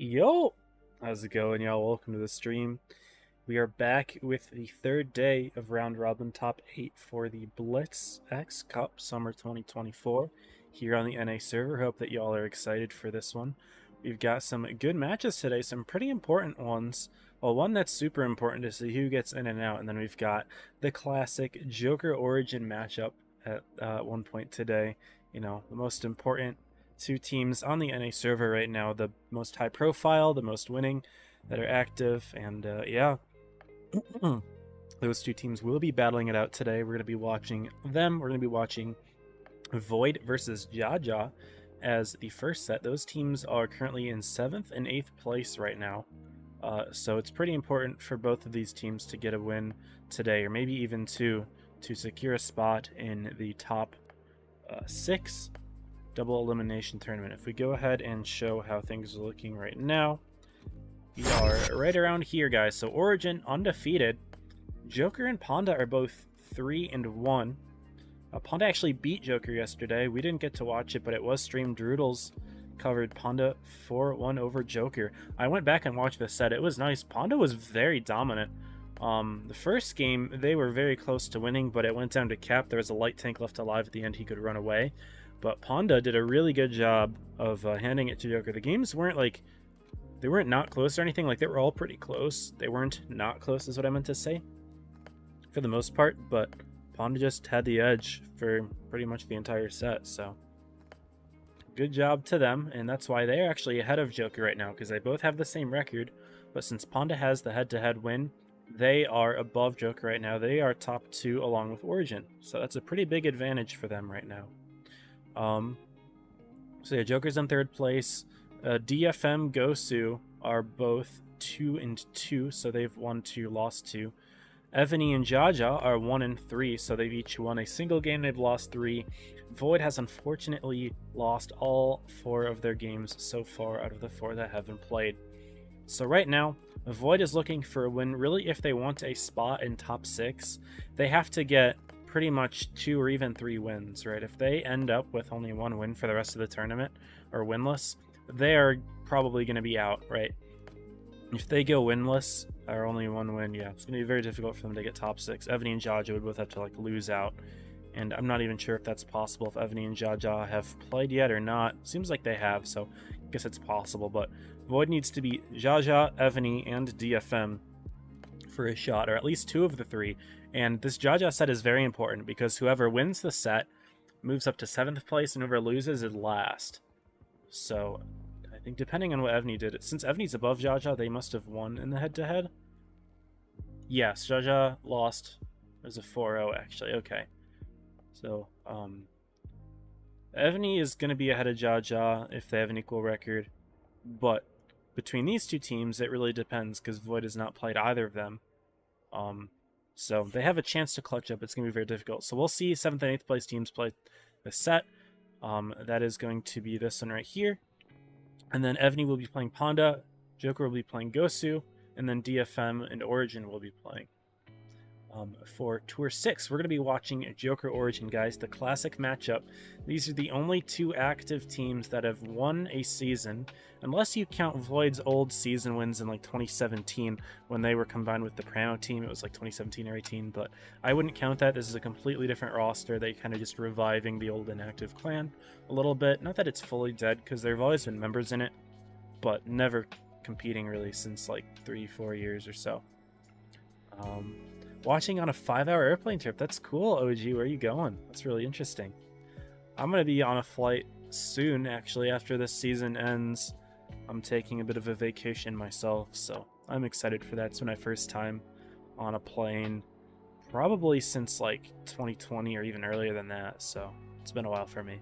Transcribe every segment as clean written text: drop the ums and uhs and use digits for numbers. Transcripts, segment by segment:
Yo, how's it going, y'all? Welcome to the stream. We are back with the third day of round robin top 8 for the Blitz X Cup Summer 2024 here on the NA server. Hope that y'all are excited for this one. We've got some good matches today, some pretty important ones. Well, one that's super important to see who gets in and out, and then we've got the classic Joker Origin matchup at one point today. You know, the most important two teams on the NA server right now, the most high profile, the most winning, that are active, and yeah, those two teams will be battling it out today. We're going to be watching them. We're going to be watching Void versus Jaja as the first set. Those teams are currently in 7th and 8th place right now, so it's pretty important for both of these teams to get a win today, or maybe even two, to secure a spot in the top 6 double elimination tournament. If we go ahead and show how things are looking right now, we are right around here, guys. So Origin undefeated. Joker and Panda are both 3-1. Panda actually beat Joker yesterday. We didn't get to watch it, but it was streamed. Droodles covered Panda 4-1 over Joker. I went back and watched the set. It was nice. Panda was very dominant. The first game, they were very close to winning, but it went down to cap. There was a light tank left alive at the end. He could run away. But Panda did a really good job of handing it to Joker. The games weren't like, they weren't not close or anything. Like, they were all pretty close. They weren't not close is what I meant to say for the most part, but Panda just had the edge for pretty much the entire set. So good job to them, and that's why they're actually ahead of Joker right now, because they both have the same record. But since Panda has the head-to-head win, they are above Joker right now. They are top 2 along with Origin, so that's a pretty big advantage for them right now. So yeah, Joker's in 3rd place. DFM, Gosu are both 2-2, so they've won 2, lost 2. Evany and Jaja are 1-3, so they've each won a single game. They've lost 3. Void has unfortunately lost all 4 of their games so far out of the 4 that have been played. So right now, Void is looking for a win. Really, if they want a spot in top 6, they have to get pretty much 2 or even 3 wins, right? If they end up with only 1 win for the rest of the tournament, or winless, they are probably going to be out, right? If they go winless, or only 1 win, yeah, it's going to be very difficult for them to get top 6. Evany and Jaja would both have to, like, lose out, and I'm not even sure if that's possible, if Evany and Jaja have played yet or not. Seems like they have, so I guess it's possible, but Void needs to beat Jaja, Evany, and DFM for a shot, or at least 2 of the 3. And this Jaja set is very important because whoever wins the set moves up to 7th place, and whoever loses is last. So I think depending on what Evany did, since Evany's above Jaja, they must have won in the head-to-head. Yes, Jaja lost. There's a 4-0 actually. Okay. So Evany is going to be ahead of Jaja if they have an equal record. But between these two teams, it really depends because Void has not played either of them. So they have a chance to clutch up. It's going to be very difficult. So we'll see 7th and 8th place teams play the set. That is going to be this one right here. And then Evany will be playing Panda. Joker will be playing Gosu. And then DFM and Origin will be playing. For Tour 6, we're going to be watching Joker Origin, guys. The classic matchup. These are the only 2 active teams that have won a season, unless you count Void's old season wins in like 2017 when they were combined with the Prano team. It was like 2017 or 18, but I wouldn't count that. This is a completely different roster. They kind of just reviving the old inactive clan a little bit. Not that it's fully dead, because there have always been members in it, but never competing really since like 3-4 years or so. Watching on a 5-hour airplane trip. That's cool, OG. Where are you going? That's really interesting. I'm going to be on a flight soon, actually, after this season ends. I'm taking a bit of a vacation myself, so I'm excited for that. It's my first time on a plane, probably since like 2020 or even earlier than that, so it's been a while for me.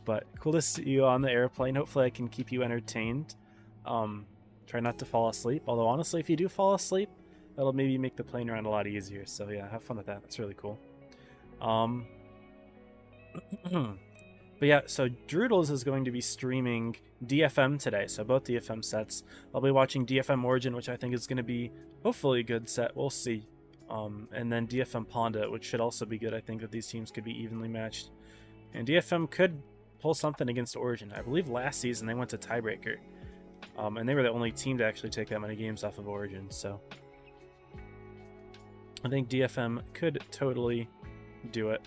But cool to see you on the airplane. Hopefully I can keep you entertained. Try not to fall asleep, although honestly, if you do fall asleep, that'll maybe make the plane ride a lot easier. So yeah, have fun with that. That's really cool. But yeah, so Droodles is going to be streaming DFM today. So both DFM sets. I'll be watching DFM Origin, which I think is going to be hopefully a good set. We'll see. And then DFM Panda, which should also be good. I think that these teams could be evenly matched. And DFM could pull something against Origin. I believe last season they went to tiebreaker. And they were the only team to actually take that many games off of Origin, so I think DFM could totally do it.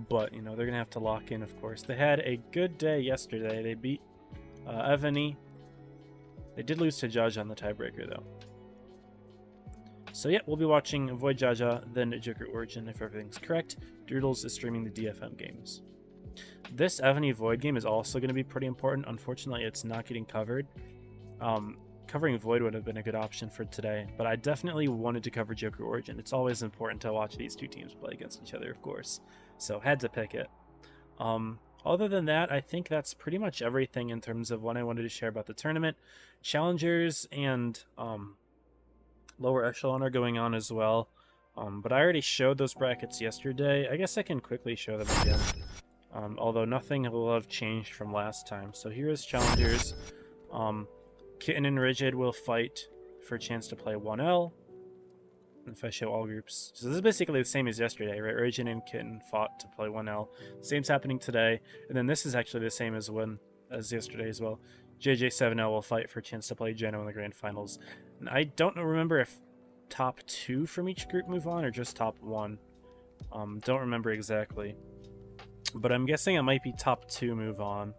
But, you know, they're going to have to lock in, of course. They had a good day yesterday. They beat Evany. They did lose to Jaja on the tiebreaker, though. So, yeah, we'll be watching Void Jaja, then Joker Origin, if everything's correct. Doodles is streaming the DFM games. This Evany Void game is also going to be pretty important. Unfortunately, it's not getting covered. Covering Void would have been a good option for today, but I definitely wanted to cover Joker Origin. It's always important to watch these two teams play against each other, of course. So, had to pick it. Other than that, I think that's pretty much everything in terms of what I wanted to share about the tournament. Challengers and lower echelon are going on as well. But I already showed those brackets yesterday. I guess I can quickly show them again. Although nothing will have changed from last time. So here is Challengers. Kitten and Rigid will fight for a chance to play 1L. If I show all groups. So this is basically the same as yesterday, right? Rigid and Kitten fought to play 1L. Same's happening today. And then this is actually the same as yesterday as well. JJ7L will fight for a chance to play Geno in the grand finals. And I don't remember if top 2 from each group move on or just top 1. Don't remember exactly. But I'm guessing it might be top 2 move on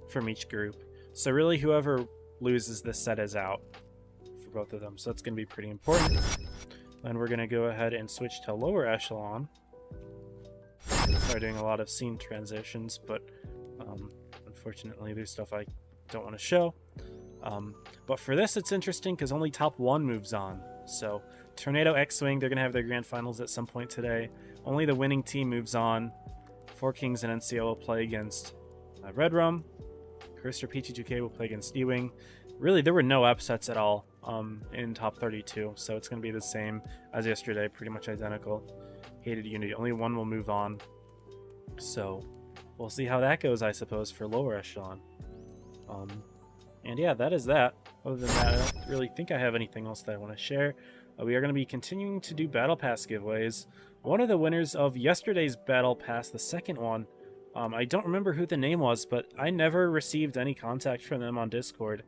from each group. So really whoever loses this set is out for both of them. So that's going to be pretty important. Then we're going to go ahead and switch to lower echelon. Sorry, doing a lot of scene transitions, but unfortunately there's stuff I don't want to show. But for this it's interesting because only top 1 moves on. So Tornado X-Wing, they're going to have their grand finals at some point today. Only the winning team moves on. 4 Kings and NCO will play against Red Rum. Cursor PT2K will play against E-Wing. Really, there were no upsets at all in top 32, so it's going to be the same as yesterday, pretty much identical. Hated Unity, only one will move on. So we'll see how that goes, I suppose, for lower echelon. And yeah, that is that. Other than that, I don't really think I have anything else that I want to share. We are going to be continuing to do Battle Pass giveaways. One of the winners of yesterday's Battle Pass, the second one, I don't remember who the name was, but I never received any contact from them on Discord.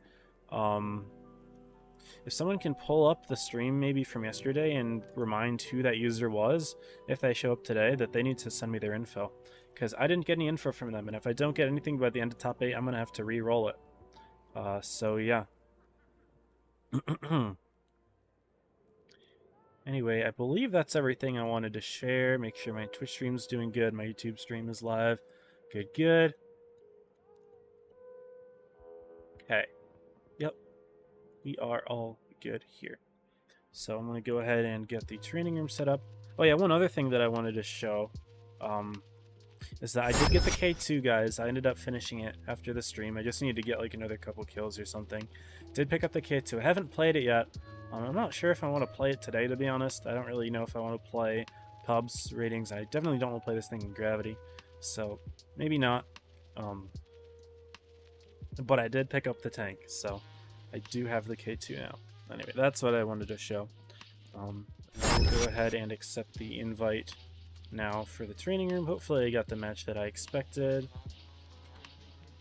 If someone can pull up the stream maybe from yesterday and remind who that user was, if they show up today, that they need to send me their info. Because I didn't get any info from them, and if I don't get anything by the end of top 8, I'm going to have to re-roll it. So yeah. Anyway, I believe that's everything I wanted to share. Make sure my Twitch stream's doing good. My YouTube stream is live. Good, good. Okay. Yep. We are all good here. So I'm going to go ahead and get the training room set up. Oh yeah, one other thing that I wanted to show is that I did get the K2, guys. I ended up finishing it after the stream. I just needed to get like another couple kills or something. Did pick up the K2. I haven't played it yet. I'm not sure if I want to play it today, to be honest. I don't really know if I want to play pubs ratings. I definitely don't want to play this thing in gravity, so maybe not. But I did pick up the tank, so I do have the K2 now. Anyway, that's what I wanted to show. I'll go ahead and accept the invite now for the training room. Hopefully I got the match that I expected.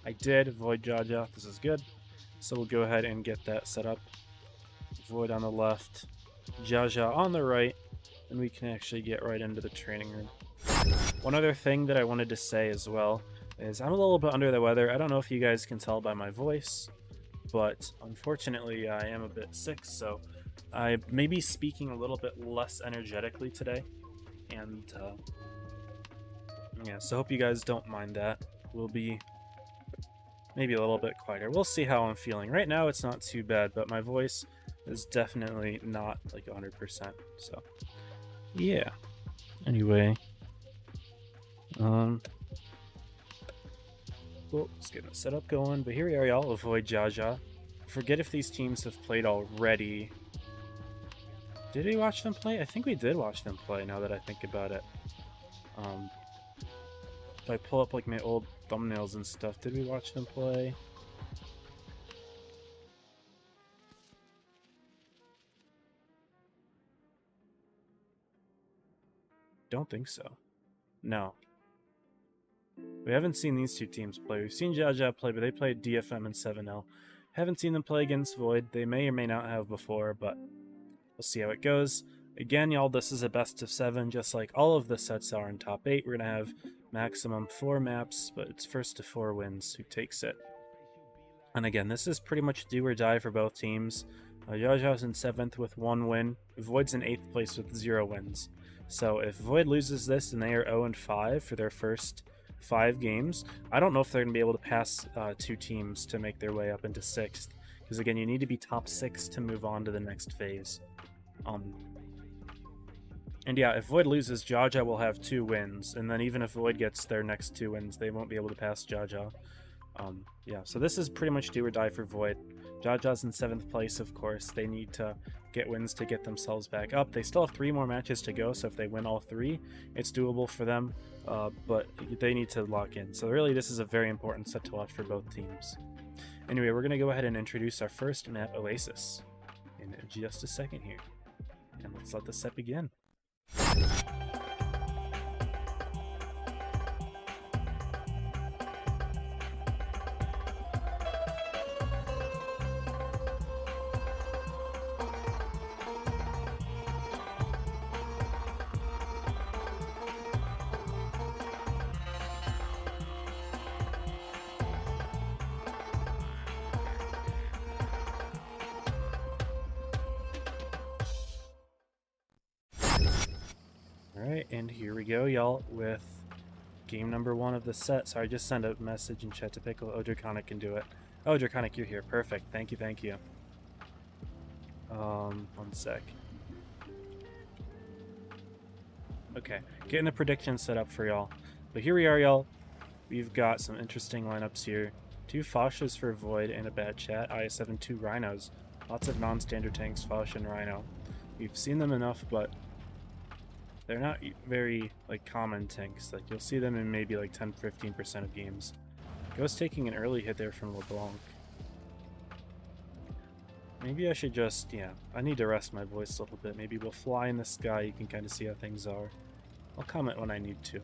I did. Void Jaja. This is good. So we'll go ahead and get that set up. Void on the left, Jaja on the right, and we can actually get right into the training room. One other thing that I wanted to say as well is I'm a little bit under the weather. I don't know if you guys can tell by my voice, but unfortunately I am a bit sick, so I may be speaking a little bit less energetically today. And yeah, so hope you guys don't mind that. We'll be maybe a little bit quieter. We'll see how I'm feeling. Right now it's not too bad, but my voice is definitely not like 100%. So yeah. Anyway, well, let's get the setup going. But here we are, y'all. Avoid Jaja. Forget if these teams have played already. Did we watch them play? I think we did watch them play. Now that I think about it, if I pull up like my old thumbnails and stuff, did we watch them play? Don't think so. No. We haven't seen these two teams play. We've seen Jaja play, but they played DFM and 7L. Haven't seen them play against Void. They may or may not have before, but we'll see how it goes. Again, y'all, this is a best of 7, just like all of the sets are in top 8. We're going to have maximum 4 maps, but it's first to 4 wins who takes it. And again, this is pretty much do or die for both teams. Jaja's in 7th with 1 win. Void's in 8th place with 0 wins. So if Void loses this and they are 0-5 for their first 5 games, I don't know if they're going to be able to pass 2 teams to make their way up into 6th. Because again, you need to be top 6 to move on to the next phase. And yeah, if Void loses, Jaja will have 2 wins. And then even if Void gets their next 2 wins, they won't be able to pass Jaja. Yeah, so this is pretty much do or die for Void. Jaja's in 7th place, of course. They need to get wins to get themselves back up. They still have 3 more matches to go, so if they win all 3, it's doable for them. But they need to lock in. So really, this is a very important set to watch for both teams. Anyway, we're going to go ahead and introduce our first map, Oasis, in just a second here. And let's let the set begin. Alright, and here we go, y'all, with game number 1 of the set. So I just sent a message in chat to Pickle. Oh, Draconic can do it. Oh, Draconic, you're here. Perfect. Thank you, thank you. One sec. Okay, getting the prediction set up for y'all. But here we are, y'all. We've got some interesting lineups here. 2 Foshas for Void and a bad chat. IS-7, 2 Rhinos. Lots of non-standard tanks, Fosh and Rhino. We've seen them enough, but they're not very, like, common tanks. Like, you'll see them in maybe, like, 10-15% of games. Ghost taking an early hit there from LeBlanc. Maybe I should just, yeah, I need to rest my voice a little bit. Maybe we'll fly in the sky. You can kind of see how things are. I'll comment when I need to.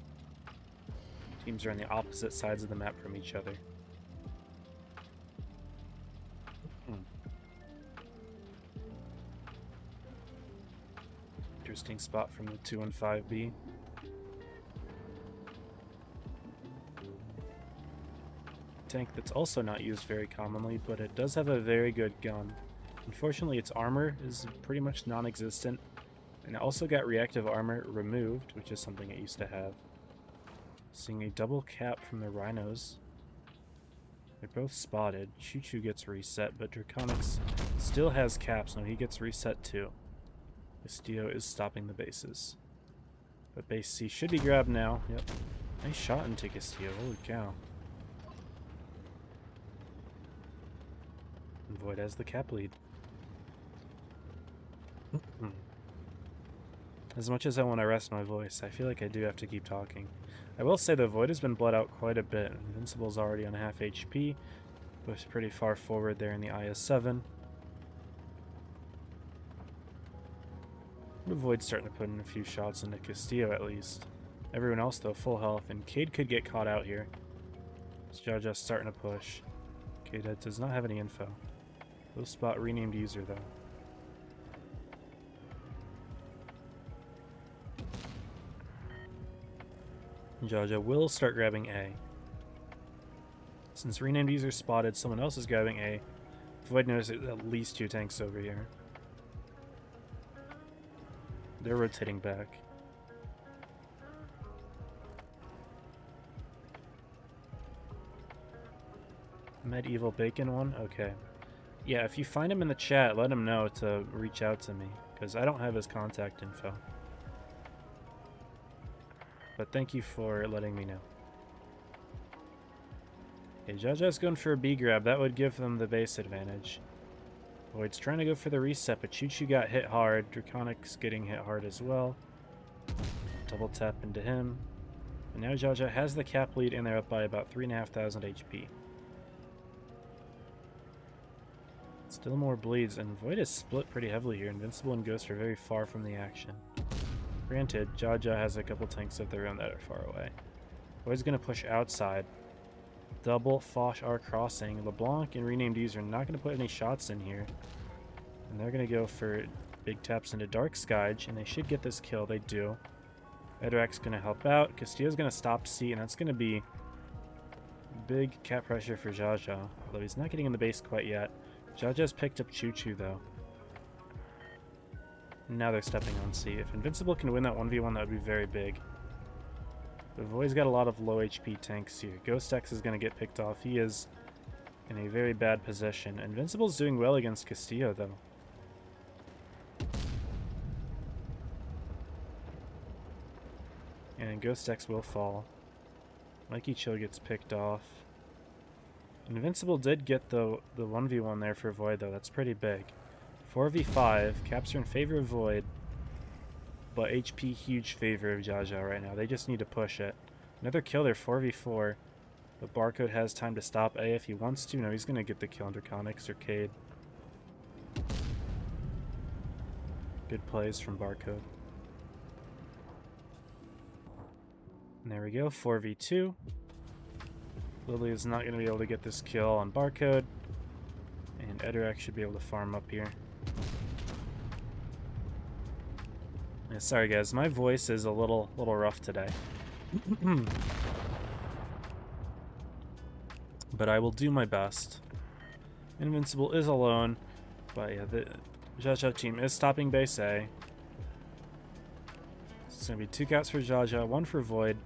Teams are on the opposite sides of the map from each other. Interesting spot from the 2 and 5B. Tank that's also not used very commonly, but it does have a very good gun. Unfortunately, its armor is pretty much non-existent, and it also got reactive armor removed, which is something it used to have. Seeing a double cap from the Rhinos. They're both spotted. Choo-Choo gets reset, but Draconics still has caps, and he gets reset too. Castillo is stopping the bases. But base C should be grabbed now. Yep. Nice shot into Castillo. Holy cow. And Void has the cap lead. As much as I want to rest my voice, I feel like I do have to keep talking. I will say the Void has been bled out quite a bit. Invincible's already on half HP. Pushed pretty far forward there in the IS-7. The Void's starting to put in a few shots into Castillo at least. Everyone else though full health, and Cade could get caught out here. Jaja's starting to push. Cade does not have any info. Low spot renamed user though. Jaja will start grabbing A. Since renamed user spotted, someone else is grabbing A. Void notices at least 2 tanks over here. They're rotating back. Medieval Bacon one? Okay. Yeah, if you find him in the chat, let him know to reach out to me, because I don't have his contact info. But thank you for letting me know. Okay, Jaja's going for a B grab. That would give them the base advantage. Void's trying to go for the reset, but Choo-Choo got hit hard. Draconic's getting hit hard as well. Double tap into him. And now Jaja has the cap lead, and they're up by about 3,500 HP. Still more bleeds, and Void is split pretty heavily here. Invincible and Ghost are very far from the action. Granted, Jaja has a couple tanks of their own that are far away. Void's going to push outside. Double Foch R crossing. LeBlanc and Renamed User are not going to put any shots in here. And they're going to go for big taps into Dark Skyge, and they should get this kill. They do. Edorak's going to help out. Castillo's going to stop C, and that's going to be big cap pressure for Jaja, although he's not getting in the base quite yet. Jaja's picked up Choo Choo, though. And now they're stepping on C. If Invincible can win that 1v1, that would be very big. The Void's got a lot of low HP tanks here. Ghost X is going to get picked off. He is in a very bad position. Invincible's doing well against Castillo, though. And Ghost X will fall. Mikey Chill gets picked off. Invincible did get the 1v1 there for Void, though. That's pretty big. 4v5. Caps are in favor of Void. But HP huge favor of Jaja right now. They just need to push it. Another kill there, 4v4. But Barcode has time to stop A if he wants to. No, he's going to get the kill under Connix or Cade. Good plays from Barcode. And there we go, 4v2. Lily is not going to be able to get this kill on Barcode. And Edorak should be able to farm up here. Yeah, sorry guys, my voice is a little rough today. But I will do my best. Invincible is alone. But yeah, the Jaja team is stopping base A. It's going to be 2 caps for Jaja, 1 for Void.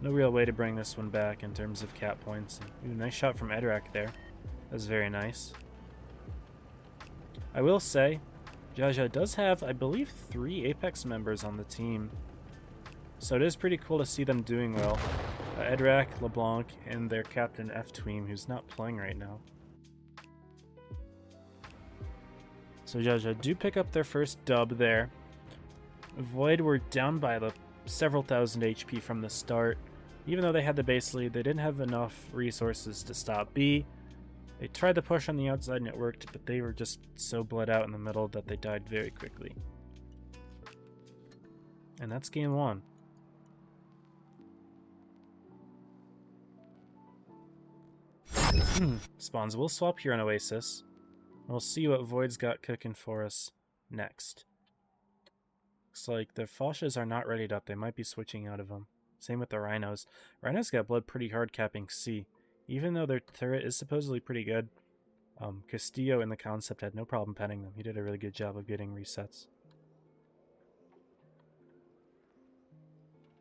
No real way to bring this one back in terms of cap points. Ooh, nice shot from Edorak there. That was very nice. I will say, Jaja does have, I believe, 3 Apex members on the team. So it is pretty cool to see them doing well. Edorak, LeBlanc, and their captain F-Tweem, who's not playing right now. So Jaja do pick up their first dub there. Void were down by several thousand HP from the start. Even though they had the base lead, they didn't have enough resources to stop B. They tried to push on the outside and it worked, but they were just so bled out in the middle that they died very quickly. And that's game 1. Spawns will swap here on Oasis. We'll see what Void's got cooking for us next. Looks like the Fochas are not readied up. They might be switching out of them. Same with the Rhinos. Rhinos got bled pretty hard capping C. Even though their turret is supposedly pretty good, Castillo in the concept had no problem penning them. He did a really good job of getting resets.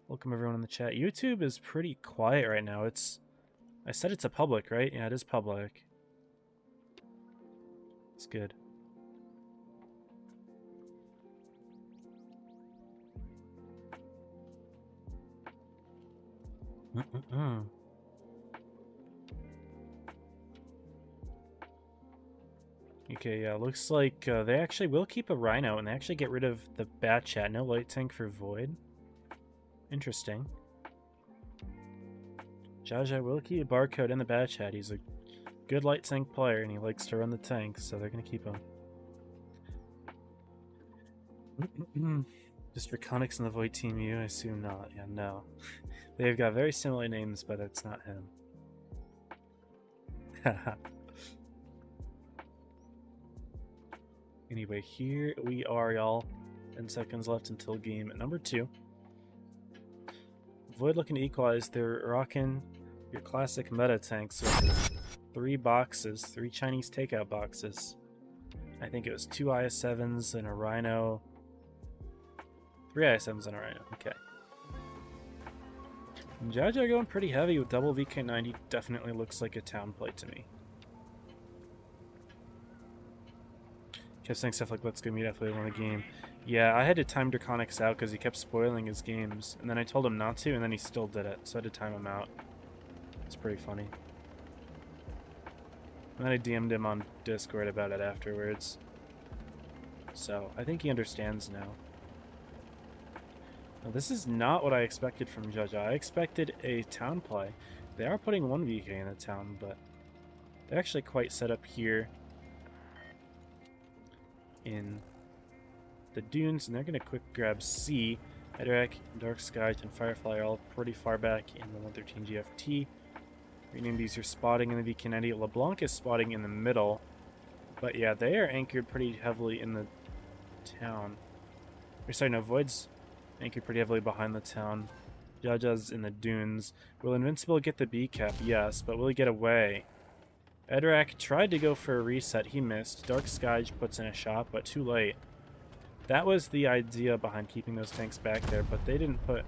Welcome everyone in the chat. YouTube is pretty quiet right now. I said it's a public, right? Yeah, it is public. It's good. Okay, yeah, looks like they actually will keep a Rhino, and they actually get rid of the Bat Chat. No light tank for Void. Interesting. Jaja will keep a Barcode in the Bat Chat. He's a good light tank player, and he likes to run the tanks, so they're going to keep him. Just Draconics in the Void Team U? I assume not. Yeah, no. They've got very similar names, but it's not him. Anyway, here we are, y'all. 10 seconds left until game number 2. Void looking to equalize. They're rocking your classic meta tanks with 3 boxes, 3 Chinese takeout boxes. I think it was 2 IS-7s and a Rhino. 3 IS-7s and a Rhino. Okay. Jaja going pretty heavy with double VK90. Definitely looks like a town play to me. Kept saying stuff like, let's go meet after they won the game. Yeah, I had to time Draconics out because he kept spoiling his games. And then I told him not to, and then he still did it. So I had to time him out. It's pretty funny. And then I DM'd him on Discord about it afterwards. So I think he understands now. Now, this is not what I expected from Jaja. I expected a town play. They are putting 1 VK in the town, but they're actually quite set up here in the dunes, and they're going to quick grab C. Ederac, Dark Sky, and Firefly are all pretty far back in the 113 GFT. Renamed user spotting in the Kennedy. LeBlanc is spotting in the middle. But yeah, they are anchored pretty heavily in the town. Or sorry, no, Void's anchored pretty heavily behind the town. Jaja's in the dunes. Will Invincible get the B cap? Yes, but will he get away? Ederac tried to go for a reset. He missed. Dark Sky puts in a shot, but too late. That was the idea behind keeping those tanks back there, but they didn't put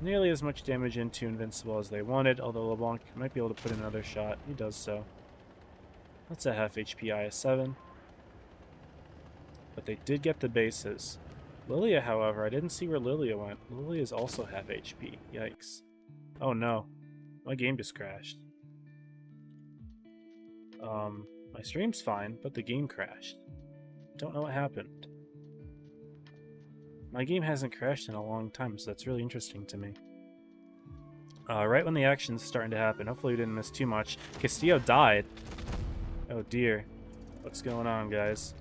nearly as much damage into Invincible as they wanted, although LeBlanc might be able to put in another shot. He does so. That's a half HP IS-7. But they did get the bases. Lilia, however, I didn't see where Lilia went. Lilia is also half HP. Yikes. Oh no. My game just crashed. My stream's fine, but the game crashed. Don't know what happened. My game hasn't crashed in a long time, so that's really interesting to me. Right when the action's starting to happen, hopefully we didn't miss too much. Castillo died. Oh dear. What's going on, guys?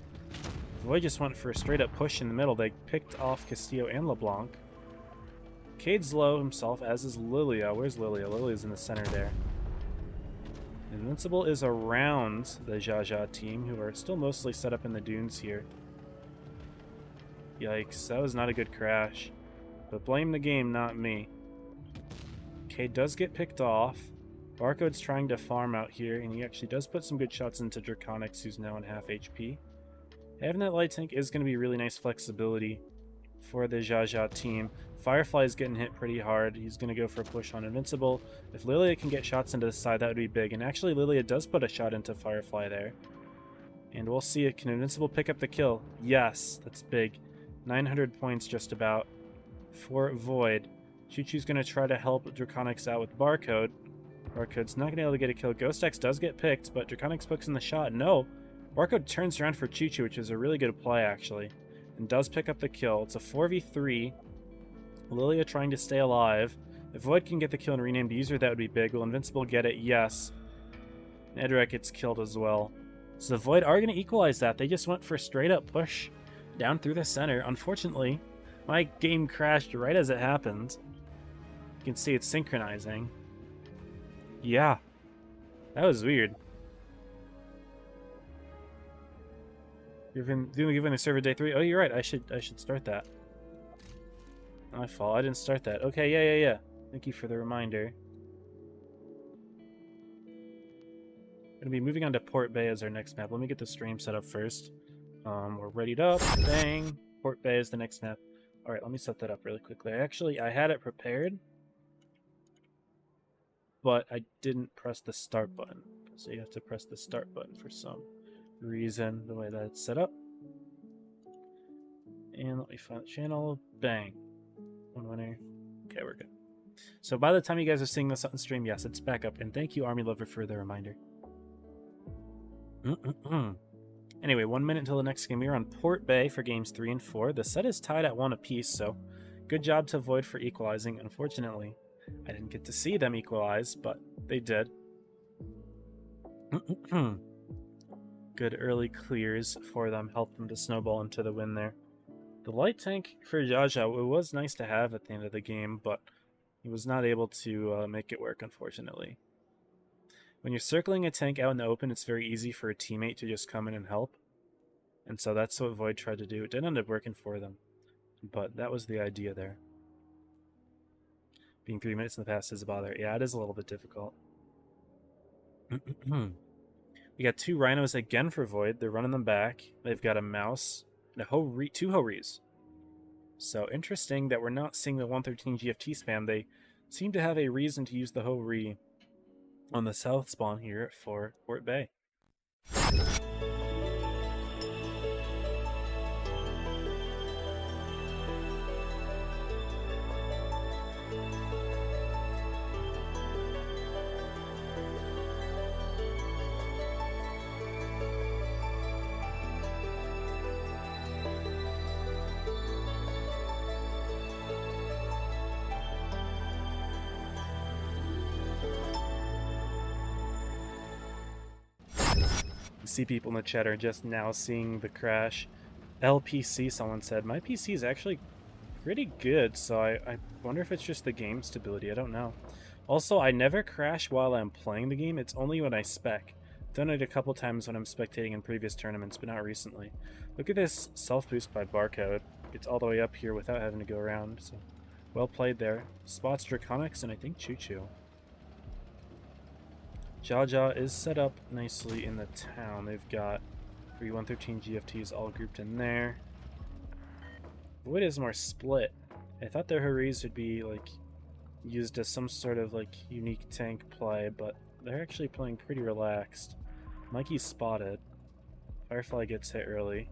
Void just went for a straight-up push in the middle. They picked off Castillo and LeBlanc. Cade's low himself, as is Lilia. Where's Lilia? Lilia's in the center there. Invincible is around the Jaja team, who are still mostly set up in the dunes here. Yikes, that was not a good crash. But blame the game, not me. Cade does get picked off. Barcode's trying to farm out here, and he actually does put some good shots into Draconics, who's now in half HP. Having that light tank is going to be really nice flexibility for the Jaja team. Firefly is getting hit pretty hard. He's going to go for a push on Invincible. If Lilia can get shots into the side, that would be big. And actually, Lilia does put a shot into Firefly there. And we'll see it. Can Invincible pick up the kill? Yes, that's big. 900 points just about for Void. Choo-Choo's going to try to help Draconics out with Barcode. Barcode's not going to be able to get a kill. Ghost X does get picked, but Draconics books in the shot. No. Barcode turns around for Choo-Choo, which is a really good play, actually. And does pick up the kill. It's a 4v3. Lilia trying to stay alive. If Void can get the kill and rename the user, that would be big. Will Invincible get it? Yes. And Ederac gets killed as well. So the Void are going to equalize that. They just went for a straight-up push down through the center. Unfortunately, my game crashed right as it happened. You can see it's synchronizing. Yeah. That was weird. You've been given the server day 3. Oh, you're right. I should start that. My fault. I didn't start that. Okay, yeah. Thank you for the reminder. Gonna be moving on to Port Bay as our next map. Let me get the stream set up first. We're readied up. Bang. Port Bay is the next map. All right, let me set that up really quickly. I had it prepared, but I didn't press the start button. So you have to press the start button for some reason, the way that it's set up. And let me find the channel. Bang. One winner. Okay, we're good. So by the time you guys are seeing this on stream, yes, it's back up. And thank you, Army Lover, for the reminder. Anyway, 1 minute until the next game. We're on Port Bay for games 3 and 4. The set is tied at 1 apiece, so good job to Void for equalizing. Unfortunately, I didn't get to see them equalize, but they did. Good early clears for them, helped them to snowball into the win there. The light tank for Jaja, it was nice to have at the end of the game, but he was not able to make it work, unfortunately. When you're circling a tank out in the open, it's very easy for a teammate to just come in and help. And so that's what Void tried to do. It didn't end up working for them, but that was the idea there. Being 3 minutes in the past is a bother. Yeah, it is a little bit difficult. We got 2 rhinos again for Void. They're running them back. They've got a mouse and a 2 Horis. So interesting that we're not seeing the 113 GFT spam. They seem to have a reason to use the Hori on the south spawn here for Port Bay. See people in the chat are just now seeing the crash. LPC, someone said. My PC is actually pretty good, so I wonder if it's just the game stability. I don't know. Also, I never crash while I'm playing the game. It's only when I spec. Done it a couple times when I'm spectating in previous tournaments, but not recently. Look at this self-boost by Barcode. It's all the way up here without having to go around, so well played there. Spots Draconics and I think Choo Choo. Jaja is set up nicely in the town. They've got 113 GFTs all grouped in there. Void is more split. I thought their Haris would be like used as some sort of like unique tank play, but they're actually playing pretty relaxed. Mikey's spotted. Firefly gets hit early.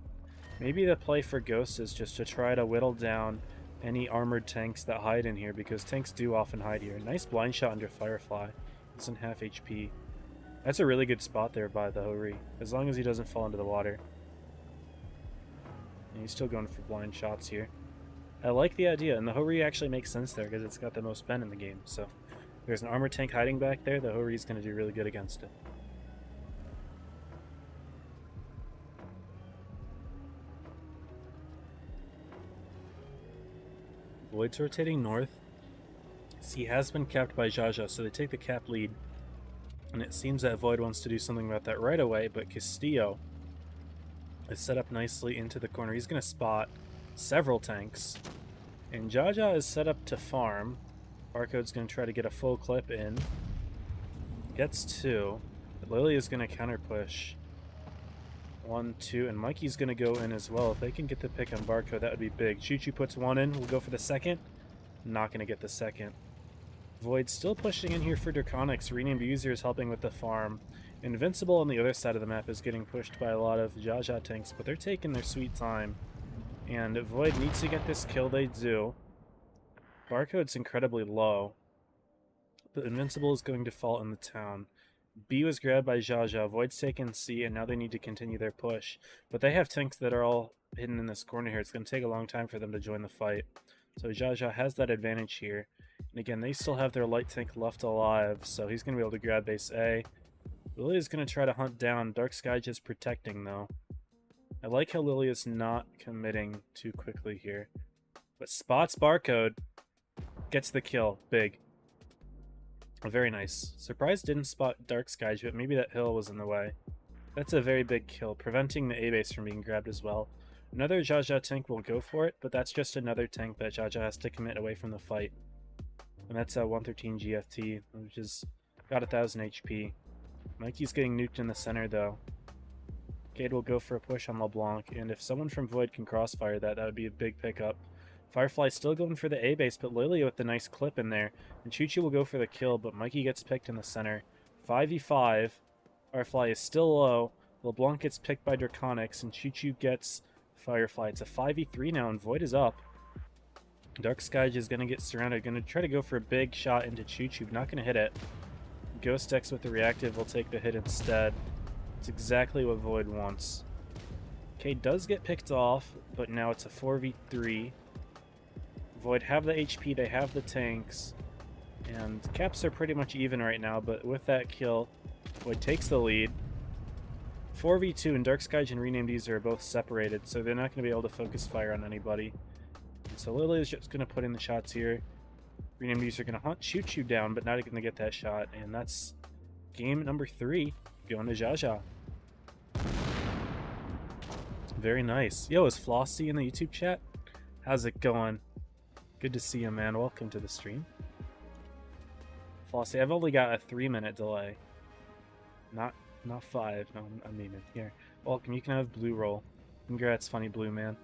Maybe the play for Ghost is just to try to whittle down any armored tanks that hide in here, because tanks do often hide here. Nice blind shot under Firefly. It's in half HP. That's a really good spot there by the Hori, as long as he doesn't fall into the water. And he's still going for blind shots here. I like the idea, and the Hori actually makes sense there because it's got the most Ben in the game. So there's an armored tank hiding back there. The Hori is going to do really good against it. Void's rotating north. C has been capped by Jaja, so they take the cap lead. And it seems that Void wants to do something about that right away, but Castillo is set up nicely into the corner. He's going to spot several tanks. And Jaja is set up to farm. Barcode's going to try to get a full clip in. Gets 2. But Lily is going to counter push. 1, 2, and Mikey's going to go in as well. If they can get the pick on Barcode, that would be big. Choo Choo puts 1 in. We'll go for the second. Not going to get the second. Void still pushing in here for Draconics. Renamed user is helping with the farm. Invincible on the other side of the map is getting pushed by a lot of Jaja tanks, but they're taking their sweet time. And Void needs to get this kill. They do. Barcode's incredibly low. The Invincible is going to fall in the town. B was grabbed by Jaja. Void's taken C, and now they need to continue their push. But they have tanks that are all hidden in this corner here. It's going to take a long time for them to join the fight. So Jaja has that advantage here. And again, they still have their light tank left alive, so he's going to be able to grab base A. Lily is going to try to hunt down. Dark Sky just protecting, though. I like how Lily is not committing too quickly here. But spots Barcode. Gets the kill. Big. Very nice. Surprised didn't spot Dark Sky, but maybe that hill was in the way. That's a very big kill, preventing the A-base from being grabbed as well. Another Jaja tank will go for it, but that's just another tank that Jaja has to commit away from the fight. And that's a 113 GFT, which has got 1000 HP. Mikey's getting nuked in the center, though. Cade will go for a push on LeBlanc, and if someone from Void can crossfire that, that would be a big pickup. Firefly still going for the A-base, but Lily with the nice clip in there. And Choo Choo will go for the kill, but Mikey gets picked in the center. 5v5. Firefly is still low. LeBlanc gets picked by Draconics, and Choo Choo gets Firefly. It's a 5v3 now, and Void is up. Dark Sky is going to get surrounded. Going to try to go for a big shot into Choo Choo. Not going to hit it. Ghost X with the reactive will take the hit instead. It's exactly what Void wants. K does get picked off, but now it's a 4v3. Void have the HP, they have the tanks, and caps are pretty much even right now, but with that kill, Void takes the lead. 4v2, and Dark Sky and Renamed User are both separated, so they're not going to be able to focus fire on anybody. And so Lily is just going to put in the shots here. Renamed User going to hunt Choo Choo down, but not going to get that shot, and that's game number 3, going to Jaja. Very nice. Yo, is Flossie in the YouTube chat? How's it going? Good to see you, man. Welcome to the stream. Flossie, I've only got a 3-minute delay. Not 5. No, I mean it. Here. Welcome. You can have Blue roll. Congrats, Funny Blue, man.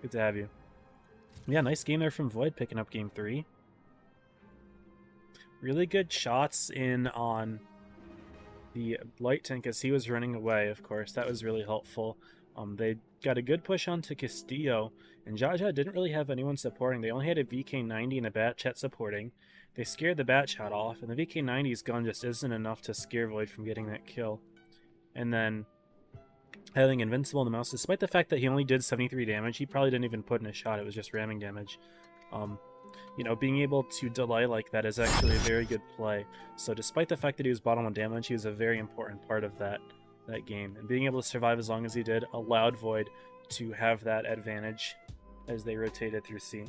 Good to have you. Yeah, nice game there from Void, picking up game 3. Really good shots in on the light tank as he was running away, of course. That was really helpful. They got a good push onto Castillo, and Jaja didn't really have anyone supporting. They only had a VK90 and a Bat Chat supporting. They scared the Bat Chat off, and the VK90's gun just isn't enough to scare Void from getting that kill. And then having Invincible in the mouse, despite the fact that he only did 73 damage, he probably didn't even put in a shot. It was just ramming damage. You know, being able to delay like that is actually a very good play. So despite the fact that he was bottom 1 damage, he was a very important part of that game. And being able to survive as long as he did allowed Void to have that advantage. as they rotated through C.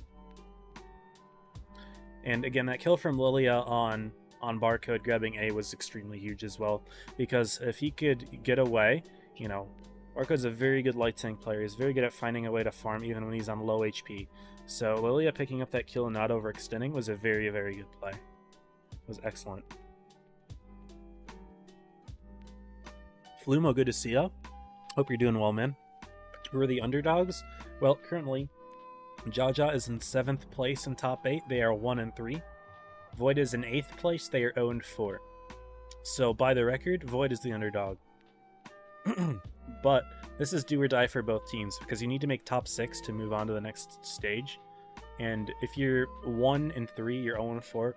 And again, that kill from Lilia on Barcode grabbing A was extremely huge as well, because if he could get away, you know, Barcode's a very good light tank player. He's very good at finding a way to farm even when he's on low HP. So Lilia picking up that kill and not overextending was a very, very good play. It was excellent. Flumo, good to see ya. Hope you're doing well, man. Who are the underdogs? Well, currently, Jaja is in 7th place in top 8. They are 1-3. Void is in 8th place. They are 0-4. So, by the record, Void is the underdog. But this is do or die for both teams, because you need to make top 6 to move on to the next stage. And if you're 1-3, you're 0-4,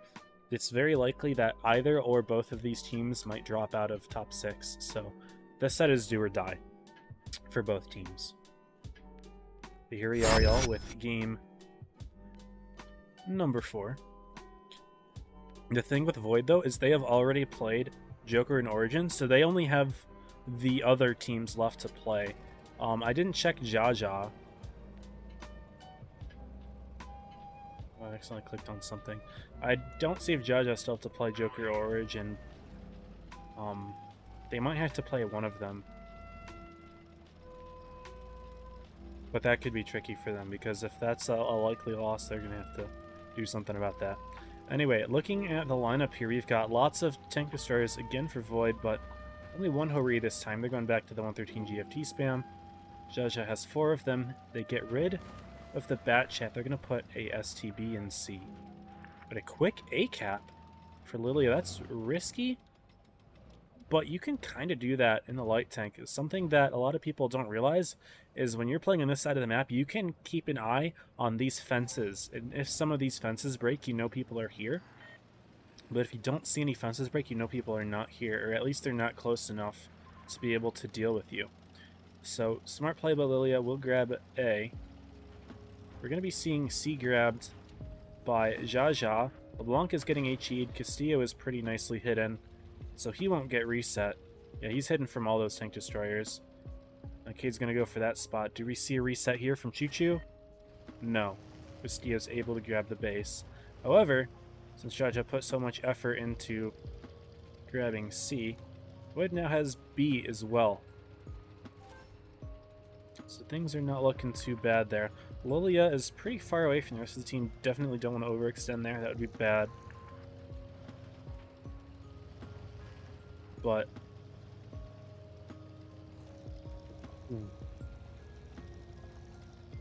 it's very likely that either or both of these teams might drop out of top 6. So this set is do or die for both teams. But here we are, y'all, with game number 4. The thing with Void, though, is they have already played Joker and Origin, so they only have the other teams left to play. I didn't check Jaja. Oh, I accidentally clicked on something. I don't see if Jaja still have to play Joker or Origin. They might have to play one of them. But that could be tricky for them, because if that's a likely loss, they're going to have to do something about that. Anyway, looking at the lineup here, we've got lots of tank destroyers again for Void, but only one Hori this time. They're going back to the 113 GFT spam. Jaja has 4 of them. They get rid of the Bat Chat. They're going to put a STB in C. But a quick A cap for Lilia, that's risky. But you can kind of do that in the light tank. Something that a lot of people don't realize is when you're playing on this side of the map, you can keep an eye on these fences. And if some of these fences break, you know people are here. But if you don't see any fences break, you know people are not here, or at least they're not close enough to be able to deal with you. So, smart play by Lilia. We'll grab A. We're going to be seeing C grabbed by Jaja. LeBlanc is getting HE'd. Castillo is pretty nicely hidden, so he won't get reset. Yeah, he's hidden from all those tank destroyers. Cade's going to go for that spot. Do we see a reset here from Choo Choo? No. Castillo's able to grab the base. However, since Jaja put so much effort into grabbing C, Void now has B as well. So things are not looking too bad there. Lilia is pretty far away from the rest of the team. Definitely don't want to overextend there. That would be bad. But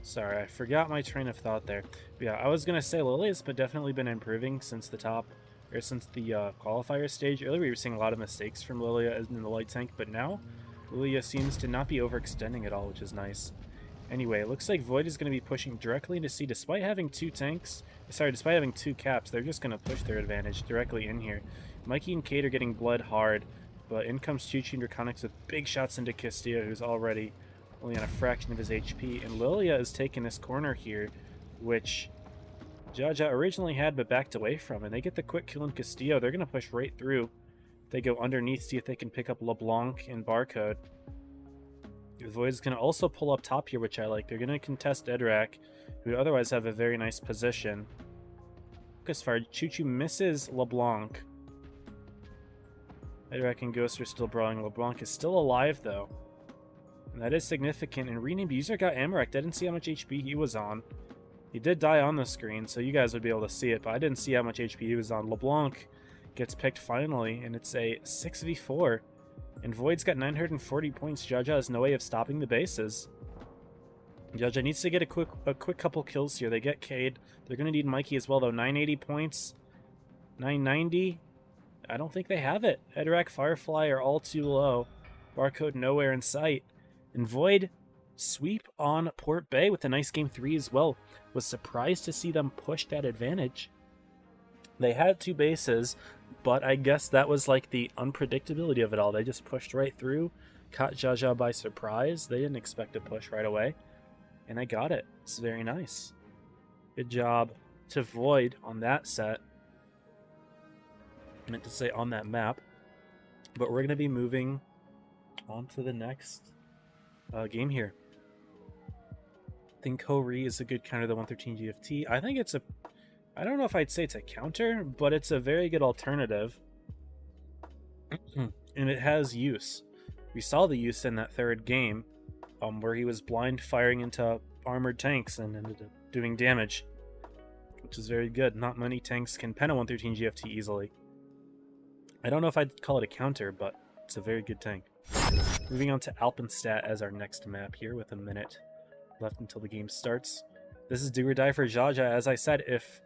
sorry, I forgot my train of thought there. But yeah, I was gonna say Lilia's but definitely been improving since the qualifier stage. Earlier we were seeing a lot of mistakes from Lilia in the light tank, but now Lilia seems to not be overextending at all, which is nice. Anyway, it looks like Void is going to be pushing directly into C. Despite having 2 tanks, despite having 2 caps, they're just going to push their advantage directly in here. Mikey and Kate are getting bled hard, but in comes Chi-Chi and Draconics with big shots into Castillo, who's already only on a fraction of his HP. And Lilia is taking this corner here, which Jaja originally had but backed away from. And they get the quick kill in Castillo. They're going to push right through. They go underneath, see if they can pick up LeBlanc and Barcode. Void's going to also pull up top here, which I like. They're going to contest Edrak, who otherwise have a very nice position. As far as Choo Choo misses LeBlanc. Edrak and Ghost are still brawling. LeBlanc is still alive, though. And that is significant. And renamed user got Amarek. I didn't see how much HP he was on. He did die on the screen, so you guys would be able to see it, but I didn't see how much HP he was on. LeBlanc gets picked finally, and it's a 6v4. And Void's got 940 points. Jaja has no way of stopping the bases. Jaja needs to get a quick couple kills here. They get Cade. They're going to need Mikey as well, though. 980 points. 990. I don't think they have it. Edrak, Firefly are all too low. Barcode nowhere in sight. And Void sweep on Port Bay with a nice game 3 as well. Was surprised to see them push that advantage. They had 2 bases, but I guess that was like the unpredictability of it all. They just pushed right through, caught Jaja by surprise. They didn't expect to push right away, and I got it. It's very nice. Good job to Void on that set. I meant to say on that map. But we're going to be moving on to the next game here. I think Ho-Ri is a good counter to the 113 GFT. I think it's a... I don't know if I'd say it's a counter, but it's a very good alternative. And it has use. We saw the use in that third game, where he was blind firing into armored tanks and ended up doing damage, which is very good. Not many tanks can pen a 113 GFT easily. I don't know if I'd call it a counter, but it's a very good tank. Moving on to Alpenstadt as our next map here with a minute left until the game starts. This is do or die for Jaja. As I said, if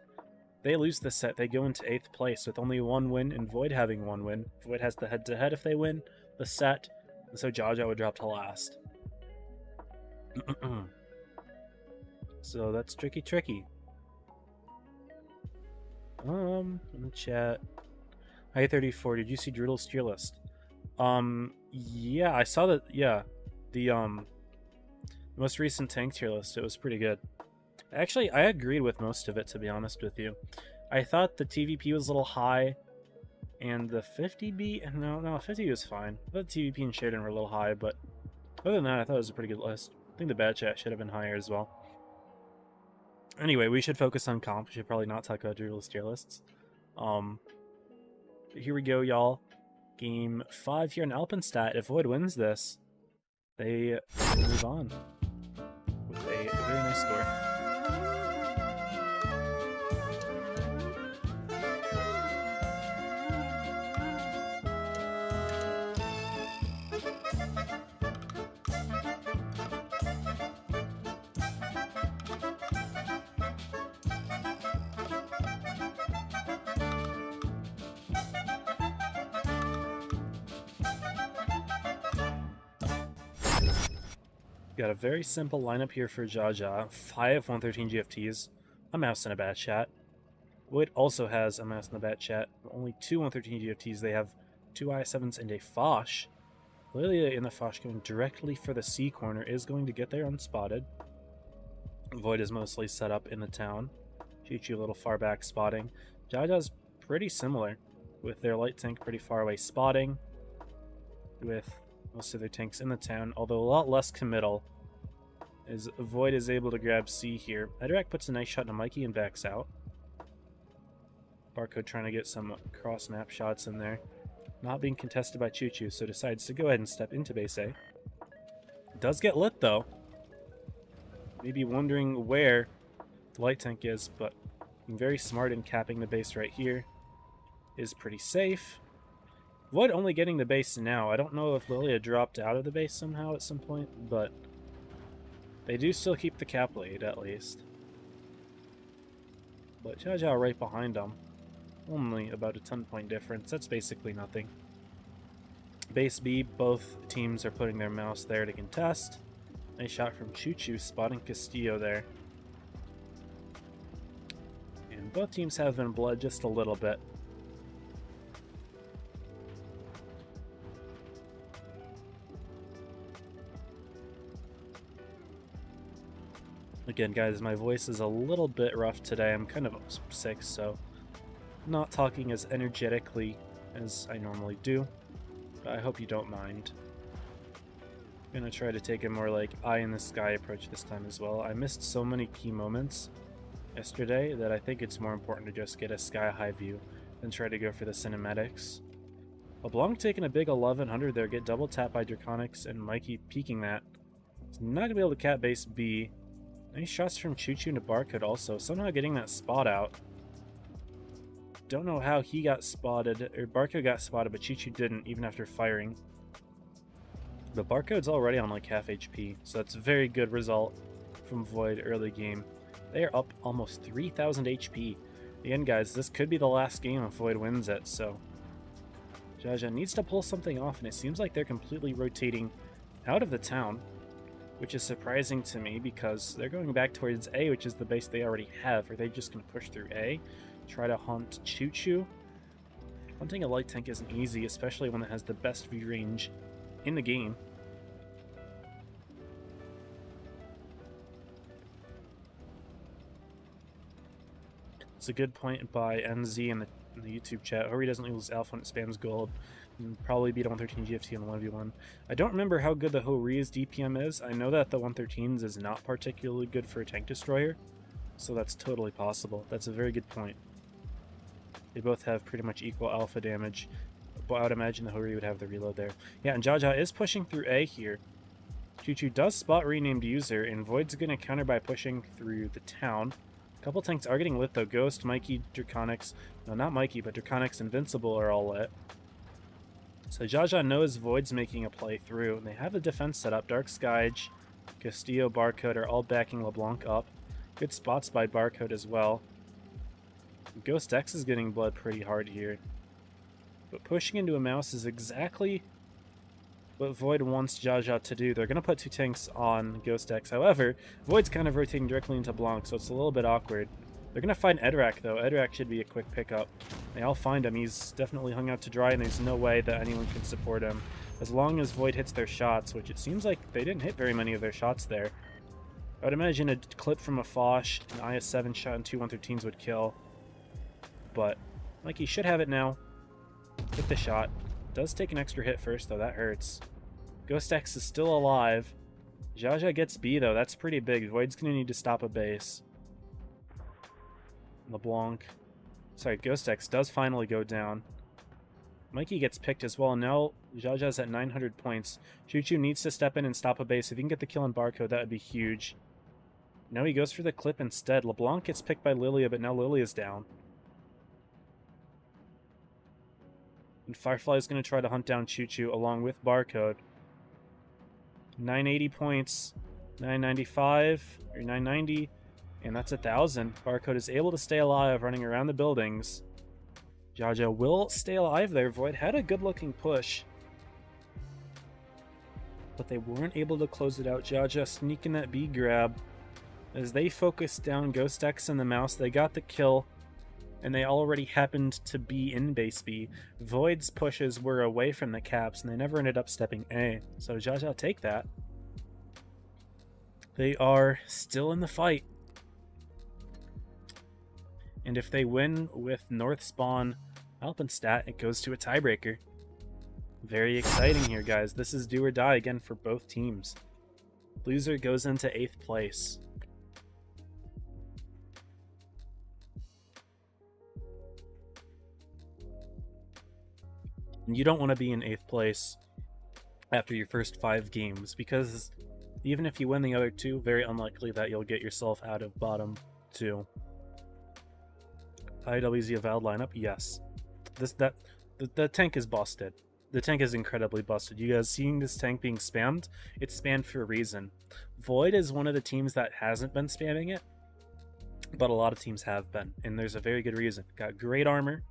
they lose this set, they go into 8th place with only 1 win and Void having 1 win. Void has the head-to-head if they win the set, and so Jaja would drop to last. So that's tricky. In the chat. Hi 34, did you see Droodle's tier list? Yeah, I saw that. Yeah, the most recent tank tier list, it was pretty good. Actually, I agreed with most of it, to be honest with you. I thought the TVP was a little high, and the 50B, no, 50 was fine. I thought TVP and Shadon were a little high, but other than that, I thought it was a pretty good list. I think the bad chat should have been higher as well. Anyway, we should focus on comp. We should probably not talk about Droodle's tier lists. Here we go, y'all. Game 5 here in Alpenstadt. If Void wins this, they move on with a very nice score. Got a very simple lineup here for Jaja. 5 113 GFTs, a mouse and a bat chat. Void also has a mouse and a bat chat. Only 2 113 GFTs. They have 2 I7s and a Foch. Lilia in the Foch going directly for the C corner is going to get there unspotted. Void is mostly set up in the town. Chi-Chi a little far back spotting. Jaja's pretty similar, with their light tank pretty far away spotting, with most of their tanks in the town, although a lot less committal, as Void is able to grab C here. Ederac puts a nice shot to Mikey and backs out. Barcode trying to get some cross-map shots in there. Not being contested by Choo-Choo, so decides to go ahead and step into base A. Does get lit, though. Maybe wondering where the light tank is, but being very smart in capping the base right here is pretty safe. Void only getting the base now. I don't know if Lilia dropped out of the base somehow at some point, but they do still keep the cap lead, at least. But Jaja right behind them. Only about a 10-point difference. That's basically nothing. Base B, both teams are putting their mouse there to contest. Nice shot from Choo-Choo, spotting Castillo there. And both teams have been bled just a little bit. Again, guys, my voice is a little bit rough today. I'm kind of sick, so not talking as energetically as I normally do, but I hope you don't mind. I'm gonna try to take a more like eye in the sky approach this time as well. I missed so many key moments yesterday that I think it's more important to just get a sky high view than try to go for the cinematics. LeBlanc taking a big 1100 there, get double tapped by Draconics and Mikey peeking that. He's not gonna be able to cap base B. Nice shots from Choo-Choo to Barcode also, somehow getting that spot out. Don't know how he got spotted, or Barcode got spotted, but Choo-Choo didn't, even after firing. But Barcode's already on like half HP, so that's a very good result from Void early game. They are up almost 3,000 HP. Again, guys, this could be the last game if Void wins it, so Jaja needs to pull something off, and it seems like they're completely rotating out of the town, which is surprising to me because they're going back towards A, which is the base they already have. Are they just going to push through A, try to hunt Choo-Choo? Hunting a light tank isn't easy, especially when it has the best view range in the game. It's a good point by NZ in the in the YouTube chat. Hori doesn't lose alpha when it spams gold. And probably beat a 113 GFT on the 1v1. I don't remember how good the Hori's DPM is. I know that the 113's is not particularly good for a tank destroyer, so that's totally possible. That's a very good point. They both have pretty much equal alpha damage, but I would imagine the Hori would have the reload there. Yeah, and Jaja is pushing through A here. Choo-Choo does spot renamed user, and Void's going to counter by pushing through the town. A couple tanks are getting lit though. Ghost, Mikey, Draconics, no, not Mikey, but Draconics, Invincible are all lit. So Jaja knows Void's making a play through, and they have a defense set up. Dark Skyge, Castillo, Barcode are all backing LeBlanc up. Good spots by Barcode as well. Ghost X is getting blood pretty hard here. But pushing into a mouse is exactly what Void wants Jaja to do. They're going to put 2 tanks on Ghost X. However, Void's kind of rotating directly into Blanc, so it's a little bit awkward. They're going to find Edrak, though. Edrak should be a quick pickup. They all find him. He's definitely hung out to dry, and there's no way that anyone can support him. As long as Void hits their shots, which it seems like they didn't hit very many of their shots there. I would imagine a clip from a Foch, an IS-7 shot, and 2 113s would kill. But Mikey should have it now. Hit the shot. Does take an extra hit first, though. That hurts. Ghost X is still alive. Jaja gets B, though. That's pretty big. Void's going to need to stop a base. LeBlanc. Sorry, Ghost X does finally go down. Mikey gets picked as well. Now Jaja's at 900 points. Choo-Choo needs to step in and stop a base. If he can get the kill on Barcode, that would be huge. Now he goes for the clip instead. LeBlanc gets picked by Lilia, but now Lilia's down. And Firefly is going to try to hunt down Choo-Choo along with Barcode. 980 points. 995 or 990. And that's 1,000. Barcode is able to stay alive running around the buildings. Jaja will stay alive there. Void had a good-looking push, but they weren't able to close it out. Jaja sneaking that B grab. As they focused down Ghost X and the mouse, they got the kill, and they already happened to be in base B. Void's pushes were away from the caps, and they never ended up stepping A. So Jaja take that. They are still in the fight. And if they win with North Spawn Alpenstadt, it goes to a tiebreaker. Very exciting here, guys. This is do or die again for both teams. Loser goes into 8th place. And you don't want to be in 8th place after your first 5 games, because even if you win the other 2, very unlikely that you'll get yourself out of bottom 2. IWZ Avowed lineup, yes. The tank is busted. The tank is incredibly busted. You guys seeing this tank being spammed? It's spammed for a reason. Void is one of the teams that hasn't been spamming it, but a lot of teams have been, and there's a very good reason. Got great armor,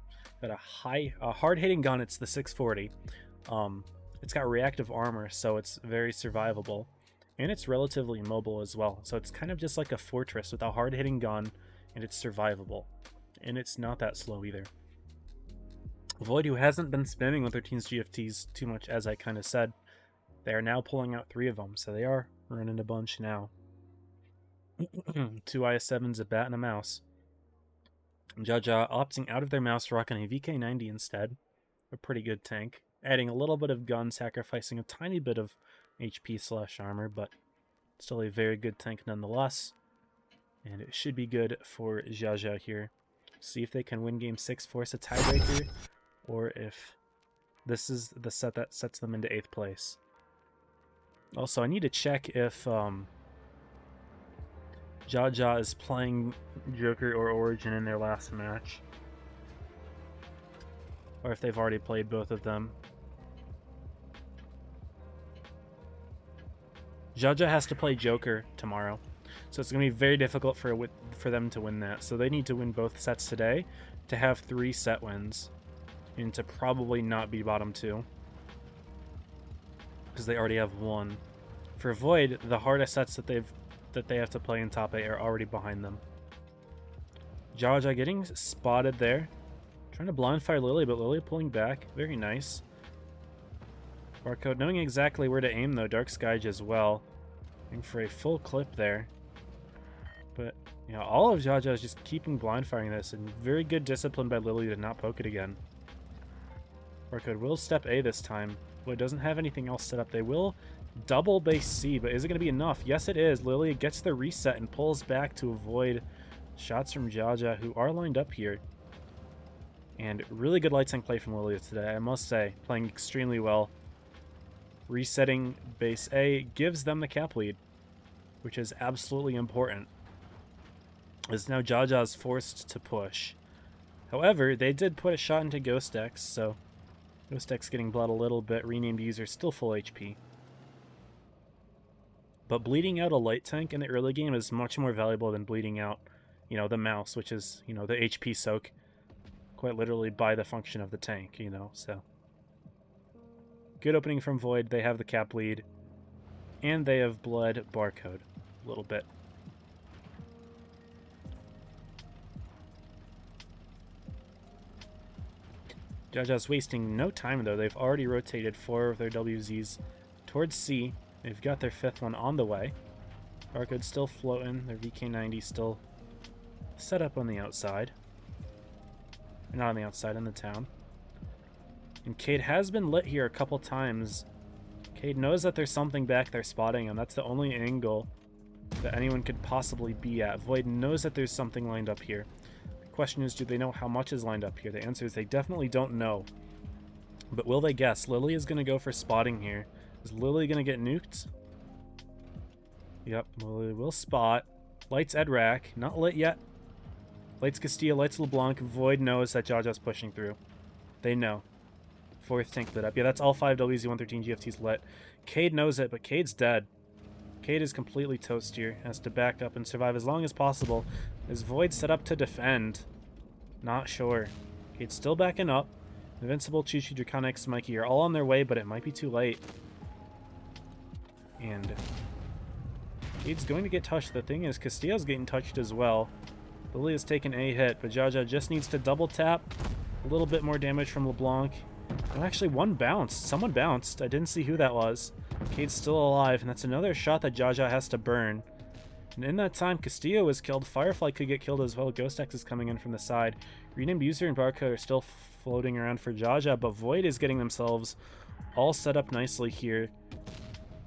got a hard-hitting gun. It's the 640. It's got reactive armor, so it's very survivable, and it's relatively mobile as well. So it's kind of just like a fortress with a hard-hitting gun, and it's survivable. And it's not that slow either. Void, who hasn't been spamming with 13's GFTs too much, as I kind of said, they are now pulling out 3 of them, so they are running a bunch now. 2 IS-7s, a bat, and a mouse. Jaja opting out of their mouse, rocking a VK-90 instead. A pretty good tank. Adding a little bit of gun, sacrificing a tiny bit of HP/armor, but still a very good tank nonetheless. And it should be good for Jaja here. See if they can win game 6, force a tiebreaker, or if this is the set that sets them into 8th place. Also, I need to check if Jaja is playing Joker or Origin in their last match, or if they've already played both of them. Jaja has to play Joker tomorrow, so it's going to be very difficult for them to win that. So they need to win both sets today to have 3 set wins, and to probably not be bottom 2, because they already have 1. For Void, the hardest sets that they have to play in top 8 are already behind them. Jaja getting spotted there, trying to blind fire Lily, but Lily pulling back. Very nice. Barcode knowing exactly where to aim though. Dark Skyge as well. Aiming for a full clip there. But You know, all of Jaja is just keeping blind firing this, and very good discipline by Lily to not poke it again. Barcode will step A this time. Void doesn't have anything else set up. They will double base C, but is it going to be enough? Yes, it is. Lily gets the reset and pulls back to avoid shots from Jaja, who are lined up here. And really good light tank play from Lily today, I must say. Playing extremely well. Resetting base A gives them the cap lead, which is absolutely important. As now Jaja's forced to push. However, they did put a shot into Ghost X, so Ghost X getting bled a little bit. Renamed user still full HP. But bleeding out a light tank in the early game is much more valuable than bleeding out, you know, the mouse, which is, you know, the HP soak. Quite literally by the function of the tank, you know, so. Good opening from Void. They have the cap lead. And they have bled Barcode a little bit. Jaja's wasting no time, though. They've already rotated 4 of their WZs towards C. They've got their 5th one on the way. Barcode's still floating. Their VK90 still set up on the outside. Not on the outside, in the town. And Cade has been lit here a couple times. Cade knows that there's something back there spotting him. That's the only angle that anyone could possibly be at. Void knows that there's something lined up here. The question is, do they know how much is lined up here? The answer is they definitely don't know. But will they guess? Lily is going to go for spotting here. Is Lily going to get nuked? Yep, Lily will spot. Lights Edrack. Not lit yet. Lights Castilla, lights LeBlanc. Void knows that Jaja's pushing through. They know. 4th tank lit up. Yeah, that's all 5 WZ-113 GFTs lit. Cade knows it, but Cade's dead. Cade is completely toast here. Has to back up and survive as long as possible. Is Void set up to defend? Not sure. Cade's still backing up. Invincible, Chi-Chi, Draconics, Mikey are all on their way, but it might be too late. And Cade's going to get touched. The thing is, Castillo's getting touched as well. Lily has taken a hit, but Jaja just needs to double tap. A little bit more damage from LeBlanc. Oh, actually, one bounced. Someone bounced. I didn't see who that was. Cade's still alive, and that's another shot that Jaja has to burn. And in that time, Castillo was killed. Firefly could get killed as well. Ghost X is coming in from the side. Renamed user and Barcode are still floating around for Jaja, but Void is getting themselves all set up nicely here.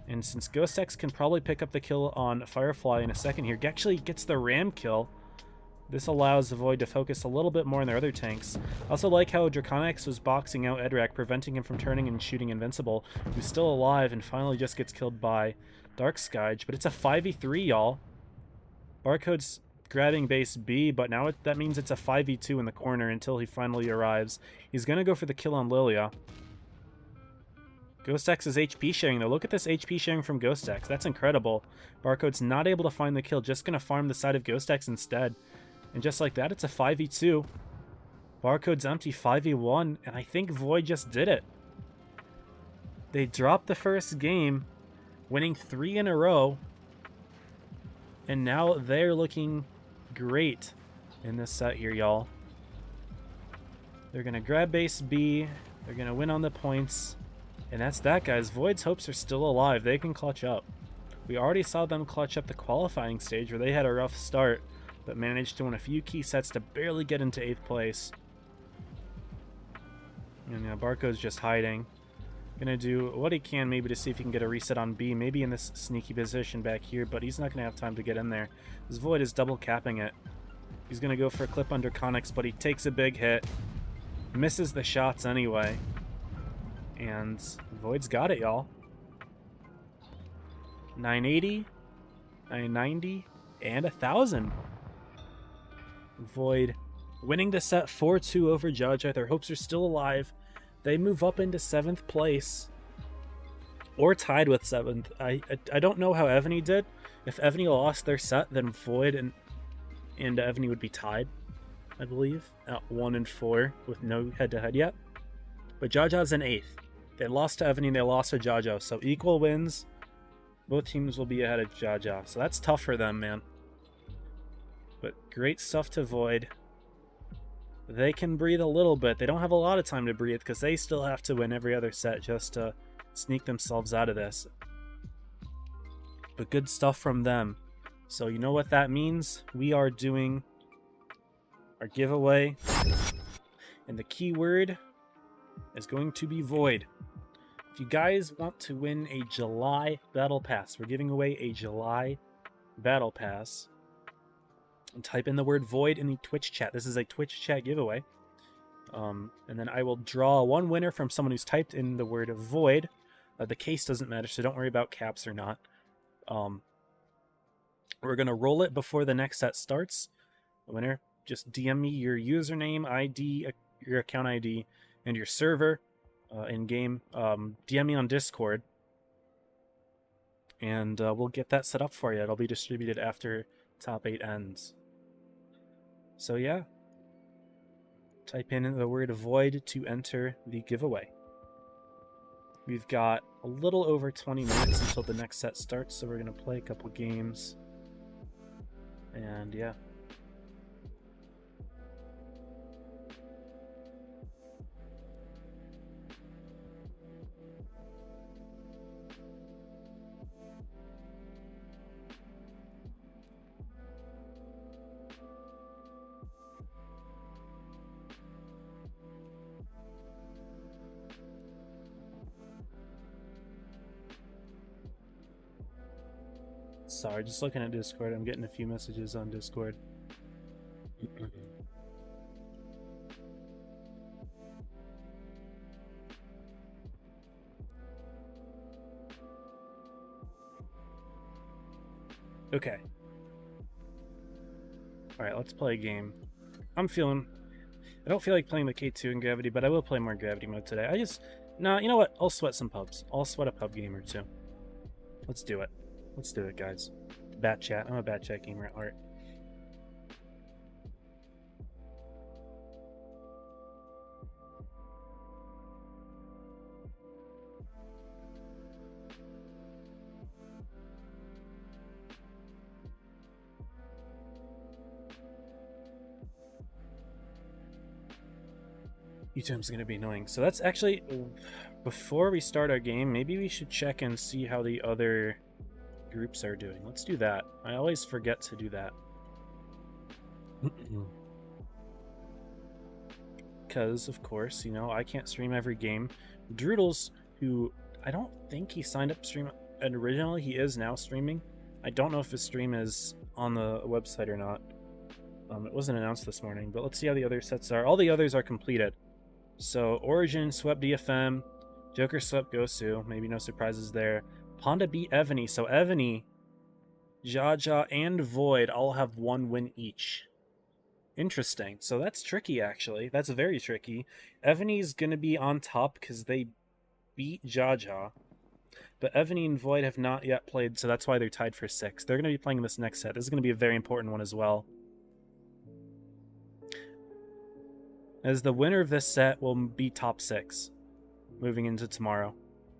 And since Ghost X can probably pick up the kill on Firefly in a second here, actually gets the ram kill. This allows the Void to focus a little bit more on their other tanks. I also like how Draconics was boxing out Edrack, preventing him from turning and shooting Invincible, who's still alive and finally just gets killed by Dark Skyge. But it's a 5v3, y'all. Barcode's grabbing base B, but now that means it's a 5v2 in the corner until he finally arrives. He's going to go for the kill on Lilia. Ghost X is HP sharing, though. Look at this HP sharing from Ghost X. That's incredible. Barcode's not able to find the kill, just going to farm the side of Ghost X instead. And just like that, it's a 5v2. Barcode's empty, 5v1, and I think Void just did it. They dropped the first game, winning 3 in a row, and now they're looking great in this set here, y'all. They're going to grab base B, they're going to win on the points, and that's that, guys. Void's hopes are still alive. They can clutch up. We already saw them clutch up the qualifying stage where they had a rough start, but managed to win a few key sets to barely get into 8th place. And now Barcode's just hiding. Gonna do what he can maybe to see if he can get a reset on B, maybe in this sneaky position back here, but he's not gonna have time to get in there. This Void is double capping it. He's gonna go for a clip under Conics, but he takes a big hit. Misses the shots anyway. And Void's got it, y'all. 980, 990, and 1,000. Void winning the set 4-2 over Jaja. Their hopes are still alive. They move up into 7th place. Or tied with 7th. I don't know how Evany did. If Evany lost their set, then Void and Evany would be tied, I believe, at 1 and 4 with no head-to-head yet. But Jaja's in 8th. They lost to Evany and they lost to Jaja. So equal wins. Both teams will be ahead of Jaja. So that's tough for them, man. But great stuff to Void. They can breathe a little bit. They don't have a lot of time to breathe because they still have to win every other set just to sneak themselves out of this. But good stuff from them. So you know what that means? We are doing our giveaway, and the keyword is going to be Void. If you guys want to win a July Battle Pass, we're giving away a July Battle Pass. And type in the word Void in the Twitch chat. This is a Twitch chat giveaway. And then I will draw one winner from someone who's typed in the word Void. The case doesn't matter, so don't worry about caps or not. We're going to roll it before the next set starts. The winner, just DM me your username, ID, your account ID, and your server in-game. DM me on Discord. And we'll get that set up for you. It'll be distributed after top 8 ends. So yeah. Type in the word Void to enter the giveaway. We've got a little over 20 minutes until the next set starts, so we're going to play a couple games. And yeah. Sorry, just looking at Discord. I'm getting a few messages on Discord. Okay. Alright, let's play a game. I don't feel like playing the K2 in Gravity, but I will play more Gravity mode today. No, you know what? I'll sweat some pubs. I'll sweat a pub game or two. Let's do it. Let's do it, guys. Bat chat. I'm a bat chat gamer at heart. YouTube's gonna be annoying. So that's actually, before we start our game, maybe we should check and see how the other groups are doing. Let's do that. I always forget to do that. Because, of course, you know, I can't stream every game. Droodles, who I don't think he signed up to stream originally, he is now streaming. I don't know if his stream is on the website or not. It wasn't announced this morning, but let's see how the other sets are. All the others are completed. So, Origin swept DFM, Joker swept Gosu, maybe no surprises there. Ponda beat Evany, so Evany, Jaja, and Void all have one win each. Interesting. So that's tricky, actually. That's very tricky. Evany's going to be on top because they beat Jaja. But Evany and Void have not yet played, so that's why they're tied for 6. They're going to be playing this next set. This is going to be a very important one as well. As the winner of this set will be top 6 moving into tomorrow.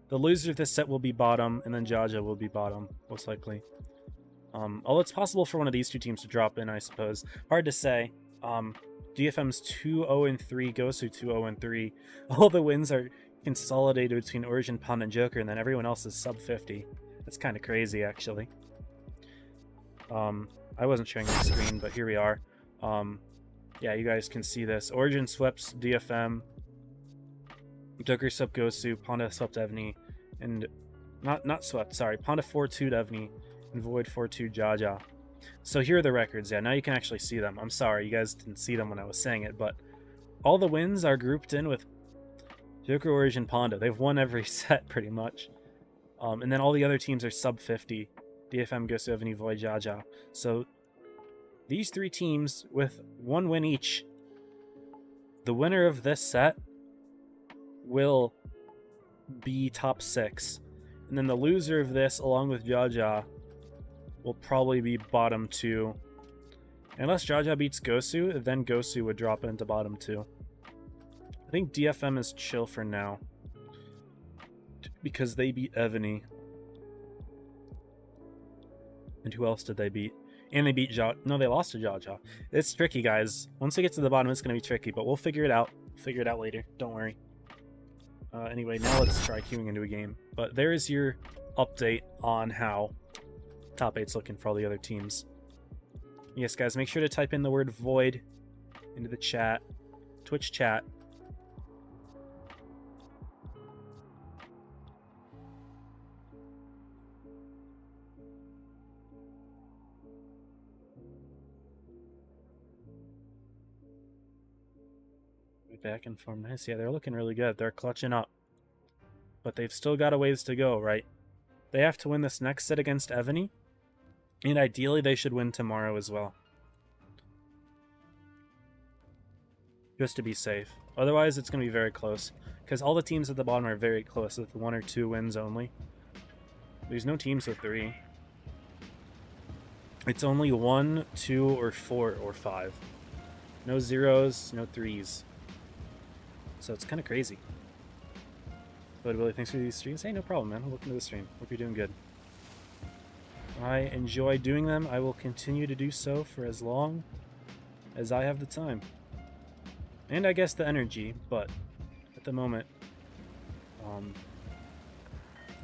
The loser of this set will be bottom, and then Jaja will be bottom, most likely. Although it's possible for one of these two teams to drop in, I suppose. Hard to say. DFM's 2-0-3, Gosu 2-0-3. All the wins are consolidated between Origin, Pond, and Joker, and then everyone else is sub 50. That's kind of crazy, actually. I wasn't showing the screen, but here we are. Yeah, you guys can see this. Origin swept DFM. Joker swept Gosu. Ponda swept Evany. And not swept, sorry. Ponda 4-2'd Evany. And Void 4-2 Jaja. So here are the records. Yeah, now you can actually see them. I'm sorry, you guys didn't see them when I was saying it, but all the wins are grouped in with Joker, Origin, Ponda. They've won every set, pretty much. And then all the other teams are sub 50. DFM, Gosu, Evany, Void, Jaja. So these three teams with one win each, the winner of this set will be top 6. And then the loser of this, along with Jaja, will probably be bottom 2. Unless Jaja beats Gosu, then Gosu would drop into bottom 2. I think DFM is chill for now, because they beat Evany. And who else did they beat? And they beat No, they lost to Jaja. It's tricky, guys. Once we get to the bottom, it's going to be tricky, but we'll figure it out. Figure it out later. Don't worry. Anyway, now let's try queuing into a game. But there is your update on how top 8's looking for all the other teams. Yes, guys, make sure to type in the word Void into the chat, Twitch chat. Back in form. Nice. Yeah, they're looking really good. They're clutching up. But they've still got a ways to go, right? They have to win this next set against Evany. And ideally, they should win tomorrow as well. Just to be safe. Otherwise, it's going to be very close. Because all the teams at the bottom are very close with 1 or 2 wins only. There's no teams with 3. It's only 1, 2, or 4, or 5. No 0s, no 3s. So it's kind of crazy. But Willie, thanks for these streams. Hey, no problem, man. Welcome to the stream. Hope you're doing good. I enjoy doing them. I will continue to do so for as long as I have the time. And I guess the energy, but at the moment, you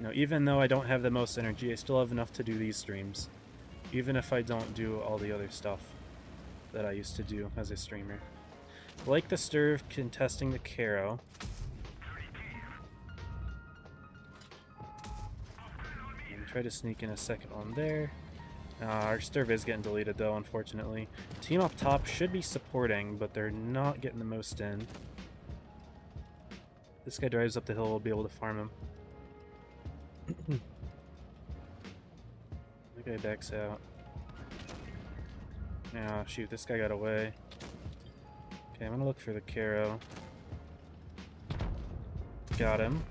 know, even though I don't have the most energy, I still have enough to do these streams. Even if I don't do all the other stuff that I used to do as a streamer. Like the Sturv contesting the Caro. And try to sneak in a second one there. Our Sturv is getting deleted though, unfortunately. Team up top should be supporting, but they're not getting the most in. This guy drives up the hill, we'll be able to farm him. That guy backs out. Ah, shoot, this guy got away. Okay, I'm gonna look for the Caro. Got him.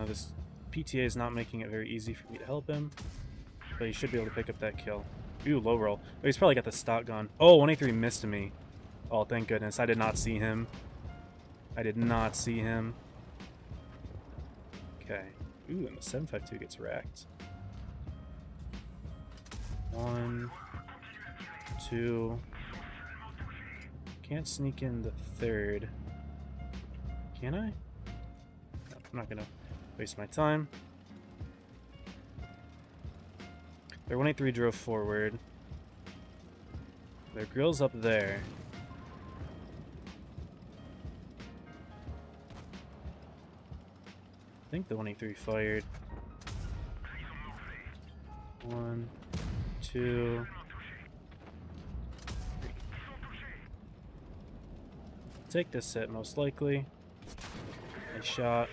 This PTA is not making it very easy for me to help him, but he should be able to pick up that kill. Ooh, low roll. Oh, he's probably got the stock gun. Oh, 183 missed me. Oh, thank goodness. I did not see him. I did not see him. Okay. Ooh, and the 752 gets racked. 1, 2. Can't sneak in the 3rd. Can I? No, I'm not gonna waste my time. Their 183 drove forward. Their grill's up there. I think the 183 fired. 1, 2, 3. Take this hit most likely. Nice shot.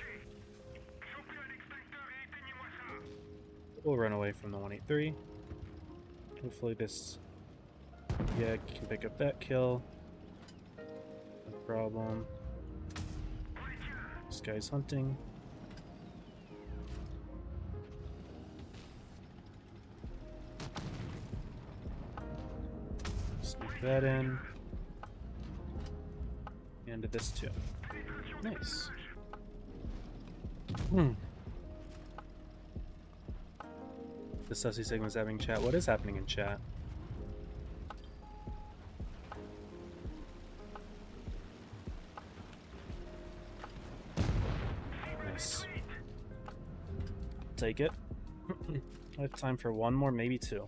We'll run away from the 183. Hopefully this can pick up that kill. No problem. This guy's hunting. Sneak that in. And this too. Nice. The Sussy Sigma's having chat. What is happening in chat? Nice. Take it. I have time for 1 more, maybe 2.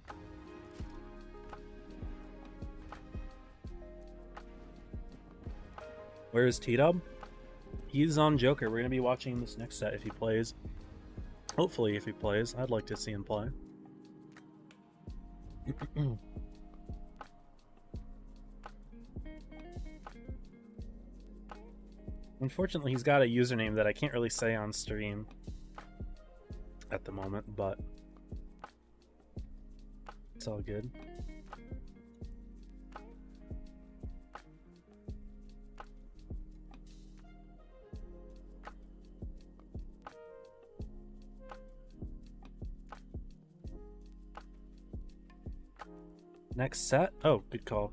Where is T-Dub? He's on Joker. We're going to be watching this next set if he plays. Hopefully, if he plays. I'd like to see him play. Unfortunately, he's got a username that I can't really say on stream at the moment, but it's all good. Next set? Oh, good call.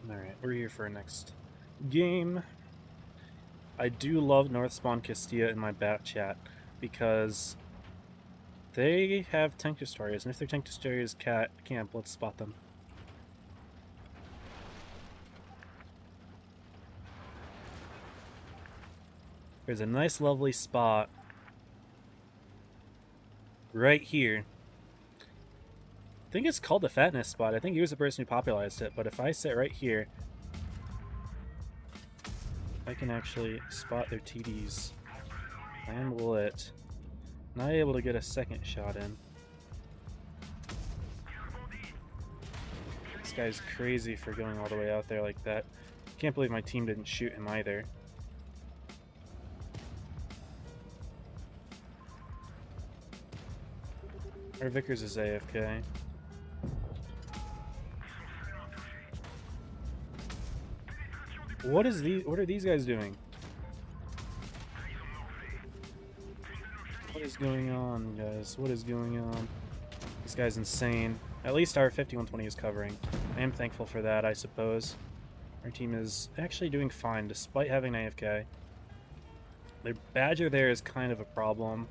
Alright, we're here for our next game. I do love North Spawn Castilla in my bat chat because they have tank destroyers, and if their tank destroyers camp, let's spot them. There's a nice, lovely spot right here. I think it's called the fatness spot. I think he was the person who popularized it, but if I sit right here, I can actually spot their TDs. I am lit. Not able to get a second shot in. This guy's crazy for going all the way out there like that. Can't believe my team didn't shoot him either. Our Vickers is AFK. What are these guys doing? What is going on, guys? What is going on? This guy's insane. At least our 5120 is covering. I am thankful for that, I suppose. Our team is actually doing fine despite having AFK. Their Badger there is kind of a problem.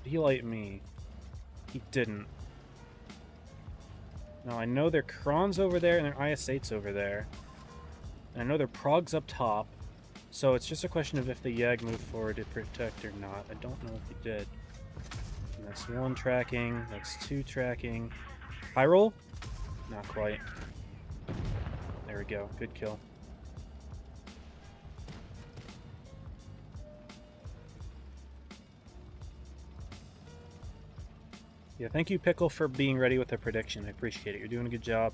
Did he light me? He didn't. Now I know their Kron's over there and their IS-8's over there. And I know their Prog's up top. So it's just a question of if the Yag moved forward to protect or not. I don't know if he did. And that's one tracking. That's two tracking. High roll? Not quite. There we go. Good kill. Yeah, thank you, Pickle, for being ready with the prediction. I appreciate it. You're doing a good job.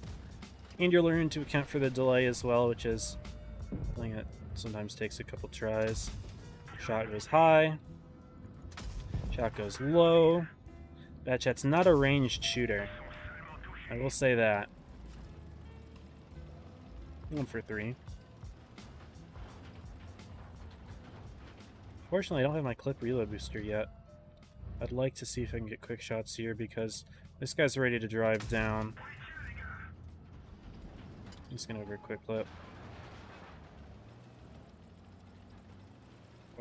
And you're learning to account for the delay as well, which is something that sometimes takes a couple tries. Shot goes high. Shot goes low. Batchat's not a ranged shooter. I will say that. 1 for 3. Fortunately, I don't have my clip reload booster yet. I'd like to see if I can get quick shots here because this guy's ready to drive down. He's gonna over a quick clip.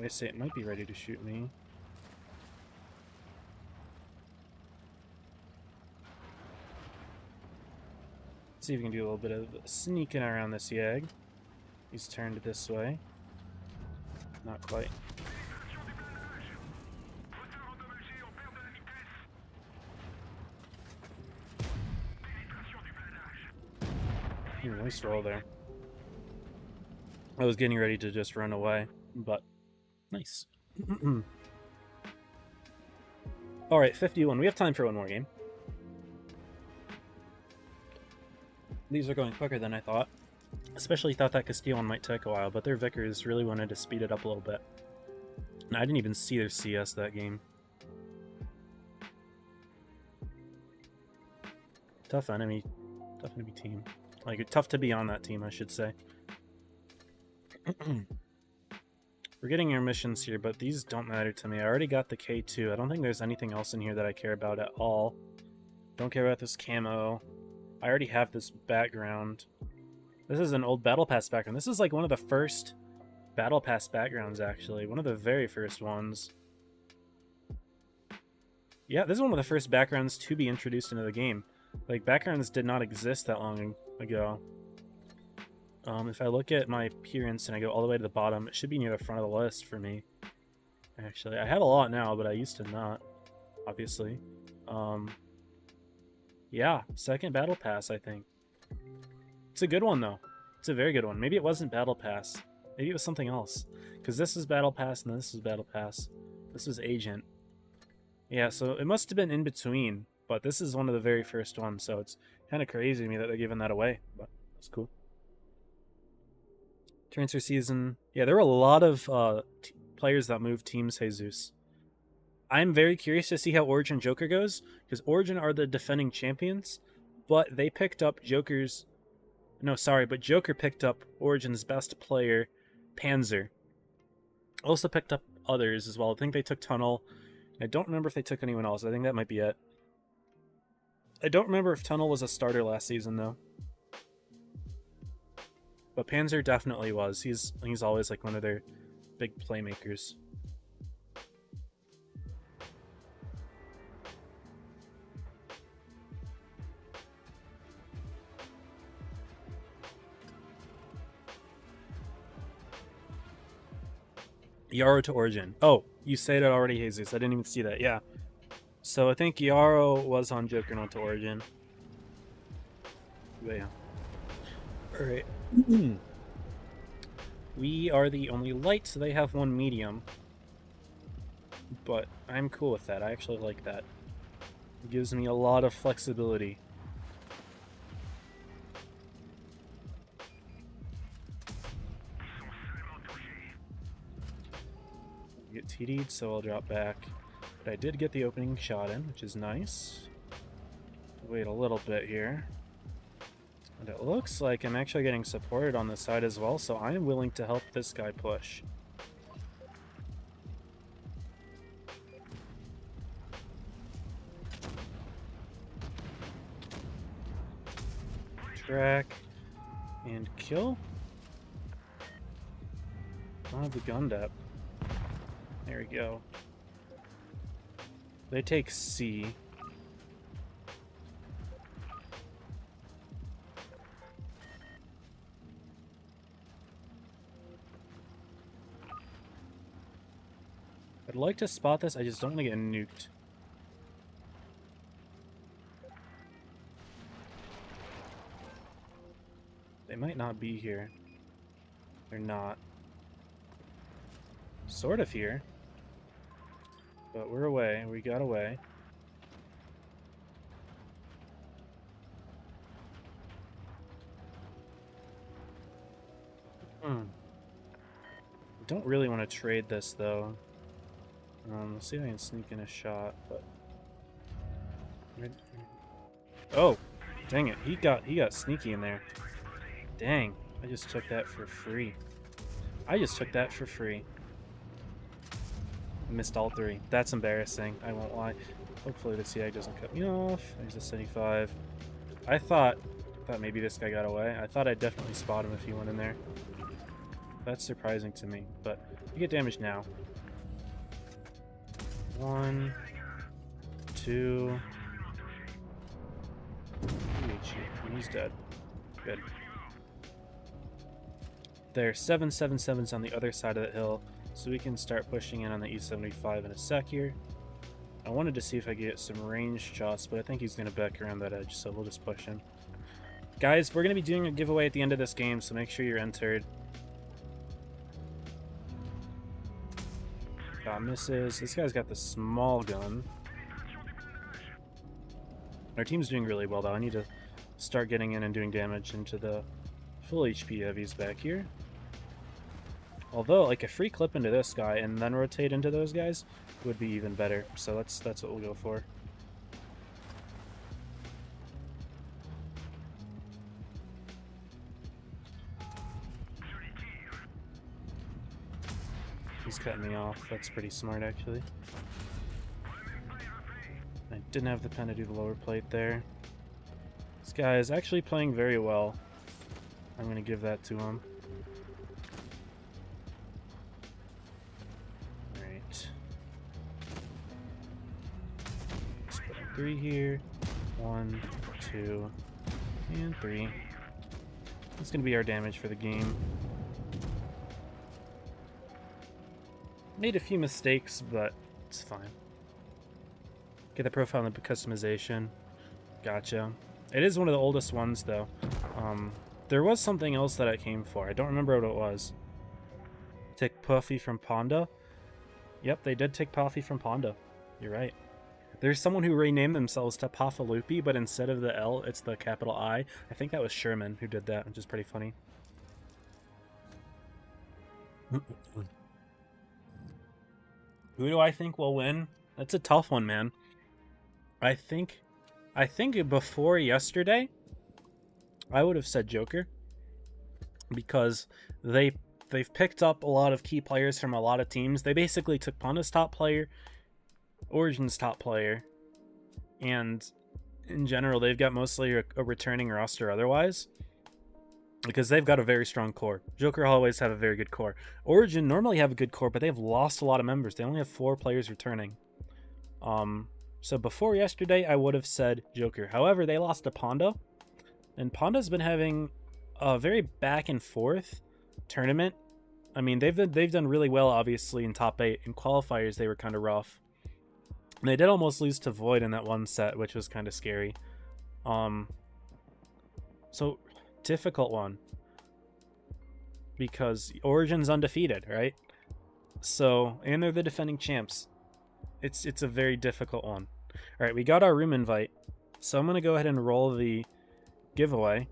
I say it might be ready to shoot me. Let's see if we can do a little bit of sneaking around this Yag. He's turned this way. Not quite. Nice roll there. I was getting ready to just run away, but nice. Alright, 51. We have time for one more game. These are going quicker than I thought. Especially thought that Castile one might take a while, but their Vickers really wanted to speed it up a little bit. And I didn't even see their CS that game. Tough enemy team. Like, tough to be on that team, I should say. We're getting our missions here, but these don't matter to me. I already got the K2. I don't think there's anything else in here that I care about at all. Don't care about this camo. I already have this background. This is an old Battle Pass background. This is like one of the first Battle Pass backgrounds, actually. One of the very first ones. Yeah, this is one of the first backgrounds to be introduced into the game. Like, backgrounds did not exist that long ago. If I look at my appearance and I go all the way to the bottom, it should be near the front of the list for me. Actually, I have a lot now, but I used to not, obviously. Yeah, second Battle Pass, I think. It's a good one, though. It's a very good one. Maybe it wasn't Battle Pass. Maybe it was something else. Because this is Battle Pass and this is Battle Pass. This was Agent. Yeah, so it must have been in between. But this is one of the very first ones, so it's kind of crazy to me that they're giving that away. But that's cool. Transfer season. Yeah, there were a lot of players that moved teams, Jesus. I'm very curious to see how Origin Joker goes, because Origin are the defending champions, but they picked up Joker's... No, sorry, but Joker picked up Origin's best player, Panzer. Also picked up others as well. I think they took Tunnel. I don't remember if they took anyone else. I think that might be it. I don't remember if Tunnel was a starter last season, though. But Panzer definitely was. He's always like one of their big playmakers. Yarrow to Origin. Oh, you said it already, Jesus. I didn't even see that. Yeah. So I think Yarrow was on Joker, not to Origin. But yeah. Alright. We are the only light, so they have one medium. But I'm cool with that. I actually like that. It gives me a lot of flexibility. Get TD'd, so I'll drop back. But I did get the opening shot in, which is nice. Wait a little bit here. And it looks like I'm actually getting supported on the side as well, so I am willing to help this guy push. Track and kill. Don't have the gun depth. There we go. They take C. I'd like to spot this, I just don't want to get nuked. They might not be here. They're not. Sort of here. But we're away. We got away. Don't really want to trade this, though. Let's see if I can sneak in a shot, but... Oh! Dang it. He got sneaky in there. Dang. I just took that for free. I missed all three. That's embarrassing. I won't lie. Hopefully the CI doesn't cut me off. There's a 75. I thought maybe this guy got away. I thought I'd definitely spot him if he went in there. That's surprising to me, but you get damage now. 1, 2. He's dead. Good. There are 777s on the other side of the hill, so we can start pushing in on the E75 in a sec here. I wanted to see if I could get some ranged shots, but I think he's going to back around that edge, so we'll just push him. Guys, we're going to be doing a giveaway at the end of this game, so make sure you're entered. Misses. This guy's got the small gun. Our team's doing really well, though. I need to start getting in and doing damage into the full HP heavies back here. Although, like, a free clip into this guy and then rotate into those guys would be even better. So that's what we'll go for. He's cutting me off. That's pretty smart, actually. I didn't have the pen to do the lower plate there. This guy is actually playing very well. I'm going to give that to him. Alright. Let's put in 3 here. 1, 2, and 3. That's going to be our damage for the game. Made a few mistakes, but it's fine. Get the profile and the customization. Gotcha. It is one of the oldest ones, though. There was something else that I came for. I don't remember what it was. Take Puffy from Ponda? Yep, they did take Puffy from Ponda. You're right. There's someone who renamed themselves to Paffalupi, but instead of the L, it's the capital I. I think that was Sherman who did that, which is pretty funny. Who do I think will win? That's a tough one, man. I think before yesterday, I would have said Joker, because they've picked up a lot of key players from a lot of teams. They basically took Ponda's top player, Origin's top player, and in general, they've got mostly a returning roster otherwise, because they've got a very strong core. Joker always have a very good core. Origin normally have a good core, but they've lost a lot of members. They only have 4 players returning. So before yesterday, I would have said Joker. However, they lost to Pondo, and Pondo's been having a very back and forth tournament. I mean, they've done really well, obviously, in top 8. In qualifiers, they were kind of rough. And they did almost lose to Void in that one set, which was kind of scary. So difficult one, because Origin's undefeated, right? So, and they're the defending champs. It's a very difficult one. All right, we got our room invite, so I'm gonna go ahead and roll the giveaway.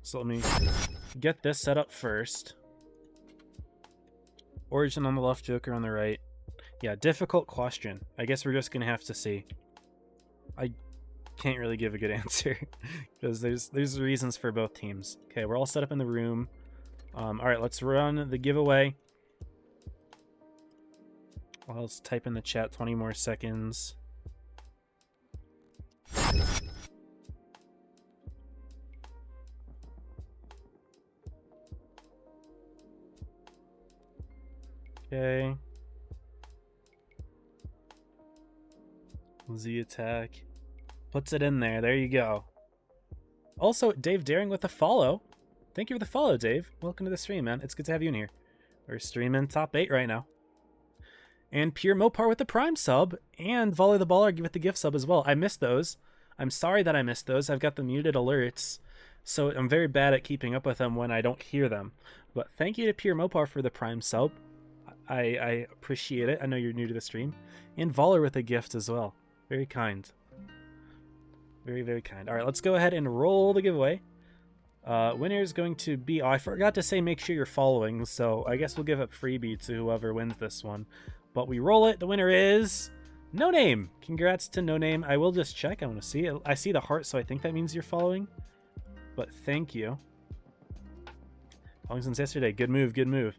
So let me get this set up first. Origin on the left, Joker on the right. Yeah, difficult question. I guess we're just gonna have to see. I can't really give a good answer because there's reasons for both teams. Okay, we're all set up in the room. All right, let's run the giveaway. I'll just type in the chat 20 more seconds. Okay. Z attack. Puts it in there. There you go. Also, Dave Daring with a follow. Thank you for the follow, Dave. Welcome to the stream, man. It's good to have you in here. We're streaming top 8 right now. And Pure Mopar with the Prime sub. And Volley the Baller with the gift sub as well. I missed those. I'm sorry that I missed those. I've got the muted alerts, so I'm very bad at keeping up with them when I don't hear them. But thank you to Pure Mopar for the Prime sub. I appreciate it. I know you're new to the stream. And Voller with a gift as well. Very kind. Very, very kind. All right, let's go ahead and roll the giveaway. Winner is going to be... Oh, I forgot to say make sure you're following, so I guess we'll give a freebie to whoever wins this one. But we roll it. The winner is... No Name. Congrats to No Name. I will just check. I want to see it. I see the heart, so I think that means you're following. But thank you. Following since yesterday. Good move, good move.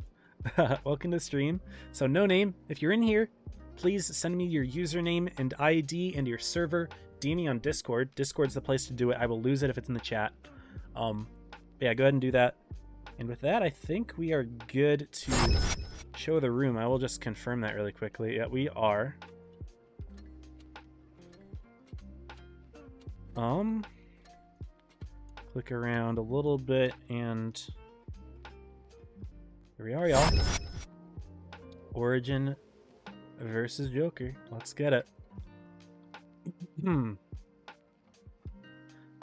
Welcome to the stream. So No Name, if you're in here, please send me your username and ID and your server. DM me on Discord. Discord's the place to do it. I will lose it if it's in the chat. Yeah, go ahead and do that. And with that, I think we are good to show the room. I will just confirm that really quickly. Yeah, we are. Click around a little bit and here we are, y'all. Origin versus Joker. Let's get it.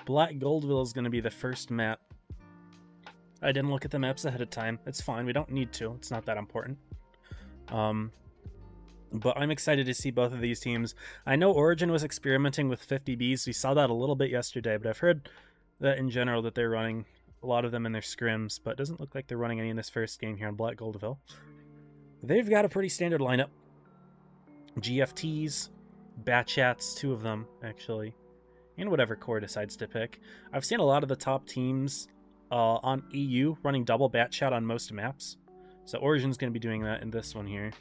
Black Goldville is going to be the first map. I didn't look at the maps ahead of time. It's fine. We don't need to. It's not that important. But I'm excited to see both of these teams. I know Origin was experimenting with 50Bs. We saw that a little bit yesterday, but I've heard that in general that they're running a lot of them in their scrims, but it doesn't look like they're running any in this first game here on Black Goldville. They've got a pretty standard lineup. GFTs, Batchats, 2 of them, actually, and whatever core decides to pick. I've seen a lot of the top teams on EU running double Batchat on most maps, so Origin's going to be doing that in this one here.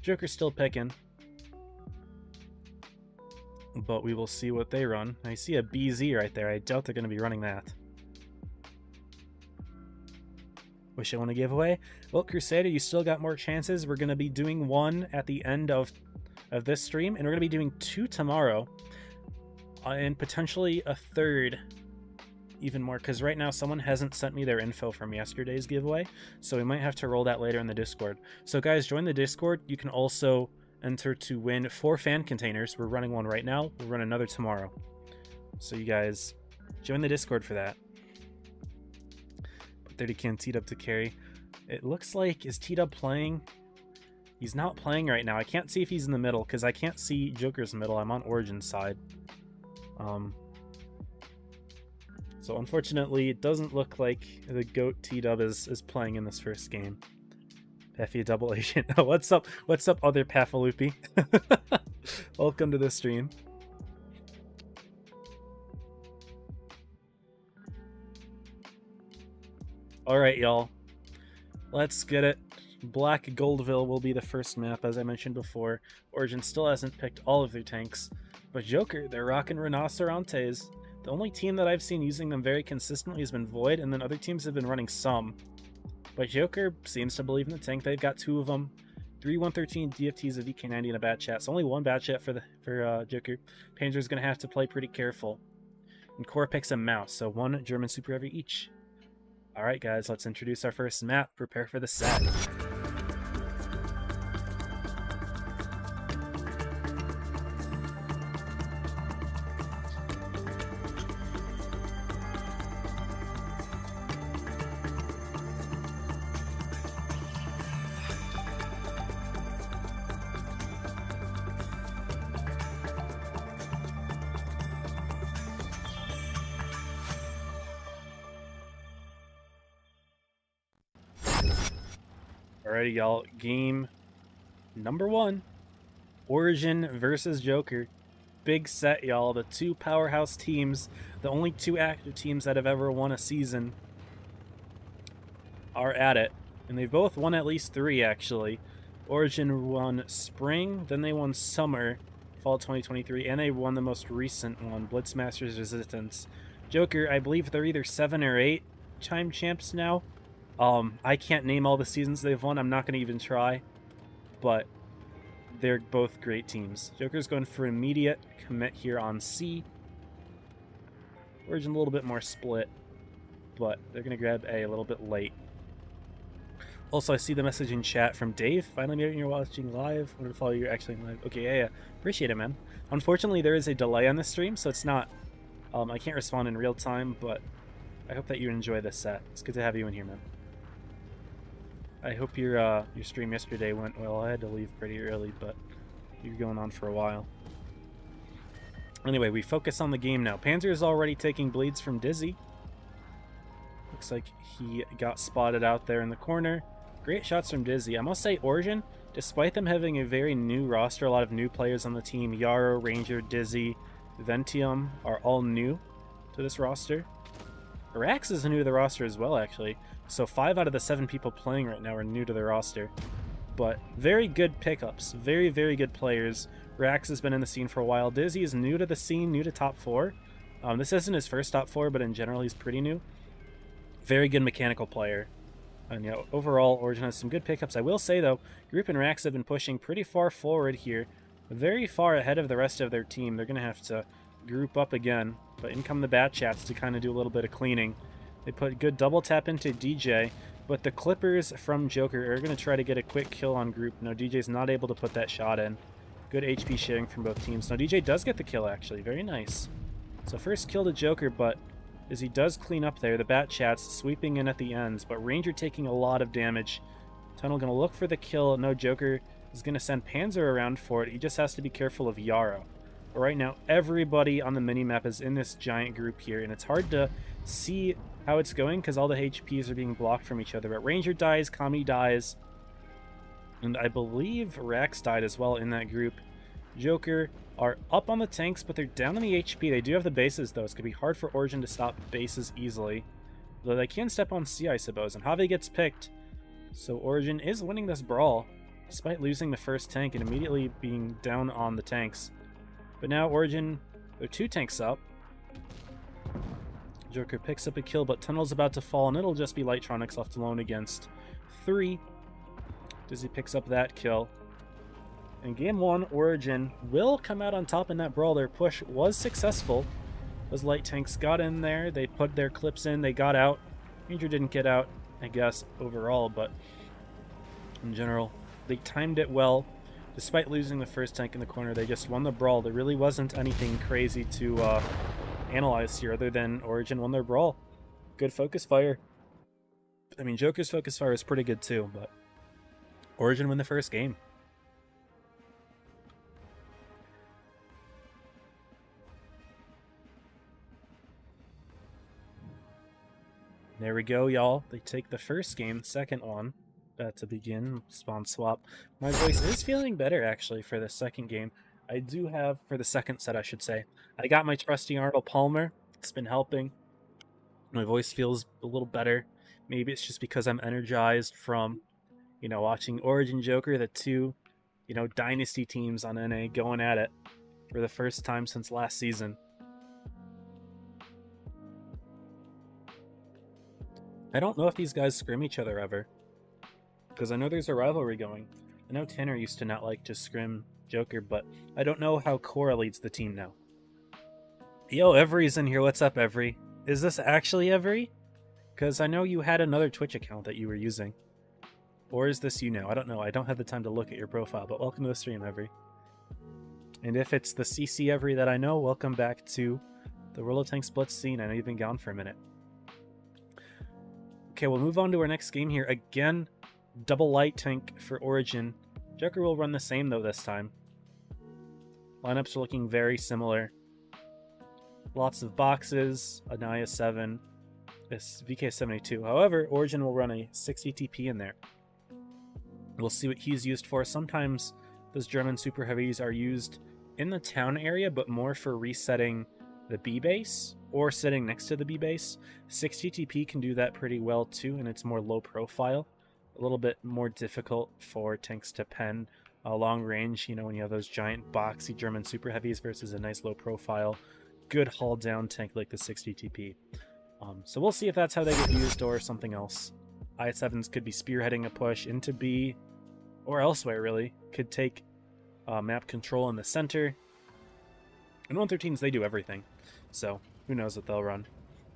Joker's still picking, but we will see what they run. I see a BZ right there. I doubt they're going to be running that. Wish I want to give away? Well, Crusader, you still got more chances. We're going to be doing one at the end of this stream, and we're going to be doing 2 tomorrow, and potentially a third even more, because right now someone hasn't sent me their info from yesterday's giveaway, so we might have to roll that later in the Discord. So guys, join the Discord. You can also enter to win 4 fan containers. We're running one right now. We'll run another tomorrow. So you guys, join the Discord for that. 30 can T-Dub to carry. It looks like, is T-Dub playing? He's not playing right now. I can't see if he's in the middle, because I can't see Joker's middle. I'm on Origin's side. So unfortunately, it doesn't look like the GOAT T-Dub is playing in this first game. Paffy double agent. Oh, what's up? What's up, other Paffaloopy? Welcome to the stream. All right, y'all. Let's get it. Black Goldville will be the first map, as I mentioned before. Origin still hasn't picked all of their tanks. But Joker, they're rocking Rinocerontes. The only team that I've seen using them very consistently has been Void, and then other teams have been running some. But Joker seems to believe in the tank. They've got 2 of them. 3 113 DFTs, a VK90, and a bat chat. So only 1 bat chat for Joker. Panzer's going to have to play pretty careful. And Core picks a mouse, so 1 German Super Heavy each. Alright guys, let's introduce our first map. Prepare for the set. Alrighty, y'all. Game number 1. Origin versus Joker. Big set, y'all. The 2 powerhouse teams, the only 2 active teams that have ever won a season, are at it. And they've both won at least 3, actually. Origin won Spring, then they won Summer, Fall 2023, and they won the most recent one, Blitz Masters Resistance. Joker, I believe they're either 7 or 8 time champs now. I can't name all the seasons they've won. I'm not going to even try. But they're both great teams. Joker's going for immediate commit here on C. Origin a little bit more split. But they're going to grab A little bit late. Also, I see the message in chat from Dave. Finally made it when you're watching live. Wanted to follow you actually live. Okay, yeah. Appreciate it, man. Unfortunately, there is a delay on the stream, so it's not... I can't respond in real time, but I hope that you enjoy this set. It's good to have you in here, man. I hope your stream yesterday went well. I had to leave pretty early, but you're going on for a while. Anyway, we focus on the game now. Panzer is already taking bleeds from Dizzy. Looks like he got spotted out there in the corner. Great shots from Dizzy. I must say, Origin, despite them having a very new roster, a lot of new players on the team, Yarrow, Ranger, Dizzy, Ventium are all new to this roster. Rax is new to the roster as well, actually. So 5 out of the 7 people playing right now are new to the roster. But very good pickups. Very, very good players. Rax has been in the scene for a while. Dizzy is new to the scene, new to top 4. This isn't his first top 4, but in general he's pretty new. Very good mechanical player. And you know, overall, Origin has some good pickups. I will say, though, Group and Rax have been pushing pretty far forward here. Very far ahead of the rest of their team. They're going to have to group up again. But in come the bat chats to kind of do a little bit of cleaning. They put good double tap into DJ, but the Clippers from Joker are going to try to get a quick kill on Group. No, DJ's not able to put that shot in. Good HP sharing from both teams. Now, DJ does get the kill, actually. Very nice. So first kill to Joker, but as he does clean up there, the bat chats sweeping in at the ends, but Ranger taking a lot of damage. Tunnel going to look for the kill. No, Joker is going to send Panzer around for it. He just has to be careful of Yarrow. But right now, everybody on the minimap is in this giant group here, and it's hard to see how it's going because all the HPs are being blocked from each other. But Ranger dies, Kami dies, and I believe Rax died as well in that group. Joker are up on the tanks, but they're down on the HP. They do have the bases, though. It's going to be hard for Origin to stop bases easily. Though they can step on C, I suppose. And Have gets picked. So Origin is winning this brawl, despite losing the first tank and immediately being down on the tanks. But now Origin, they're 2 tanks up. Joker picks up a kill, but Tunnel's about to fall, and it'll just be Lightronics left alone against 3. Dizzy picks up that kill. In game 1, Origin will come out on top in that brawl. Their push was successful. Those light tanks got in there. They put their clips in. They got out. Ranger didn't get out, I guess, overall, but in general, they timed it well. Despite losing the first tank in the corner, they just won the brawl. There really wasn't anything crazy to analyze here other than Origin won their brawl. Good focus fire. I mean, Joker's focus fire is pretty good too, but Origin win the first game. There we go, y'all. They take the first game, second one. To begin, spawn swap. My voice is feeling better, actually, for the second game. I do have, for the second set, I should say. I got my trusty Arnold Palmer. It's been helping. My voice feels a little better. Maybe it's just because I'm energized from You know, watching Origin Joker, the two, you know, dynasty teams on NA going at it for the first time since last season. I don't know if these guys scrim each other ever, because I know there's a rivalry going. I know Tanner used to not like to scrim Joker, but I don't know how Cora leads the team now. Yo, Every's in here. What's up, Every? Is this actually Every? Because I know you had another Twitch account that you were using. Or is this you now? I don't know. I don't have the time to look at your profile, but welcome to the stream, Every. And if it's the CC Every that I know, welcome back to the World of Tanks Blitz scene. I know you've been gone for a minute. Okay, we'll move on to our next game here. Again, double light tank for Origin. Joker will run the same, though, this time. Lineups are looking very similar. Lots of boxes, Anaya 7, this VK72. However, Origin will run a 60 TP in there. We'll see what he's used for. Sometimes those German super heavies are used in the town area, but more for resetting the B base or sitting next to the B base. 60 TP can do that pretty well too, and it's more low profile. A little bit more difficult for tanks to pen long range, you know, when you have those giant boxy German super heavies versus a nice low profile, good hull down tank like the 60 TP. So we'll see if that's how they get used or something else. I7s could be spearheading a push into B or elsewhere, really. Could take map control in the center. And 113s, they do everything. So who knows what they'll run.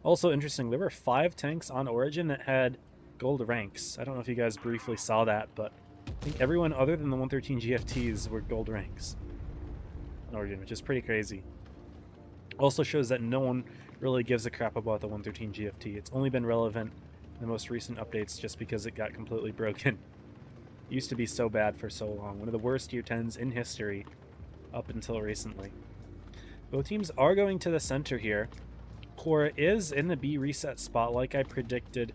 Also interesting, there were 5 tanks on Origin that had gold ranks. I don't know if you guys briefly saw that, but I think everyone other than the 113 GFTs were gold ranks on Origin, which is pretty crazy. Also shows that no one really gives a crap about the 113 GFT. It's only been relevant in the most recent updates just because it got completely broken. It used to be so bad for so long. One of the worst tier 10s in history up until recently. Both teams are going to the center here. Cora is in the B reset spot like I predicted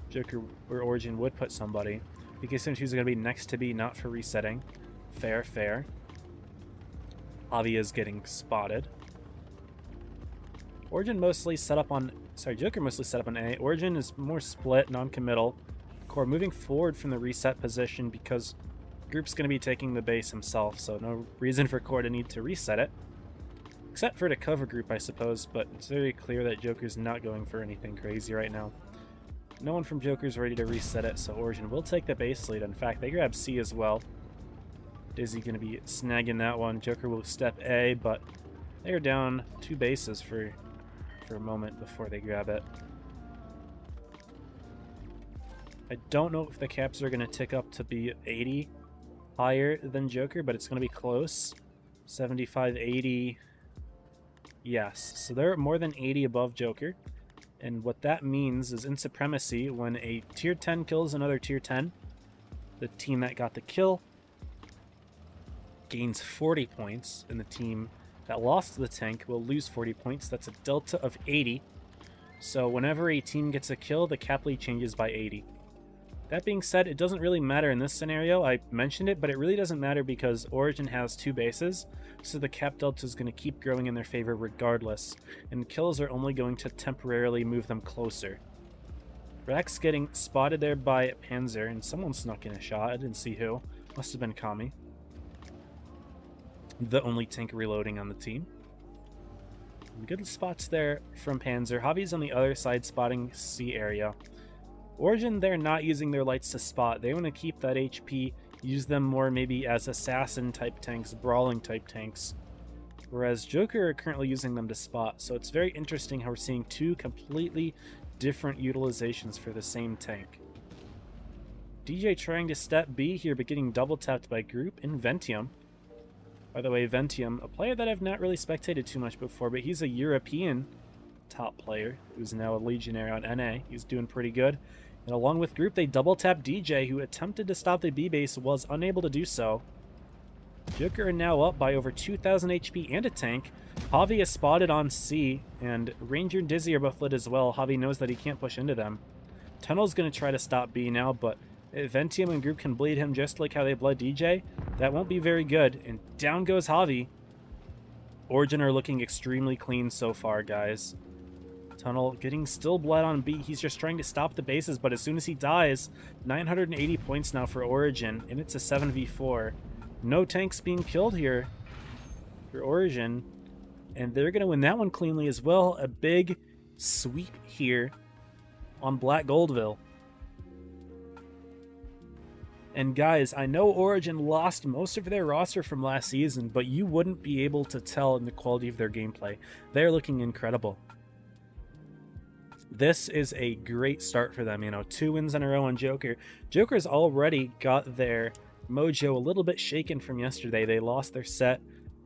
Joker or Origin would put somebody. Because since he's going to be next to B, not for resetting. Fair, fair. Avi is getting spotted. Origin mostly set up on... Sorry, Joker mostly set up on A. Origin is more split, non-committal. Core moving forward from the reset position because Group's going to be taking the base himself, so no reason for Core to need to reset it. Except for to cover Group, I suppose, but it's very clear that Joker's not going for anything crazy right now. No one from Joker's ready to reset it, so Origin will take the base lead. In fact, they grab C as well. Dizzy going to be snagging that one. Joker will step A, but they are down 2 bases for a moment before they grab it. I don't know if the caps are going to tick up to be 80 higher than Joker, but it's going to be close. 75, 80. Yes, so they're more than 80 above Joker. And what that means is in Supremacy, when a tier 10 kills another tier 10, the team that got the kill gains 40 points, and the team that lost to the tank will lose 40 points. That's a delta of 80. So whenever a team gets a kill, the cap lead changes by 80. That being said, it doesn't really matter in this scenario. I mentioned it, but it really doesn't matter because Origin has 2 bases, so the cap delta is going to keep growing in their favor regardless, and kills are only going to temporarily move them closer. Rex getting spotted there by Panzer, and someone snuck in a shot. I didn't see who. Must have been Kami. The only tank reloading on the team. Good spots there from Panzer. Javi's on the other side spotting C area. Origin, they're not using their lights to spot. They want to keep that HP, use them more maybe as assassin type tanks, brawling type tanks. Whereas Joker are currently using them to spot. So it's very interesting how we're seeing 2 completely different utilizations for the same tank. DJ trying to step B here, but getting double tapped by Group in Ventium. By the way, Ventium, a player that I've not really spectated too much before, but he's a European top player who's now a Legionnaire on NA. He's doing pretty good. And along with Group, they double tap DJ, who attempted to stop the B base, was unable to do so. Joker are now up by over 2,000 HP and a tank. Javi is spotted on C, and Ranger and Dizzy are both lit as well. Javi knows that he can't push into them. Tunnel's going to try to stop B now, but if Ventium and Group can bleed him just like how they bled DJ, that won't be very good. And down goes Javi. Origin are looking extremely clean so far, guys. Tunnel getting still bled on beat. He's just trying to stop the bases, but as soon as he dies, 980 points now for Origin, and it's a 7v4. No tanks being killed here for Origin, and they're going to win that one cleanly as well. A big sweep here on Black Goldville. And guys, I know Origin lost most of their roster from last season, but you wouldn't be able to tell in the quality of their gameplay. They're looking incredible. This is a great start for them, 2 wins in a row on Joker. Joker's already got their mojo a little bit shaken from yesterday. They lost their set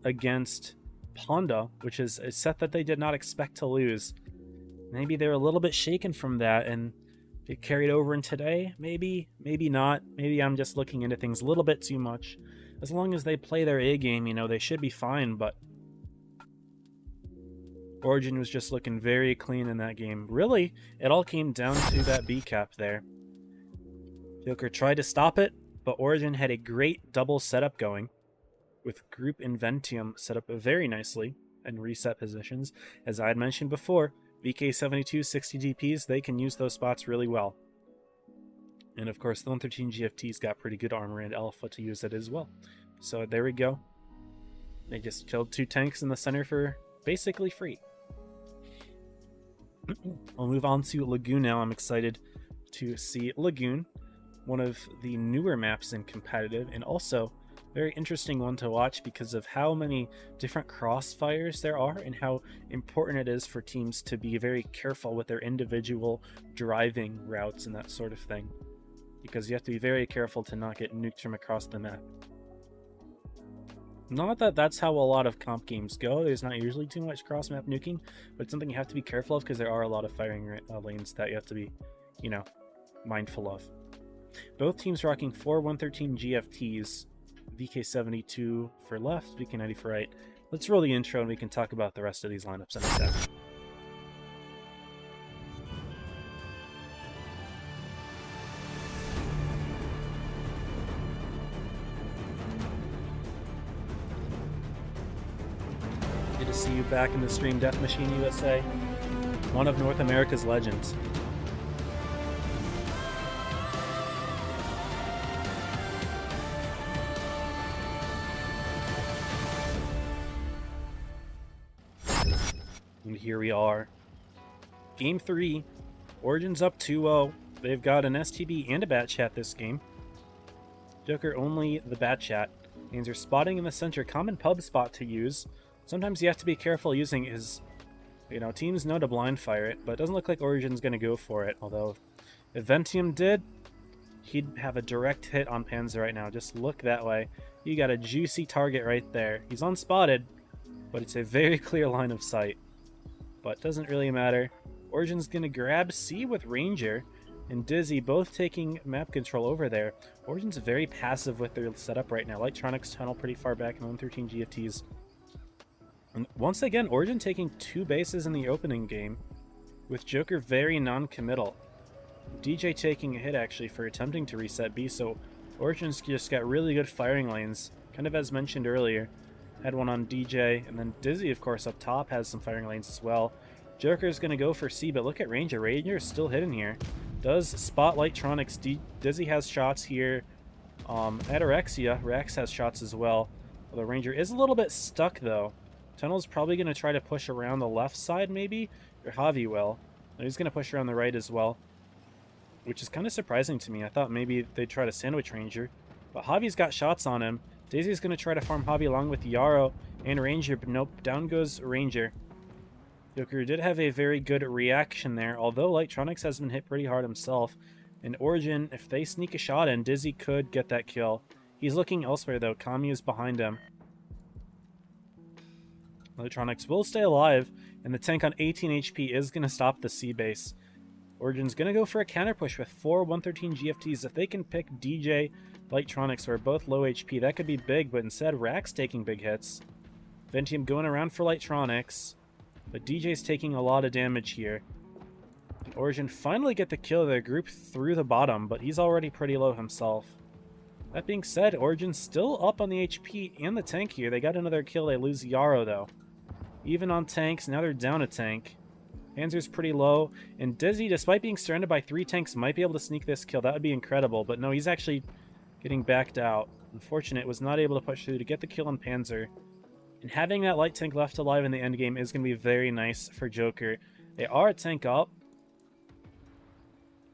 against Ponda, which is a set that they did not expect to lose. Maybe they're a little bit shaken from that, and it carried over in today. Maybe not. Maybe I'm just looking into things a little bit too much. As long as they play their A game, they should be fine, but Origin was just looking very clean in that game. Really, it all came down to that B cap there. Joker tried to stop it, but Origin had a great double setup going, with Group Inventium set up very nicely and reset positions. As I had mentioned before, VK72 60 DPs, they can use those spots really well. And of course, the 113 GFT's got pretty good armor and alpha to use it as well. So there we go. They just killed 2 tanks in the center for basically free. I'll move on to Lagoon now. I'm excited to see Lagoon, one of the newer maps in competitive, and also very interesting one to watch because of how many different crossfires there are and how important it is for teams to be very careful with their individual driving routes and that sort of thing, because you have to be very careful to not get nuked from across the map. Not that that's how a lot of comp games go. There's not usually too much cross-map nuking, but it's something you have to be careful of because there are a lot of firing lanes that you have to be, mindful of. Both teams rocking 4 113 GFTs, VK72 for left, VK90 for right. Let's roll the intro and we can talk about the rest of these lineups in a sec. Good to see you back in the stream, Death Machine USA, one of North America's legends. And here we are. Game 3. Origin's up 2-0. They've got an STB and a bat chat this game. Joker only the bat chat. Means you're spotting in the center. Common pub spot to use. Sometimes you have to be careful using his... teams know to blind fire it, but it doesn't look like Origin's going to go for it. Although, if Ventium did, he'd have a direct hit on Panzer right now. Just look that way. You got a juicy target right there. He's unspotted, but it's a very clear line of sight. But doesn't really matter. Origin's going to grab C with Ranger and Dizzy both taking map control over there. Origin's very passive with their setup right now. Lightronics tunnel pretty far back in 113 GFTs. And once again, Origin taking 2 bases in the opening game, with Joker very non-committal. DJ taking a hit actually for attempting to reset B, so Origin's just got really good firing lanes, kind of as mentioned earlier. Had one on DJ, and then Dizzy, of course, up top has some firing lanes as well. Joker's going to go for C, but look at Ranger. Ranger is still hidden here. Does spot Lightronics. Dizzy has shots here. Atorexia, Rex has shots as well. Although Ranger is a little bit stuck, though. Tunnel's probably going to try to push around the left side, maybe? Or Javi will. And he's going to push around the right as well, which is kind of surprising to me. I thought maybe they'd try to sandwich Ranger. But Javi's got shots on him. Daisy's going to try to farm Javi along with Yarrow and Ranger, but nope, down goes Ranger. Joker did have a very good reaction there, although Lightronics has been hit pretty hard himself. And Origin, if they sneak a shot in, Dizzy could get that kill. He's looking elsewhere though, Kami is behind him. Lightronics will stay alive, and the tank on 18 HP is going to stop the C base. Origin's going to go for a counter push with 4 113 GFTs. If they can pick DJ, Lightronics, who are both low HP, that could be big, but instead Rax taking big hits. Ventium going around for Lightronics, but DJ's taking a lot of damage here. And Origin finally get the kill of their group through the bottom, but he's already pretty low himself. That being said, Origin's still up on the HP and the tank here. They got another kill. They lose Yarrow, though. Even on tanks, now they're down a tank. Panzer's pretty low, and Dizzy, despite being surrounded by 3 tanks, might be able to sneak this kill. That would be incredible, but no, he's actually getting backed out. Unfortunate, was not able to push through to get the kill on Panzer. And having that light tank left alive in the endgame is going to be very nice for Joker. They are a tank up,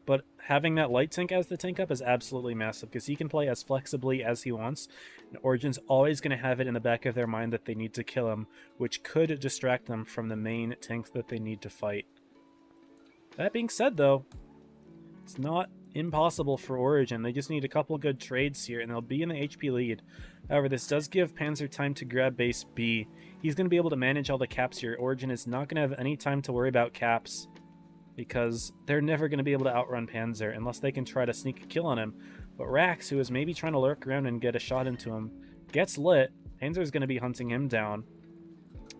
but having that light tank as the tank up is absolutely massive because he can play as flexibly as he wants. And Origin's always going to have it in the back of their mind that they need to kill him, which could distract them from the main tanks that they need to fight. That being said, though, it's not impossible for Origin. They just need a couple good trades here, and they'll be in the HP lead. However, this does give Panzer time to grab base B. He's going to be able to manage all the caps here. Origin is not going to have any time to worry about caps, because they're never going to be able to outrun Panzer unless they can try to sneak a kill on him. But Rax, who is maybe trying to lurk around and get a shot into him, gets lit. Panzer's going to be hunting him down.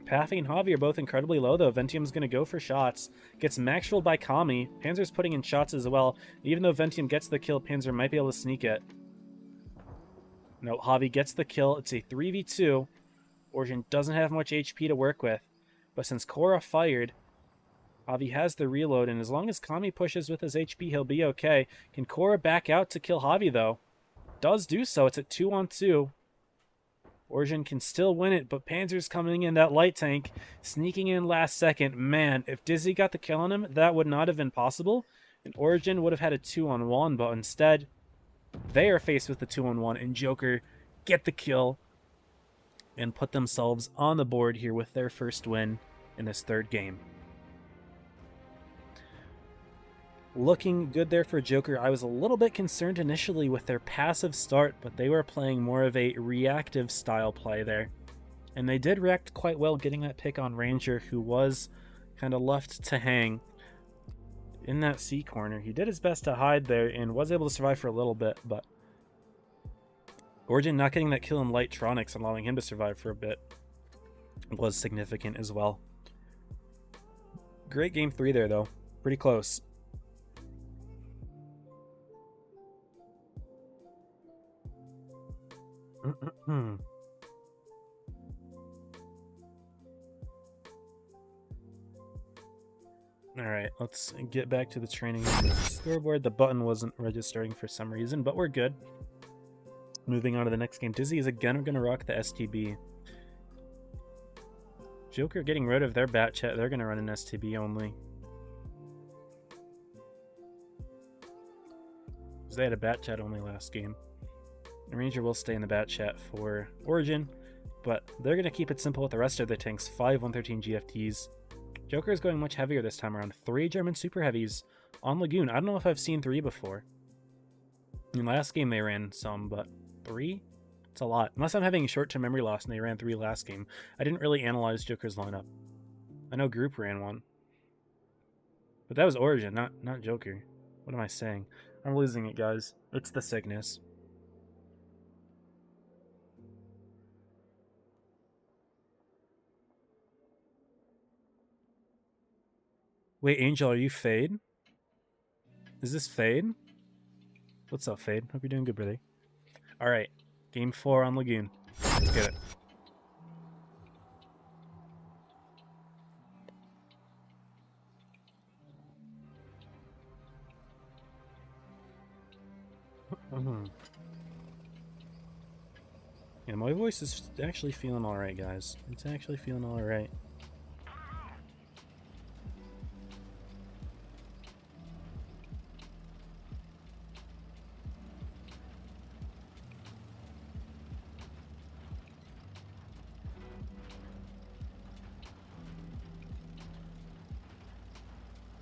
Paffy and Javi are both incredibly low, though. Ventium's going to go for shots. Gets maxwelled by Kami. Panzer's putting in shots as well. Even though Ventium gets the kill, Panzer might be able to sneak it. No, Javi gets the kill. It's a 3v2. Origin doesn't have much HP to work with. But since Korra fired, Javi has the reload, and as long as Kami pushes with his HP, he'll be okay. Can Korra back out to kill Javi, though? Does do so. It's a 2-on-2. Origin can still win it, but Panzer's coming in, that light tank, sneaking in last second. Man, if Dizzy got the kill on him, that would not have been possible, and Origin would have had a 2-on-1, but instead, they are faced with the 2-on-1, and Joker get the kill and put themselves on the board here with their first win in this third game. Looking good there for Joker. I was a little bit concerned initially with their passive start, but they were playing more of a reactive style play there. And they did react quite well, getting that pick on Ranger, who was kind of left to hang in that C corner. He did his best to hide there and was able to survive for a little bit, but Origin not getting that kill in Lightronics and allowing him to survive for a bit was significant as well. Great game 3 there, though. Pretty close. Alright, let's get back to the training scoreboard. The button wasn't registering for some reason, but we're good. Moving on to the next game. Dizzy is again going to rock the STB. Joker getting rid of their bat chat. They're going to run an STB only. Because they had a bat chat only last game. Ranger will stay in the bat chat for Origin, but they're going to keep it simple with the rest of the tanks. 5 113 GFTs. Joker is going much heavier this time around. 3 German super heavies on Lagoon. I don't know if I've seen 3 before. In last game they ran some, but 3? It's a lot. Unless I'm having short-term memory loss and they ran 3 last game. I didn't really analyze Joker's lineup. I know Group ran 1. But that was Origin, not Joker. What am I saying? I'm losing it, guys. It's the sickness. Wait, Angel, are you Fade? Is this Fade? What's up, Fade? Hope you're doing good, brother. Alright, game 4 on Lagoon. Let's get it. Yeah, my voice is actually feeling alright, guys. It's actually feeling alright.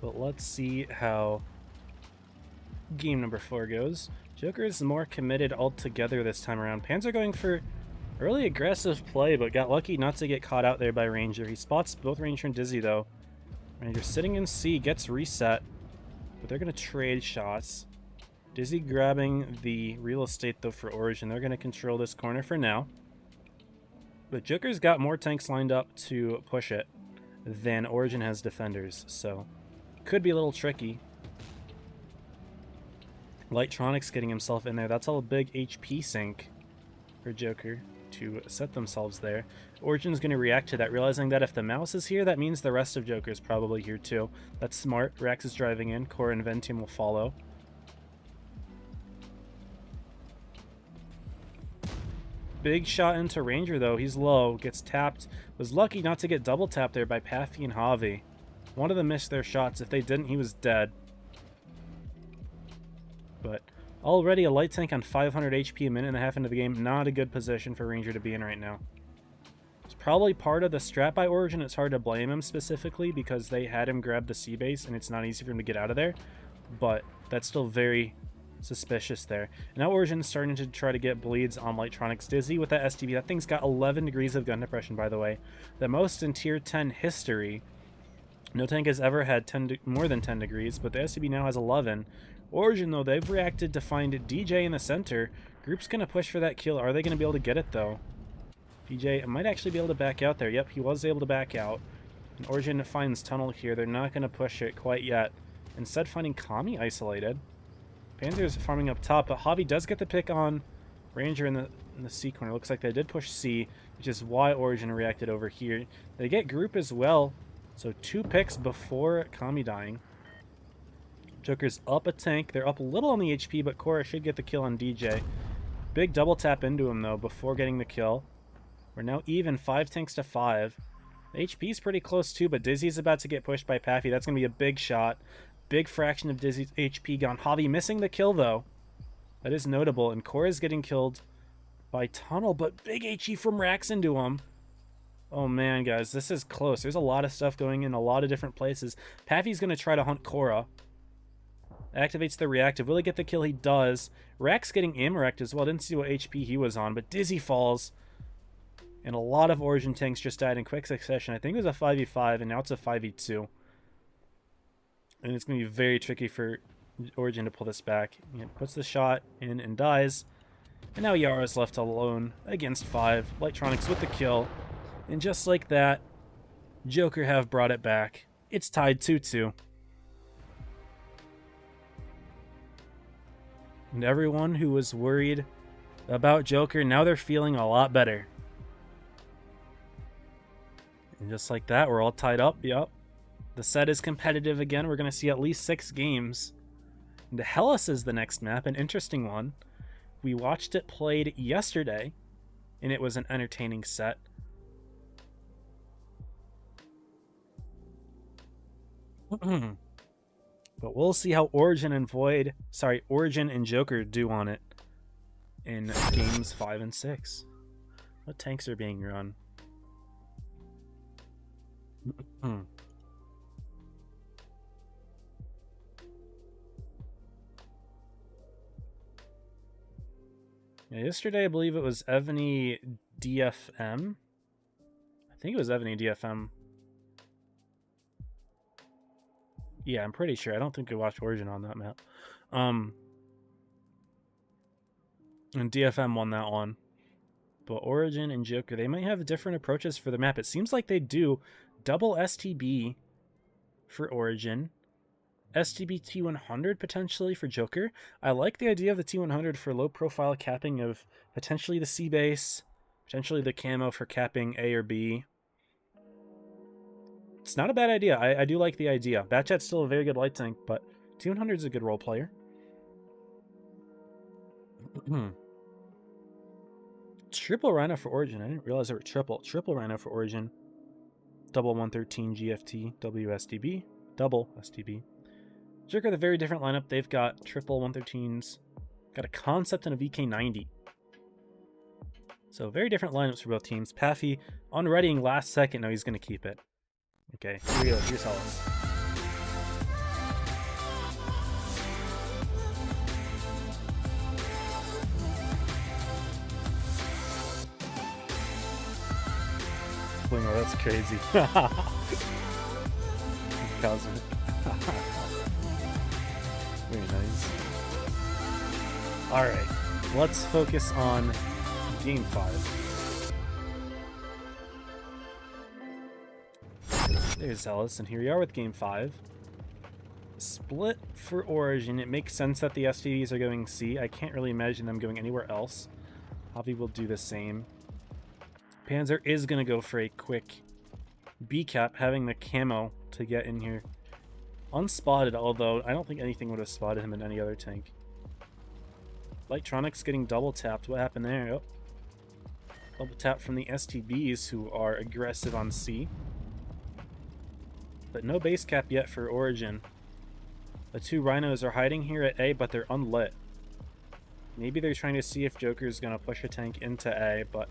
But let's see how game number 4 goes. Joker is more committed altogether this time around. Panzer going for early aggressive play, but got lucky not to get caught out there by Ranger. He spots both Ranger and Dizzy, though. Ranger sitting in C, gets reset, but they're going to trade shots. Dizzy grabbing the real estate, though, for Origin. They're going to control this corner for now. But Joker's got more tanks lined up to push it than Origin has defenders, so could be a little tricky. Lightronics getting himself in there. That's all a big HP sink for Joker. to set themselves there. Origin's going to react to that, realizing that if the mouse is here, that means the rest of Joker is probably here too. That's smart. Rax is driving in. Cora and Ventium will follow. Big shot into Ranger, though. He's low. Gets tapped. Was lucky not to get double tapped there by Paffy and Javi. One of them missed their shots. If they didn't, he was dead. But already a light tank on 500 HP a minute and a half into the game. Not a good position for Ranger to be in right now. It's probably part of the strat by Origin. It's hard to blame him specifically because they had him grab the C base and it's not easy for him to get out of there. But that's still very suspicious there. And now Origin's starting to try to get bleeds on Lightronics. Dizzy with that STB. That thing's got 11 degrees of gun depression, by the way. The most in tier 10 history. No tank has ever had more than 10 degrees, but the STB now has 11. Origin, though, they've reacted to find DJ in the center. Group's going to push for that kill. Are they going to be able to get it, though? DJ might actually be able to back out there. Yep, he was able to back out. And Origin finds tunnel here. They're not going to push it quite yet. Instead, finding Kami isolated. Panzer's farming up top, but Javi does get the pick on Ranger in the C corner. Looks like they did push C, which is why Origin reacted over here. They get group as well, so 2 picks before Kami dying. Joker's up a tank. They're up a little on the HP, but Cora should get the kill on DJ. Big double tap into him, though, before getting the kill. We're now even, 5 tanks to 5. The HP's pretty close, too, but Dizzy's about to get pushed by Paffy. That's going to be a big shot. Big fraction of Dizzy's HP gone. Javi missing the kill, though. That is notable. And Cora's getting killed by Tunnel, but big HE from Rax into him. Oh, man, guys. This is close. There's a lot of stuff going in a lot of different places. Paffy's going to try to hunt Cora. Activates the reactive. Will he get the kill? He does. Rax getting aim-wrecked as well. Didn't see what HP he was on, but Dizzy falls. And a lot of Origin tanks just died in quick succession. I think it was a 5v5, and now it's a 5v2. And it's going to be very tricky for Origin to pull this back. He puts the shot in and dies. And now Yara's left alone against 5. Lightronics with the kill. And just like that, Joker have brought it back. It's tied 2-2. And everyone who was worried about Joker, now they're feeling a lot better. And just like that, we're all tied up. Yep. The set is competitive again. We're going to see at least 6 games. The Hellis is the next map, an interesting one. We watched it played yesterday, and it was an entertaining set. But we'll see how Origin and Joker do on it in games 5 and 6. What tanks are being run? Yeah, yesterday, I believe it was Evany DFM. I think it was Evany DFM. Yeah, I'm pretty sure. I don't think we watched Origin on that map. And DFM won that one. But Origin and Joker, they might have different approaches for the map. It seems like they do double STB for Origin. STB T100 potentially for Joker. I like the idea of the T100 for low profile capping of potentially the C base, potentially the camo for capping A or B. It's not a bad idea. I do like the idea. Batchat's still a very good light tank, but T100 is a good role player. Triple Rhino for Origin. I didn't realize there were triple Rhino for Origin. Double 113 GFT, WSDB, double STB. Joker, the very different lineup. They've got triple 113s, got a concept and a VK90. So very different lineups for both teams. Paffy on readying last second. No, he's going to keep it. Okay, here we go. Here's Hellis. Oh, that's crazy. Very nice. Alright, let's focus on Game 5. There's Hellis, and here we are with Game 5. Split for Origin. It makes sense that the STVs are going C. I can't really imagine them going anywhere else. Javi will do the same. Panzer is going to go for a quick B cap, having the camo to get in here. Unspotted, although I don't think anything would have spotted him in any other tank. Lightronics getting double tapped. What happened there? Oh. Double tap from the STBs, who are aggressive on C. But no base cap yet for Origin. The two Rhinos are hiding here at A, but they're unlit. Maybe they're trying to see if Joker's going to push a tank into A, but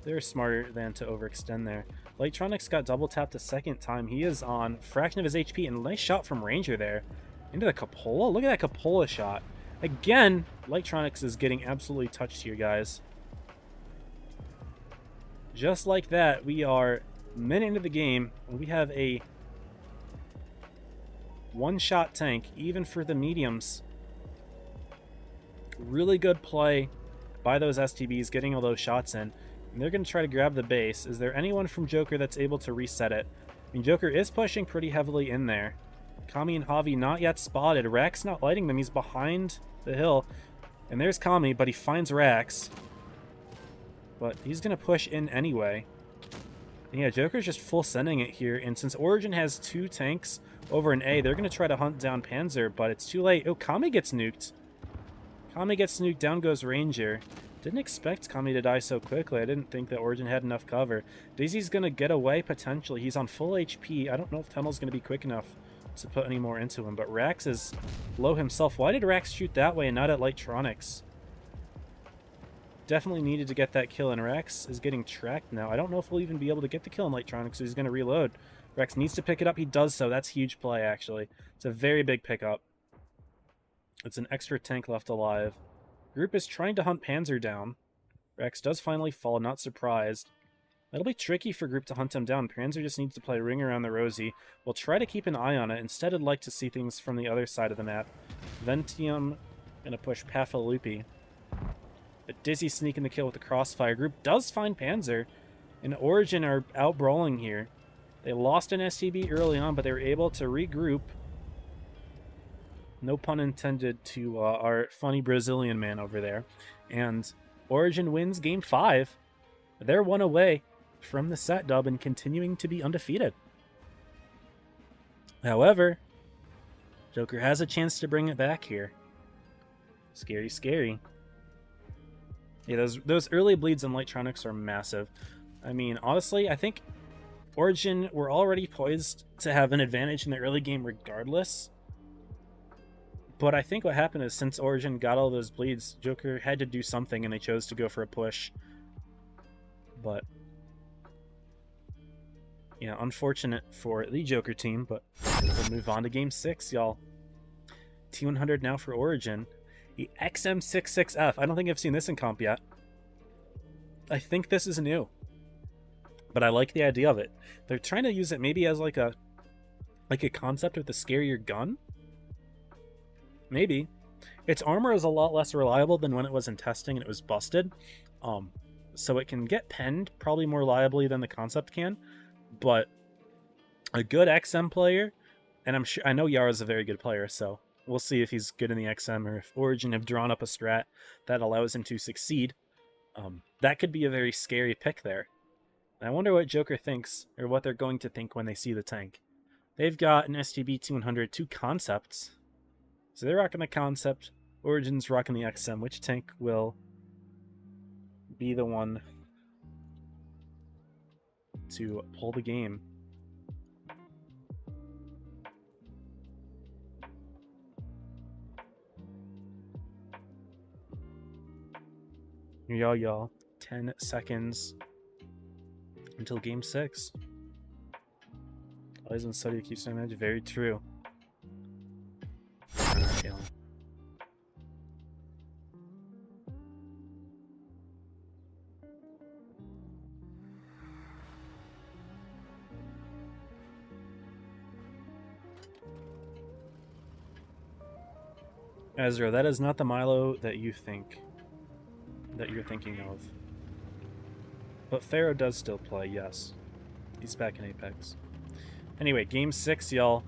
they're smarter than to overextend there. Lightronics got double tapped a second time. He is on fraction of his HP, and a nice shot from Ranger there. Into the Cupola? Look at that Cupola shot. Again, Lightronics is getting absolutely touched here, guys. Just like that, we are a minute into the game, and we have a one-shot tank, even for the mediums. Really good play by those STBs, getting all those shots in. And they're going to try to grab the base. Is there anyone from Joker that's able to reset it? I mean, Joker is pushing pretty heavily in there. Kami and Javi not yet spotted. Rax not lighting them. He's behind the hill. And there's Kami, but he finds Rax. But he's going to push in anyway. And yeah, Joker's just full sending it here. And since Origin has two tanks over an A, they're going to try to hunt down Panzer, but it's too late. Oh, Kami gets nuked. Kami gets nuked. Down goes Ranger. Didn't expect Kami to die so quickly. I didn't think that Origin had enough cover. Daisy's going to get away, potentially. He's on full HP. I don't know if Tunnel's going to be quick enough to put any more into him, but Rax is low himself. Why did Rax shoot that way and not at Lightronics? Definitely needed to get that kill, and Rax is getting tracked now. I don't know if we'll even be able to get the kill on Lightronics, so he's going to reload. Rax needs to pick it up. He does so. That's huge play, actually. It's a very big pickup. It's an extra tank left alive. Group is trying to hunt Panzer down. Rax does finally fall, not surprised. That'll be tricky for Group to hunt him down. Panzer just needs to play Ring Around the Rosie. We'll try to keep an eye on it. Instead, I'd like to see things from the other side of the map. Ventium gonna push Pafalupi. But Dizzy sneaking the kill with the crossfire. Group does find Panzer, and Origin are out brawling here. They lost an STB early on, but they were able to regroup. No pun intended to our funny Brazilian man over there. And Origin wins Game 5. They're one away from the set dub and continuing to be undefeated. However, Joker has a chance to bring it back here. Scary, scary. Yeah, those early bleeds on Lightronics are massive. I mean, honestly, I think Origin were already poised to have an advantage in the early game regardless. But I think what happened is, since Origin got all those bleeds, Joker had to do something, and they chose to go for a push. But, yeah, unfortunate for the Joker team, but we'll move on to Game 6, y'all. T100 now for Origin. The XM66F. I don't think I've seen this in comp yet. I think this is new. But I like the idea of it. They're trying to use it maybe as like a concept with a scarier gun. Maybe. Its armor is a lot less reliable than when it was in testing and it was busted. So it can get penned probably more reliably than the concept can. But a good XM player, and I know Yara's a very good player, so we'll see if he's good in the XM or if Origin have drawn up a strat that allows him to succeed. That could be a very scary pick there. I wonder what Joker thinks, or what they're going to think when they see the tank. They've got an STB 200, two concepts. So they're rocking the concept. Origin's rocking the XM. Which tank will be the one to pull the game? Y'all. 10 seconds until Game 6. Always in study keeps saying that. Very true. Ezra, that is not the Milo that you think, that you're thinking of. But Pharaoh does still play, yes. He's back in Apex. Anyway, Game 6, y'all.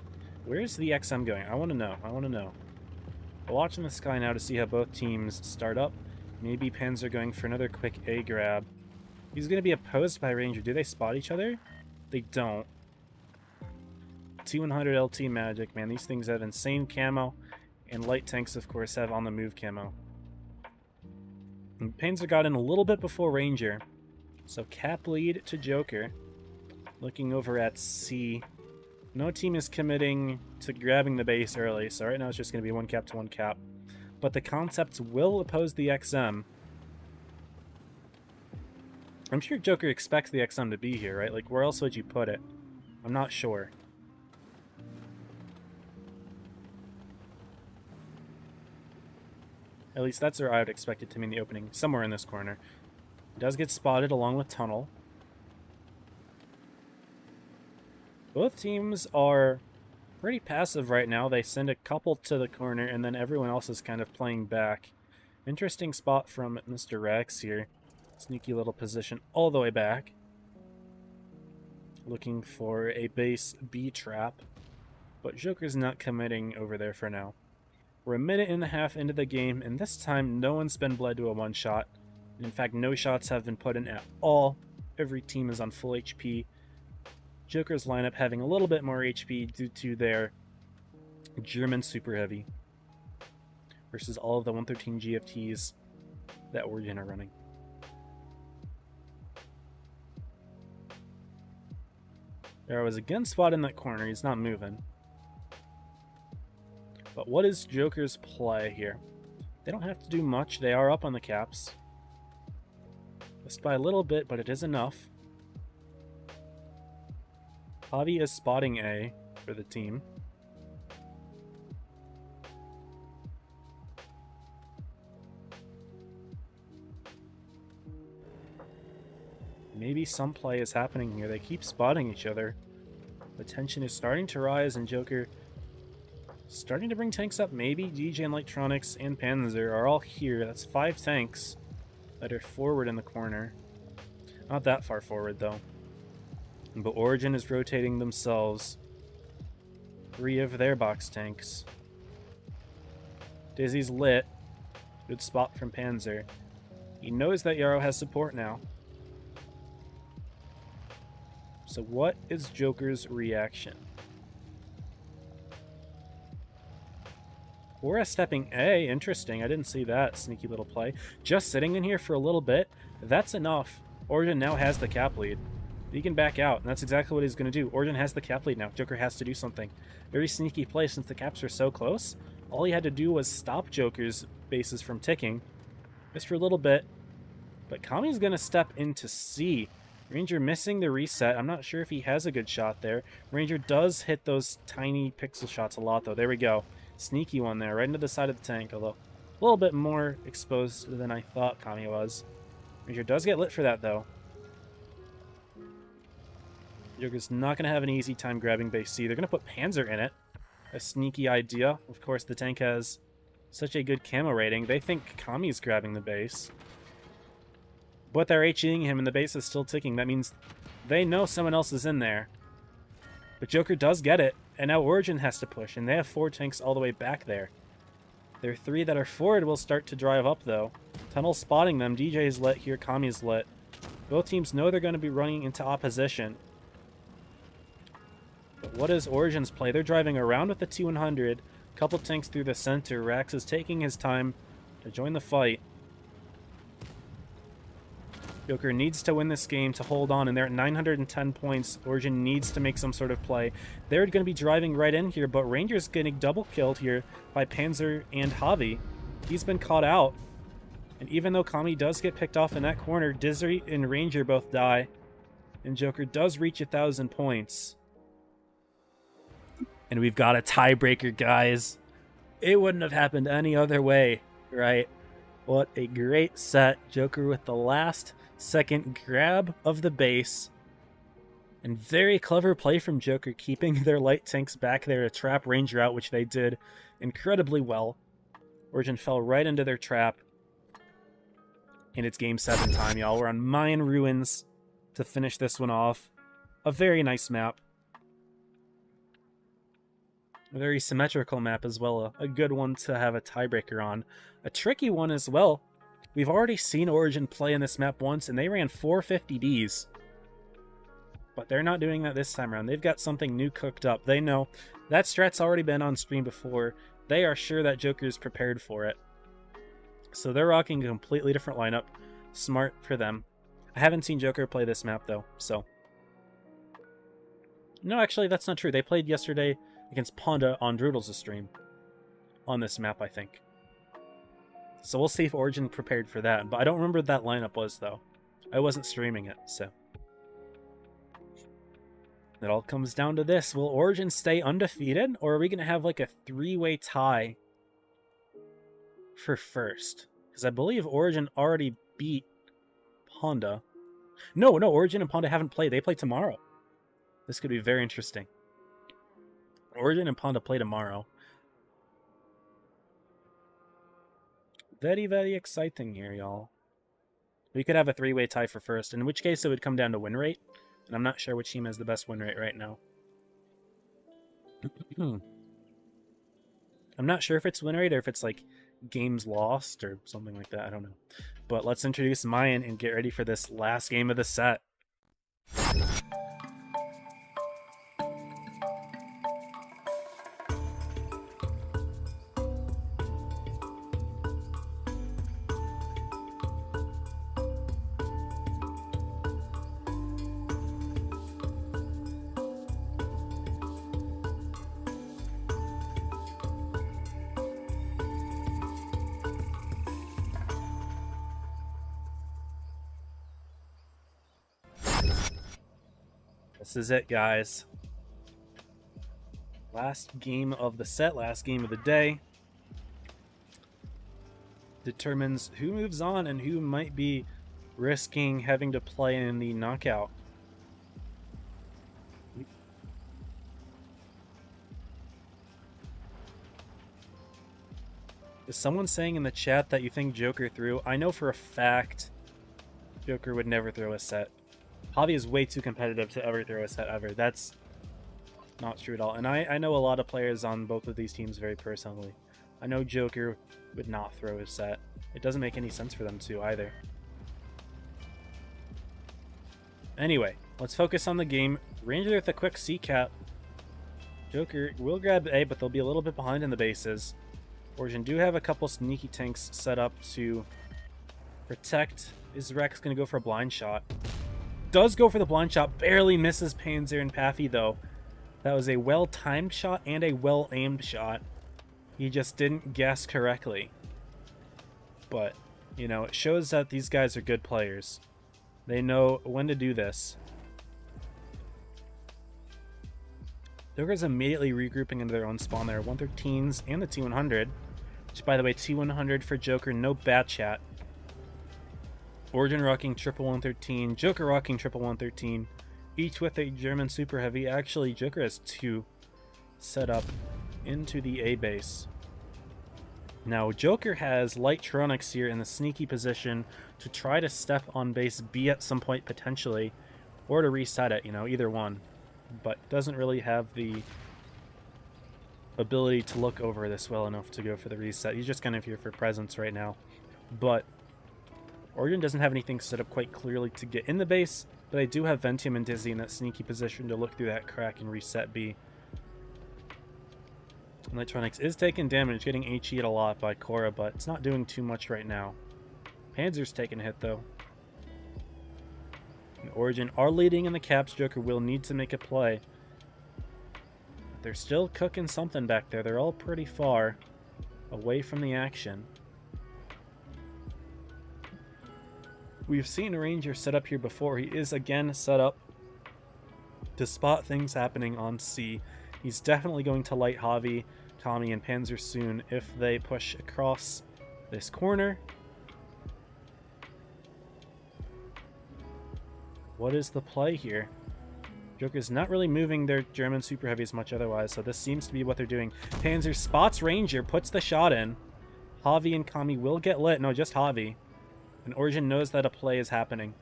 Where's the XM going? I want to know. We're watching the sky now to see how both teams start up. Maybe Panzer going for another quick A grab. He's going to be opposed by Ranger. Do they spot each other? They don't. 200 LT magic, man. These things have insane camo. And light tanks, of course, have on the move camo. And Panzer got in a little bit before Ranger. So cap lead to Joker. Looking over at C. No team is committing to grabbing the base early, so right now it's just going to be one cap to one cap. But the concepts will oppose the XM. I'm sure Joker expects the XM to be here, right? Like, where else would you put it? I'm not sure. At least that's where I would expect it to be in the opening, somewhere in this corner. It does get spotted along with Tunnel. Both teams are pretty passive right now. They send a couple to the corner, and then everyone else is kind of playing back. Interesting spot from Mr. Rex here. Sneaky little position all the way back. Looking for a base B trap. But Joker's not committing over there for now. We're a minute and a half into the game, and this time no one's been bled to a one-shot. In fact, no shots have been put in at all. Every team is on full HP. Joker's lineup having a little bit more HP due to their German Super Heavy versus all of the 113 GFTs that Origin are running. There was again spot in that corner. He's not moving. But what is Joker's play here? They don't have to do much. They are up on the caps. Just by a little bit, but it is enough. Javi is spotting A for the team. Maybe some play is happening here. They keep spotting each other. The tension is starting to rise, and Joker starting to bring tanks up. Maybe DJ and Electronics and Panzer are all here. That's 5 tanks that are forward in the corner. Not that far forward, though. But Origin is rotating themselves. 3 of their box tanks. Dizzy's lit. Good spot from Panzer. He knows that Yarrow has support now. So what is Joker's reaction? Aura stepping A, interesting. I didn't see that sneaky little play. Just sitting in here for a little bit, that's enough. Origin now has the cap lead. He can back out, and that's exactly what he's going to do. Origin has the cap lead now. Joker has to do something. Very sneaky play since the caps are so close. All he had to do was stop Joker's bases from ticking. Just for a little bit. But Kami's going to step into C. Ranger missing the reset. I'm not sure if he has a good shot there. Ranger does hit those tiny pixel shots a lot, though. There we go. Sneaky one there, right into the side of the tank, although a little bit more exposed than I thought Kami was. Ranger does get lit for that, though. Joker's not going to have an easy time grabbing base C. They're going to put Panzer in it. A sneaky idea. Of course, the tank has such a good camo rating. They think Kami's grabbing the base. But they're HEing him, and the base is still ticking. That means they know someone else is in there. But Joker does get it, and now Origin has to push, and they have 4 tanks all the way back there. Their 3 that are forward will start to drive up, though. Tunnel spotting them. DJ is lit here. Kami is lit. Both teams know they're going to be running into opposition. But what is Origin's play? They're driving around with the T-100. Couple tanks through the center. Rax is taking his time to join the fight. Joker needs to win this game to hold on, and they're at 910 points. Origin needs to make some sort of play. They're going to be driving right in here, but Ranger's getting double killed here by Panzer and Javi. He's been caught out. And even though Kami does get picked off in that corner, Dizzy and Ranger both die. And Joker does reach 1,000 points. And we've got a tiebreaker, guys. It wouldn't have happened any other way, right? What a great set. Joker with the last second grab of the base. And very clever play from Joker, keeping their light tanks back there to trap Ranger out, which they did incredibly well. Origin fell right into their trap. And it's game 7 time, y'all. We're on Mayan Ruins to finish this one off. A very nice map. A very symmetrical map as well. A good one to have a tiebreaker on. A tricky one as well. We've already seen Origin play in this map once, and they ran 450Ds. But they're not doing that this time around. They've got something new cooked up. They know that strat's already been on stream before. They are sure that Joker's prepared for it. So they're rocking a completely different lineup. Smart for them. I haven't seen Joker play this map, though, so... No, actually, that's not true. They played yesterday against Ponda on Droodle's stream. On this map, I think. So we'll see if Origin prepared for that. But I don't remember what that lineup was, though. I wasn't streaming it, so... It all comes down to this. Will Origin stay undefeated, or are we going to have like a three-way tie for first? Because I believe Origin already beat Honda. No, Origin and Ponda haven't played. They play tomorrow. This could be very interesting. Origin and Ponda play tomorrow. Very, very exciting here, y'all. We could have a three-way tie for first, in which case it would come down to win rate. And I'm not sure which team has the best win rate right now. I'm not sure if it's win rate or if it's like games lost or something like that. I don't know. But let's introduce Mayan and get ready for this last game of the set. This is it, guys. Last game of the set, last game of the day. Determines who moves on and who might be risking having to play in the knockout. Is someone saying in the chat that you think Joker threw? I know for a fact Joker would never throw a set. Javi is way too competitive to ever throw a set ever. That's not true at all. And I know a lot of players on both of these teams very personally. I know Joker would not throw a set. It doesn't make any sense for them to either. Anyway, let's focus on the game. Ranger with a quick C-cap. Joker will grab A, but they'll be a little bit behind in the bases. Origin do have a couple sneaky tanks set up to protect. Is Rex going to go for a blind shot? Does go for the blind shot, barely misses Panzer and Paffy though. That was a well-timed shot and a well-aimed shot. He just didn't guess correctly. But, you know, it shows that these guys are good players. They know when to do this. Joker's immediately regrouping into their own spawn there. 113s and the T100. Which, by the way, T100 for Joker, no bat chat. Origin rocking triple 113, Joker rocking triple 113, each with a German super heavy. Actually, Joker has two set up into the A base. Now, Joker has Lightronics here in the sneaky position to try to step on base B at some point potentially, or to reset it, you know, either one. But doesn't really have the ability to look over this well enough to go for the reset. He's just kind of here for presence right now. But Origin doesn't have anything set up quite clearly to get in the base, but they do have Ventium and Dizzy in that sneaky position to look through that crack and reset B. Electronics is taking damage, getting HE'd a lot by Korra, but it's not doing too much right now. Panzer's taking a hit, though. And Origin are leading in the caps. Joker will need to make a play. But they're still cooking something back there. They're all pretty far away from the action. We've seen Ranger set up here before. He is again set up to spot things happening on C. He's definitely going to light Javi, Tommy, and Panzer soon if they push across this corner. What is the play here? Joker's not really moving their German super heavies much otherwise, so this seems to be what they're doing. Panzer spots Ranger, puts the shot in. Javi and Kami will get lit. No, just Javi. And Origin knows that a play is happening.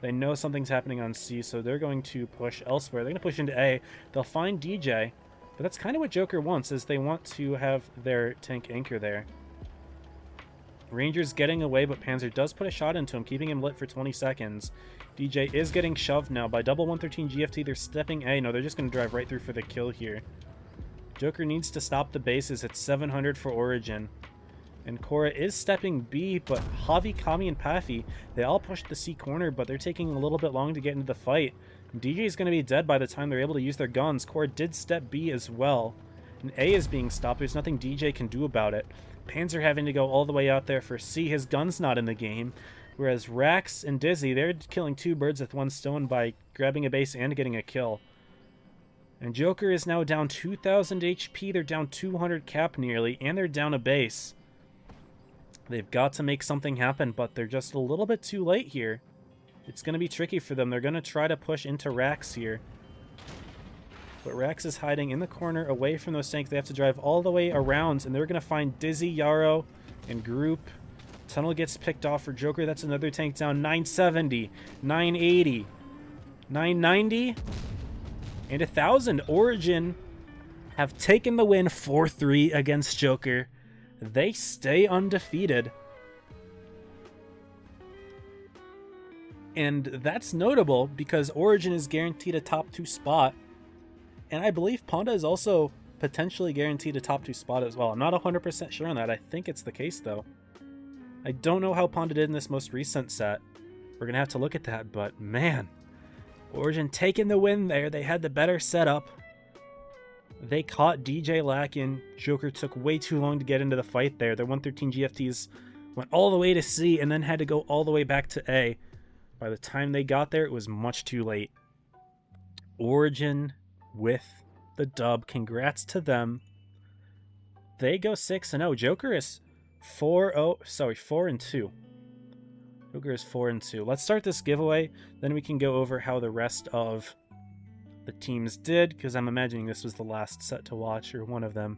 They know something's happening on C, so they're going to push elsewhere. They're going to push into A. They'll find DJ, but that's kind of what Joker wants, is they want to have their tank anchor there. Ranger's getting away, but Panzer does put a shot into him, keeping him lit for 20 seconds. DJ is getting shoved now by double 113 GFT. They're stepping A. No, they're just going to drive right through for the kill here. Joker needs to stop the bases. It's 700 for Origin. And Korra is stepping B, but Javi, Kami, and Paffy, they all pushed the C corner, but they're taking a little bit long to get into the fight. DJ is going to be dead by the time they're able to use their guns. Korra did step B as well. And A is being stopped. There's nothing DJ can do about it. Panzer having to go all the way out there for C. His gun's not in the game. Whereas Rax and Dizzy, they're killing two birds with one stone by grabbing a base and getting a kill. And Joker is now down 2,000 HP. They're down 200 cap nearly, and they're down a base. They've got to make something happen, but they're just a little bit too late here. It's going to be tricky for them. They're going to try to push into Rax here. But Rax is hiding in the corner away from those tanks. They have to drive all the way around, and they're going to find Dizzy, Yarrow, and Group. Tunnel gets picked off for Joker. That's another tank down. 970, 980, 990, and 1,000. Origin have taken the win 4-3 against Joker. They stay undefeated. And that's notable because Origin is guaranteed a top 2 spot. And I believe Ponda is also potentially guaranteed a top 2 spot as well. I'm not 100% sure on that. I think it's the case, though. I don't know how Ponda did in this most recent set. We're going to have to look at that, but man. Origin taking the win there. They had the better setup. They caught DJ lacking. Joker took way too long to get into the fight there. Their 113 GFTs went all the way to C and then had to go all the way back to A. By the time they got there, it was much too late. Origin with the dub. Congrats to them. They go 6-0. Joker is 4-2. Joker is 4-2. Let's start this giveaway. Then we can go over how the rest of the teams did, because I'm imagining this was the last set to watch, or one of them.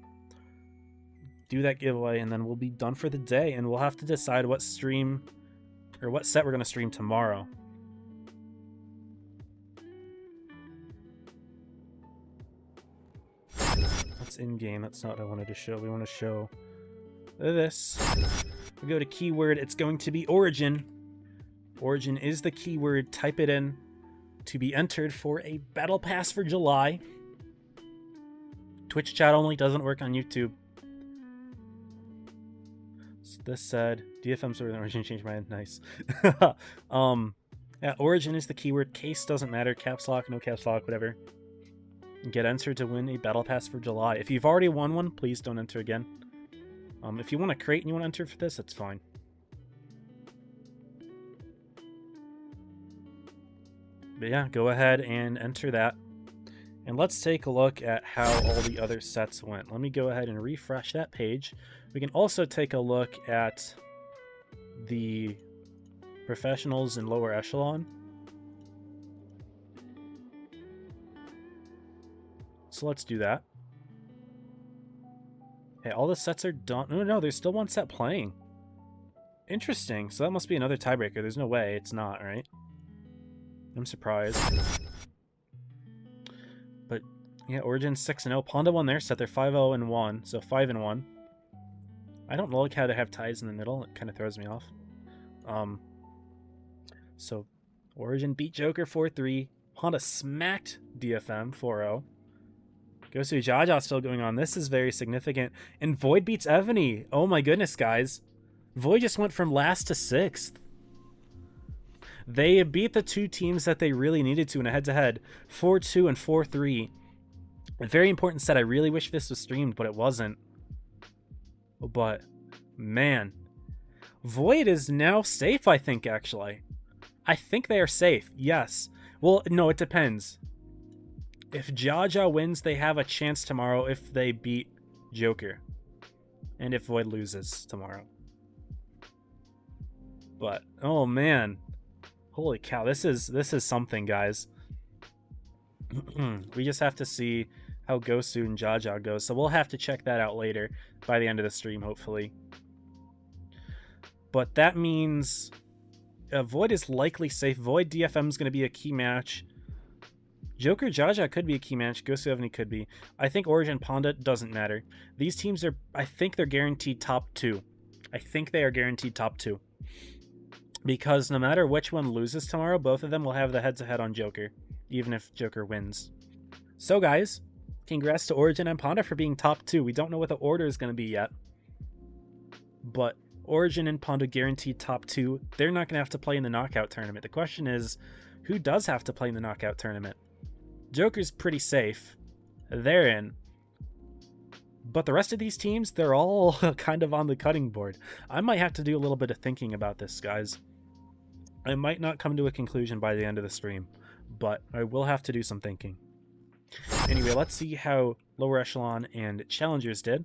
Do that giveaway, and then we'll be done for the day, and we'll have to decide what stream, or what set we're going to stream tomorrow. That's in-game. That's not what I wanted to show. We want to show this. We go to keyword. It's going to be Origin. Origin is the keyword. Type it in to be entered for a battle pass for July. Twitch chat only, doesn't work on YouTube. So this said, DFM server Origin changed my mind. Nice. Yeah, Origin is the keyword. Case doesn't matter. Caps lock, no caps lock, whatever. Get entered to win a battle pass for July. If you've already won one, please don't enter again. If you want to crate and you want to enter for this, that's fine. But yeah, go ahead and enter that. And let's take a look at how all the other sets went. Let me go ahead and refresh that page. We can also take a look at the professionals and lower echelon. So let's do that. Okay, all the sets are done. No, there's still one set playing. Interesting. So that must be another tiebreaker. There's no way it's not, right? I'm surprised. But yeah, Origin 6-0. Ponda won their set. They're 5-0-1, so 5-1. I don't like how they have ties in the middle. It kind of throws me off. So Origin beat Joker 4-3. Ponda smacked DFM 4-0. Gosu Jaja still going on. This is very significant. And Void beats Evany. Oh my goodness, guys. Void just went from last to 6th. They beat the two teams that they really needed to in a head-to-head. 4-2 and 4-3. A very important set. I really wish this was streamed, but it wasn't. But, man. Void is now safe, I think, actually. I think they are safe, yes. Well, no, it depends. If Jaja wins, they have a chance tomorrow if they beat Joker. And if Void loses tomorrow. But, oh man. Holy cow, this is something, guys. We just have to see how Gosu and Jaja goes. So we'll have to check that out later by the end of the stream, hopefully. But that means Void is likely safe. Void DFM is going to be a key match. Joker Jaja could be a key match. Gosu Evany could be. I think Origin Ponda doesn't matter. These teams are, I think they're guaranteed top 2. I think they are guaranteed top 2. Because no matter which one loses tomorrow, both of them will have the head-to-head on Joker, even if Joker wins. So guys, congrats to Origin and Panda for being top 2. We don't know what the order is going to be yet, but Origin and Panda guaranteed top 2. They're not going to have to play in the knockout tournament. The question is, who does have to play in the knockout tournament? Joker's pretty safe. They're in. But the rest of these teams, they're all kind of on the cutting board. I might have to do a little bit of thinking about this, guys. I might not come to a conclusion by the end of the stream, but I will have to do some thinking. Anyway, let's see how Lower Echelon and Challengers did.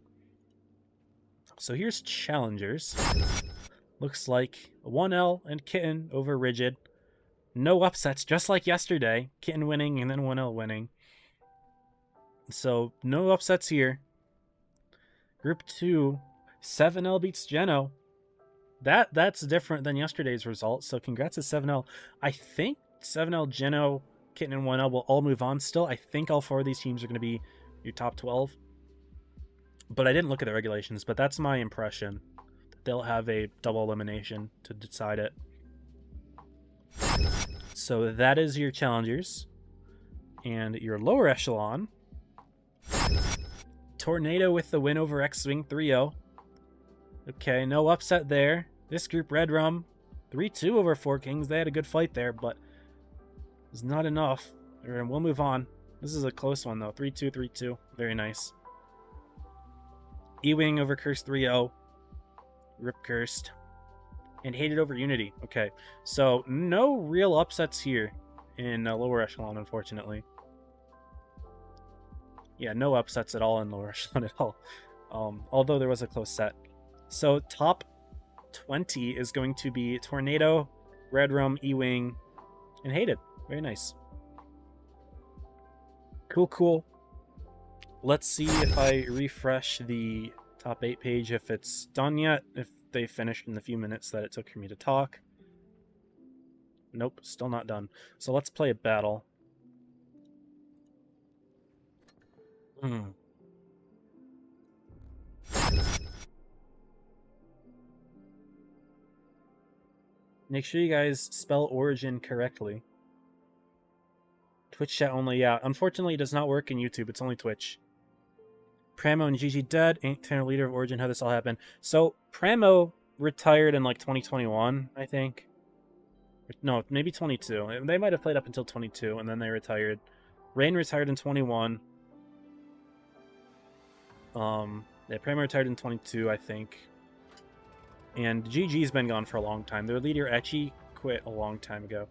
So here's Challengers. Looks like 1L and Kitten over Rigid. No upsets, just like yesterday. Kitten winning and then 1L winning. So no upsets here. Group 2, 7L beats Geno. That's different than yesterday's result, so congrats to 7L. I think 7L, Geno, Kitten, and 1L will all move on still. I think all 4 of these teams are going to be your top 12. But I didn't look at the regulations, but that's my impression. They'll have a double elimination to decide it. So that is your Challengers. And your Lower Echelon. Tornado with the win over X-Wing 3-0. Okay, no upset there. This group, Red Rum, 3-2 over 4 Kings. They had a good fight there, but it's not enough. And we'll move on. This is a close one, though. 3-2, 3-2. Very nice. E-Wing over Cursed 3-0. Rip Cursed. And Hated over Unity. Okay, so no real upsets here in Lower Echelon, unfortunately. Yeah, no upsets at all in Lower Echelon at all. Although there was a close set. So top 20 is going to be Tornado, Red Rum, E-Wing, and Hated. Very nice. Cool, cool. Let's see if I refresh the top 8 page, if it's done yet, if they finished in the few minutes that it took for me to talk. Nope, still not done. So let's play a battle. Make sure you guys spell Origin correctly. Twitch chat only, yeah. Unfortunately, it does not work in YouTube. It's only Twitch. Pramo and Gigi dead. Ain't tenor leader of Origin. How this all happened? So Pramo retired in like 2021, I think. No, maybe 22. They might have played up until 22, and then they retired. Rain retired in 21. Yeah, Pramo retired in 22, I think. And GG's been gone for a long time. Their leader, Etchy, quit a long time ago.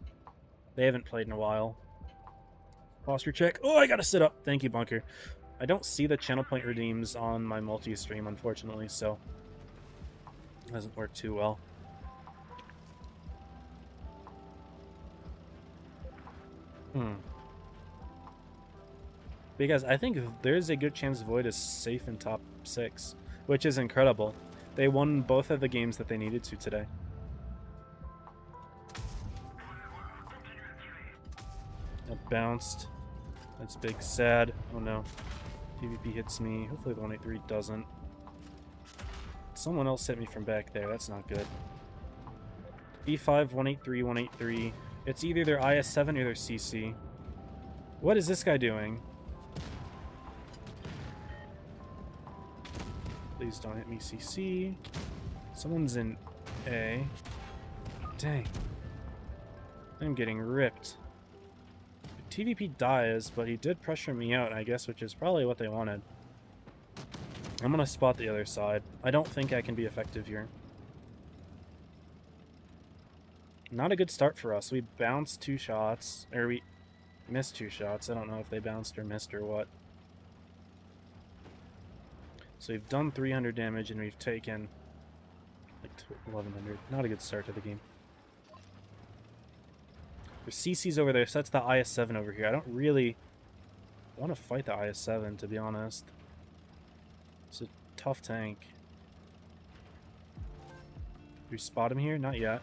They haven't played in a while. Posture check. Oh, I gotta sit up. Thank you, Bunker. I don't see the channel point redeems on my multi-stream, unfortunately, so it doesn't work too well. Because I think there's a good chance Void is safe in top 6, which is incredible. They won both of the games that they needed to today. That bounced. That's big sad. Oh no. PvP hits me. Hopefully the 183 doesn't. Someone else hit me from back there. That's not good. E5, 183, 183. It's either their IS-7 or their CC. What is this guy doing? Please don't hit me, CC. Someone's in A. Dang. I'm getting ripped. TVP dies, but he did pressure me out, I guess, which is probably what they wanted. I'm gonna spot the other side. I don't think I can be effective here. Not a good start for us. We bounced 2 shots, or we missed 2 shots. I don't know if they bounced or missed or what. So we've done 300 damage and we've taken like 1100. Not a good start to the game. There's CC's over there, so that's the IS-7 over here. I don't really want to fight the IS-7, to be honest. It's a tough tank. Do we spot him here? Not yet.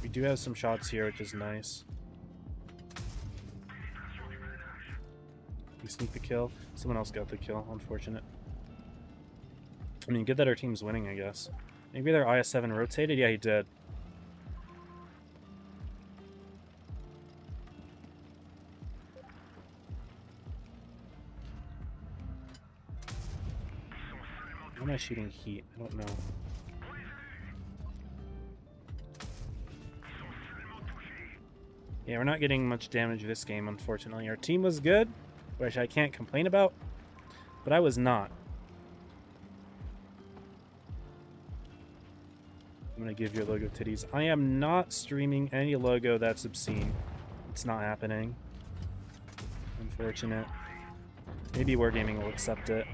We do have some shots here, which is nice. We sneak the kill. Someone else got the kill. Unfortunate. I mean, good that our team's winning, I guess. Maybe their IS-7 rotated? Yeah, he did. How am I shooting heat? I don't know. Yeah, we're not getting much damage this game, unfortunately. Our team was good, which I can't complain about, but I was not. I'm going to give you a logo titties. I am not streaming any logo that's obscene. It's not happening. Unfortunate. Maybe Wargaming will accept it.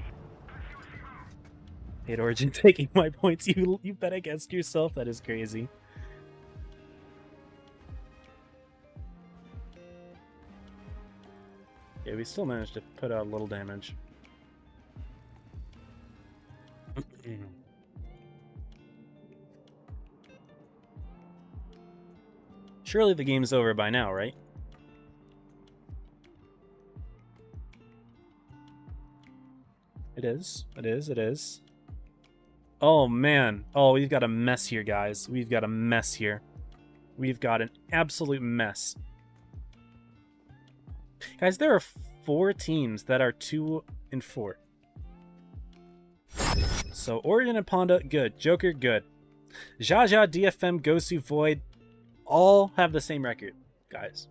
Hate Origin taking my points. You bet against yourself. That is crazy. Yeah, we still managed to put out a little damage. Surely the game's over by now, right? It is. It is. It is. Oh, man. Oh, we've got a mess here, guys. We've got a mess here. We've got an absolute mess. Guys, there are 4 teams that are 2 and 4. So, Origin and Ponda, good. Joker, good. Jaja, DFM, Gosu, Void, all have the same record, guys.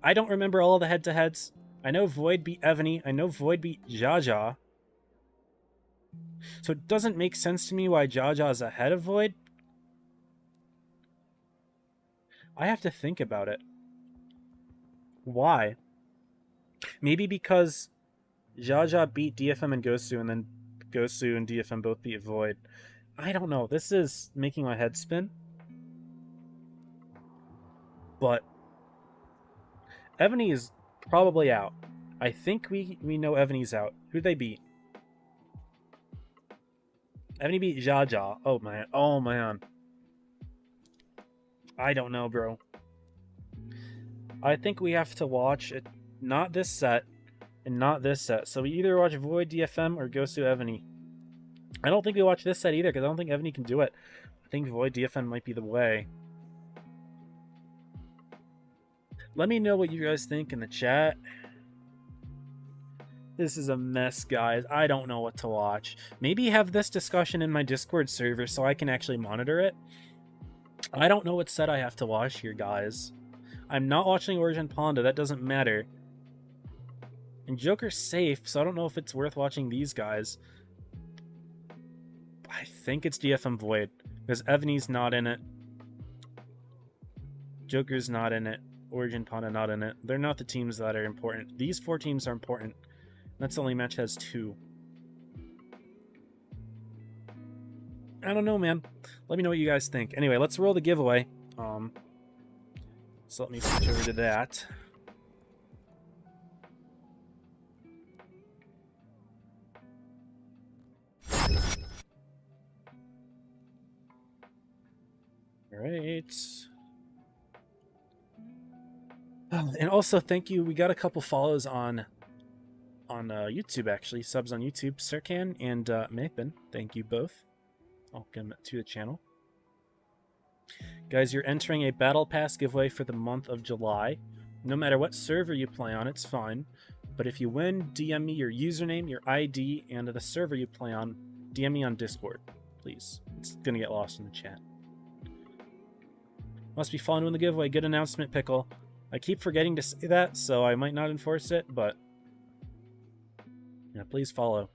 I don't remember all the head-to-heads. I know Void beat Evany. I know Void beat Jaja. So it doesn't make sense to me why Jaja is ahead of Void. I have to think about it. Why? Maybe because Jaja beat DFM and Gosu, and then Gosu and DFM both beat Void. I don't know. This is making my head spin. But Evany is probably out. I think we know Evany's out. Who'd they beat? Evany beat Jaja. Oh, man. Oh, man. I don't know, bro. I think we have to watch it. Not this set, and not this set. So we either watch Void, DFM, or Gosu, Evany. I don't think we watch this set either, because I don't think Evany can do it. I think Void, DFM might be the way. Let me know what you guys think in the chat. This is a mess, guys. I don't know what to watch. Maybe have this discussion in my Discord server so I can actually monitor it. I don't know what set I have to watch here, guys. I'm not watching Origin Ponda. That doesn't matter. And Joker's safe, so I don't know if it's worth watching these guys. I think it's DFM Void, because Evany's not in it. Joker's not in it. Origin Ponda not in it. They're not the teams that are important. These 4 teams are important. That's the only match has 2. I don't know, man. Let me know what you guys think. Anyway, let's roll the giveaway. So let me switch over to that. All right. Oh, and also, thank you. We got a couple follows on YouTube, actually. Subs on YouTube. Serkan and Nathan. Thank you both. Welcome to the channel. Guys, you're entering a Battle Pass giveaway for the month of July. No matter what server you play on, it's fine. But if you win, DM me your username, your ID, and the server you play on. DM me on Discord, please. It's going to get lost in the chat. Must be fun to win the giveaway. Good announcement, Pickle. I keep forgetting to say that, so I might not enforce it, but yeah, please follow.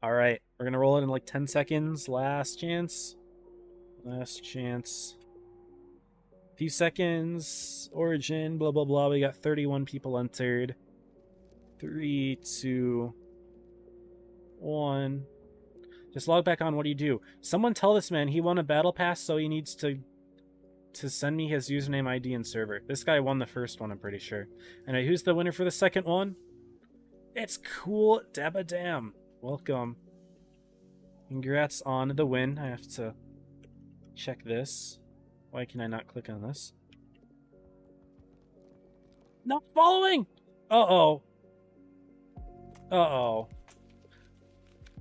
Alright, we're going to roll it in like 10 seconds. Last chance. Last chance. Few seconds. Origin, blah, blah, blah. We got 31 people entered. 3, 2, 1. Just log back on. What do you do? Someone tell this man he won a battle pass, so he needs to send me his username, ID, and server. This guy won the first one, I'm pretty sure. Anyway, who's the winner for the second one? It's Cool Dabadam. Welcome. Congrats on the win. I have to check this. Why can I not click on this? Not following! Uh-oh. Uh-oh.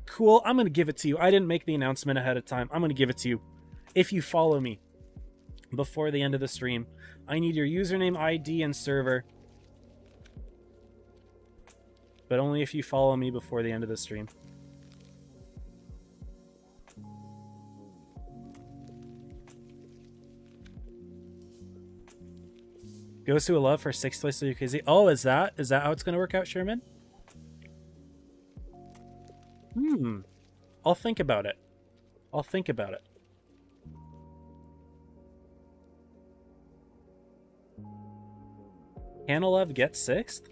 Cool, I'm gonna give it to you. I didn't make the announcement ahead of time. I'm gonna give it to you. If you follow me before the end of the stream, I need your username, ID, and server. But only if you follow me before the end of the stream. Goes to a love for 6th place to crazy. Oh, is that how it's gonna work out, Sherman? I'll think about it. I'll think about it. Can Olev get 6th?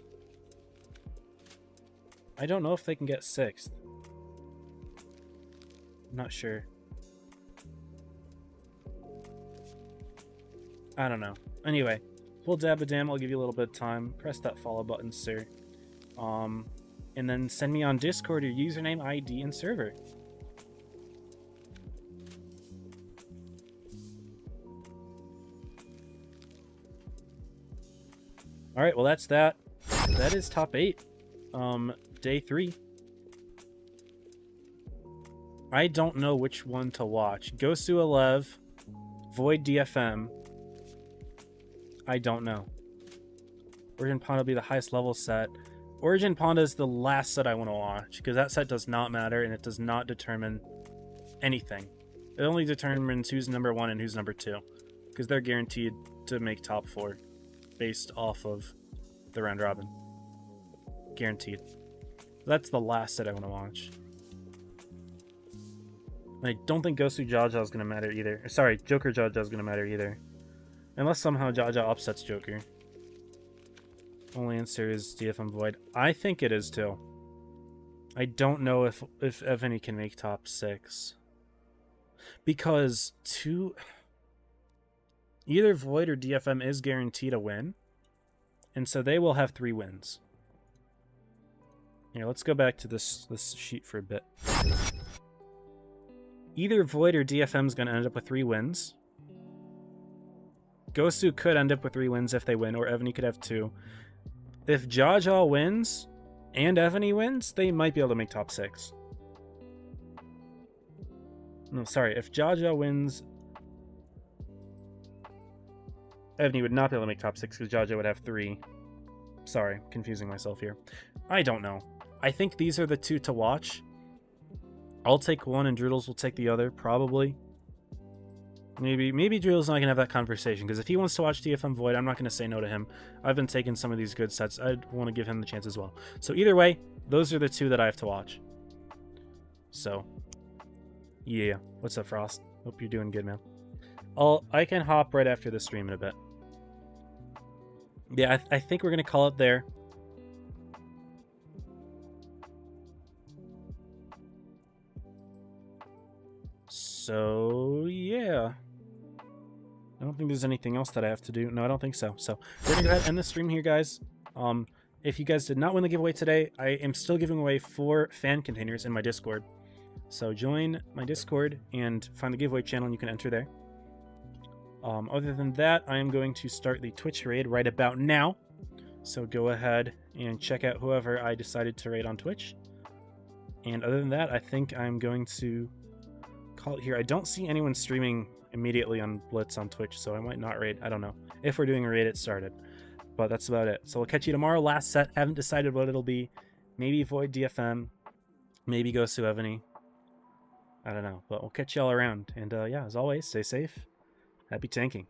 I don't know if they can get 6th. I'm not sure. I don't know. Anyway, full dab-a-dam, I'll give you a little bit of time. Press that follow button, sir. And then send me on Discord your username, ID, and server. Alright, well that's that. That is top 8. Day 3. I don't know which one to watch. Gosu Elev, Void DFM. I don't know. Origin Panda will be the highest level set. Origin Panda is the last set I want to watch, because that set does not matter and it does not determine anything. It only determines who's number 1 and who's number 2, because they're guaranteed to make top 4 based off of the round robin. Guaranteed. That's the last set I want to watch. I don't think Gosu Jaja is going to matter either. Sorry, Joker Jaja is going to matter either. Unless somehow Jaja upsets Joker. Only answer is DFM Void. I think it is too. I don't know if Evany can make top 6. Because either Void or DFM is guaranteed a win. And so they will have 3 wins. Here, let's go back to this sheet for a bit. Either Void or DFM is going to end up with 3 wins. Gosu could end up with 3 wins if they win, or Evany could have 2. If Jaja wins and Evany wins, they might be able to make top 6. No, sorry. If Jaja wins, Evany would not be able to make top 6 because Jaja would have 3. Sorry, confusing myself here. I don't know. I think these are the 2 to watch. I'll take one and Droodles will take the other, probably. Maybe Droodles and I can have that conversation, because if he wants to watch DFM Void, I'm not going to say no to him. I've been taking some of these good sets. I want to give him the chance as well. So either way, those are the 2 that I have to watch. So, yeah. What's up, Frost? Hope you're doing good, man. I can hop right after the stream in a bit. Yeah, I think we're going to call it there. So, yeah. I don't think there's anything else that I have to do. No, I don't think so. So, we're going to go ahead and end the stream here, guys. If you guys did not win the giveaway today, I am still giving away 4 fan containers in my Discord. So, join my Discord and find the giveaway channel and you can enter there. Other than that, I am going to start the Twitch raid right about now. So, go ahead and check out whoever I decided to raid on Twitch. And other than that, I think I'm going to call it here. I don't see anyone streaming immediately on Blitz on Twitch, so I might not raid. I don't know. If we're doing a raid, it started. But that's about it. So we'll catch you tomorrow. Last set. Haven't decided what it'll be. Maybe Void DFM. Maybe Gosu Evany. I don't know. But we'll catch y'all around. And yeah, as always, stay safe. Happy tanking.